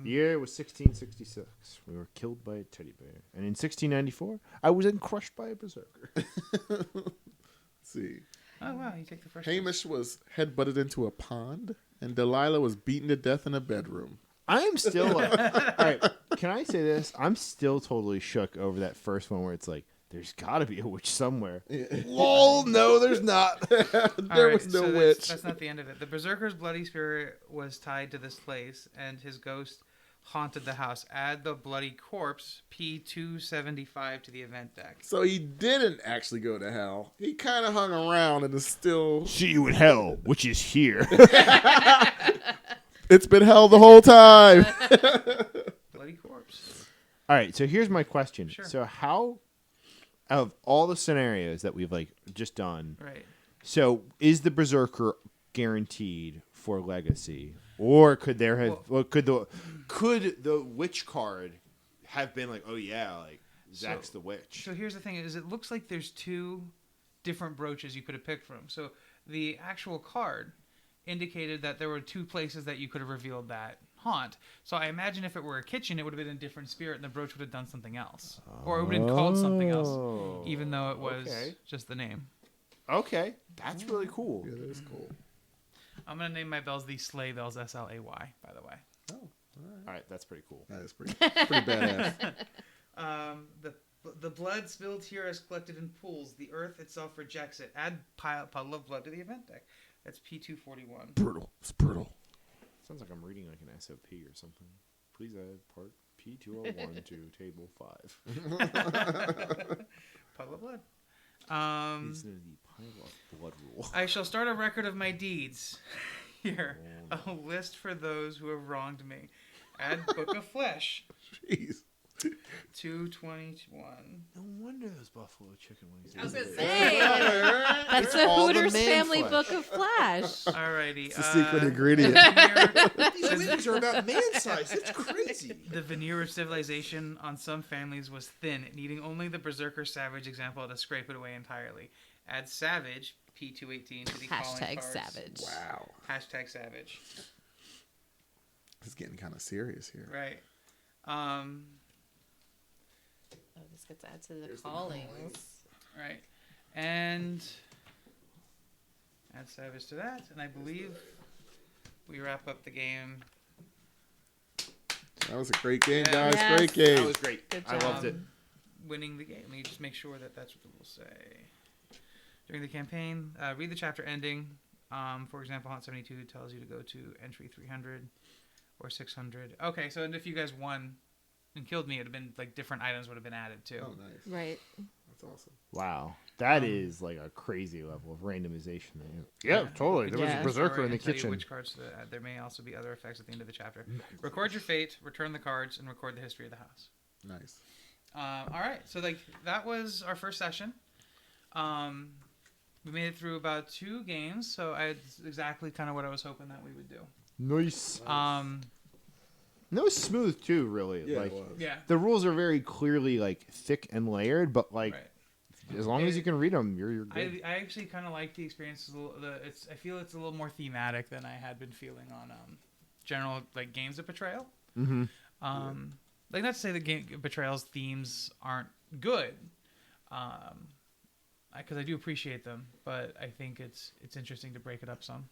The year was 1666. We were killed by a teddy bear, and in 1694, I was then crushed by a berserker. Let's see. Oh, wow, you take the first Hamish was headbutted into a pond, and Delilah was beaten to death in a bedroom. I am still. All right, can I say this? I'm still totally shook over that first one where it's like, there's got to be a witch somewhere. Lol, no, there's not. There was no so witch. That's not the end of it. The Berserker's bloody spirit was tied to this place, and his ghost haunted the house. Add the bloody corpse, P275, to the event deck. So he didn't actually go to hell. He kind of hung around and is still... See you in hell, which is here. It's been hell the whole time. Bloody corpse. All right, so here's my question. Sure. So how, out of all the scenarios that we've like just done, Right. so is the Berserker guaranteed for Legacy, or could there have, Well- could the witch card have been like, oh yeah, like Zack's the witch. So here's the thing: is it looks like there's 2 different brooches you could have picked from. So the actual card indicated that there were 2 places that you could have revealed that haunt. So I imagine if it were a kitchen, it would have been a different spirit, and the brooch would have done something else, or it would have been called something else, even though it was just the name. Okay, that's really cool. Yeah, that is cool. I'm gonna name my bells the Sleigh Bells, SLAY. By the way. Oh, all All right, that's pretty cool. right. That is pretty badass. The blood spilled here is collected in pools. The earth itself rejects it. Add puddle of blood to the event deck. That's P241. Brutal. It's brutal. Sounds like I'm reading like an SOP or something. Please add part P201 to table 5. Puddle of blood. Please know the pile of blood rule. I shall start a record of my deeds. Here, a list for those who have wronged me. Add Book of Flesh. Jeez. 221. No wonder those buffalo chicken wings. I was gonna say that's the all the Hooters man Family flesh. Book of Flash. Alrighty. It's the secret ingredient. These wings are about man size. It's crazy. The veneer of civilization on some families was thin, needing only the berserker savage example to scrape it away entirely. Add savage, P218, to the calling Hashtag cards. savage. Wow. Hashtag savage. It's getting kind of serious here. Right. Oh, this gets added to the callings. Right. And add savage to that, and I believe we wrap up the game. That was a great game, Yeah. guys. Yes. Great game. That was great. Good I loved it. Winning the game. Let me just make sure that that's what it will say. During the campaign, read the chapter ending. For example, Haunt 72 tells you to go to entry 300 or 600. Okay, so if you guys won and killed me, it would have been like different items would have been added too. Oh, nice. Right. That's awesome. Wow, that is like a crazy level of randomization. Yeah, totally. There was Yeah. a berserker in the And tell you kitchen. which cards to add. There may also be other effects at the end of the chapter. Record your fate, return the cards, and record the history of the house. Nice. All right, so like that was our first session. We made it through about 2 games, so it's exactly kind of what I was hoping that we would do. Nice. Um, That was smooth too, really. Yeah, like it was. yeah, the rules are very clearly like thick and layered, but like right. as long as you can read them, you're I good. actually kind of like the experience. I feel it's a little more thematic than I had been feeling on general like games of Betrayal. Mm-hmm. Like not to say the Betrayal's themes aren't good, because I do appreciate them, but I think it's interesting to break it up some.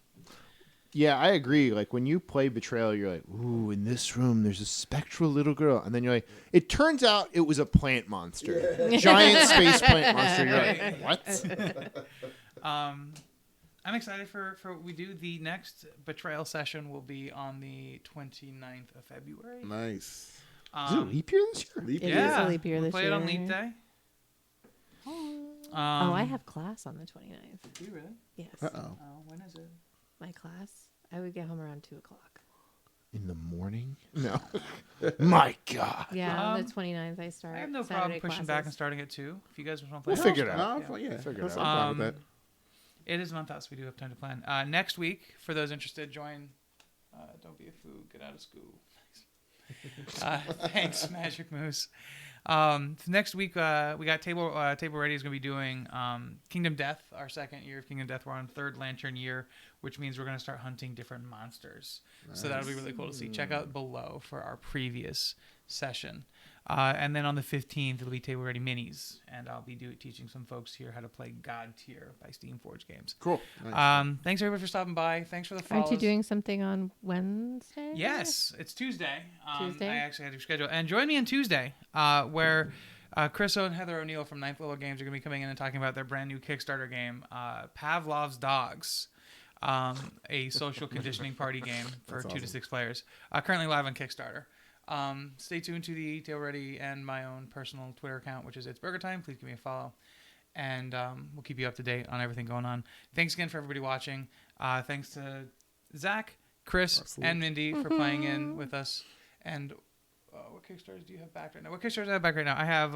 Yeah, I agree. Like when you play Betrayal, you're like, ooh, in this room there's a spectral little girl, and then you're like, it turns out it was a plant monster, giant space plant monster. You're like, what? I'm excited for we do the next Betrayal session will be on the 29th of February. Nice. Is it a leap year this year? Leap It year. is a leap year we'll this play year. it on Leap Day. Oh, I have class on the 29th. Do you really? Yes. Uh-oh. When is it? My class. I would get home around 2:00. In the morning? No. My God. Yeah, on Um, the 29th I start. I have no Saturday problem pushing back and classes. starting at 2. If you guys want to play, We'll figure it out. No, Yeah. fine, yeah. Figure it That's out. I'm fine with that. It is a month out, so we do have time to plan. Next week, for those interested, join. Don't be a fool. Get out of school. Thanks, Magic Moose. Next week, we got Table Ready is going to be doing Kingdom Death, our second year of Kingdom Death. We're on third Lantern year, which means we're going to start hunting different monsters. So that'll be really cool to see. Check out below for our previous session. And then on the 15th, it'll be Table Ready Minis, and I'll be teaching some folks here how to play God Tier by Steamforge Games. Cool. Nice. Thanks everybody for stopping by. Thanks for the follows. Aren't you doing something on Wednesday? Yes, it's Tuesday. Tuesday? I actually had to schedule. And join me on Tuesday, where Chris O and Heather O'Neill from Ninth Level Games are going to be coming in and talking about their brand new Kickstarter game, Pavlov's Dogs, a social conditioning party game for That's 2 to awesome. 6 players. Currently live on Kickstarter. Stay tuned to the Tale Ready and my own personal Twitter account, which is It's Burger Time. Please give me a follow. And we'll keep you up to date on everything going on. Thanks again for everybody watching. Thanks to Zach, Chris, Absolutely. and Mindy for playing in with us. And what Kickstarters do you have back right now? What Kickstarters do I have back right now? I have...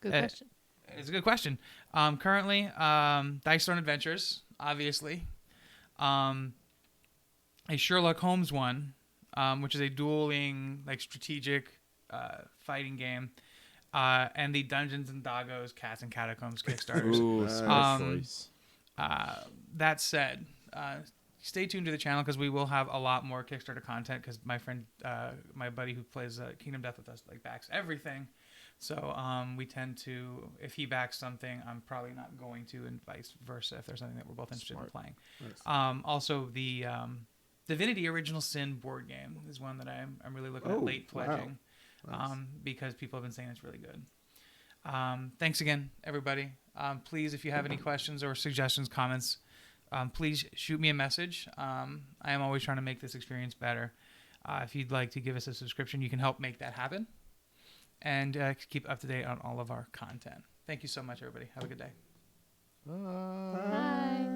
Good uh, question. It's a good question. Currently, Dice Throne Adventures, obviously. A Sherlock Holmes one, which is a dueling, like strategic fighting game, and the Dungeons and Dagos Cats and Catacombs Kickstarters. Ooh, smart Um, choice. That said, stay tuned to the channel because we will have a lot more Kickstarter content because my friend, my buddy who plays Kingdom Death with us, like backs everything. So we tend to, if he backs something, I'm probably not going to, and vice versa if there's something that we're both interested in playing. Nice. Also, the Divinity Original Sin board game is one that I'm really looking at late pledging because people have been saying it's really good. Thanks again, everybody. Please, if you have any questions or suggestions, comments, please shoot me a message. I am always trying to make this experience better. If you'd like to give us a subscription, you can help make that happen. And keep up to date on all of our content. Thank you so much, everybody. Have a good day. Bye. Bye.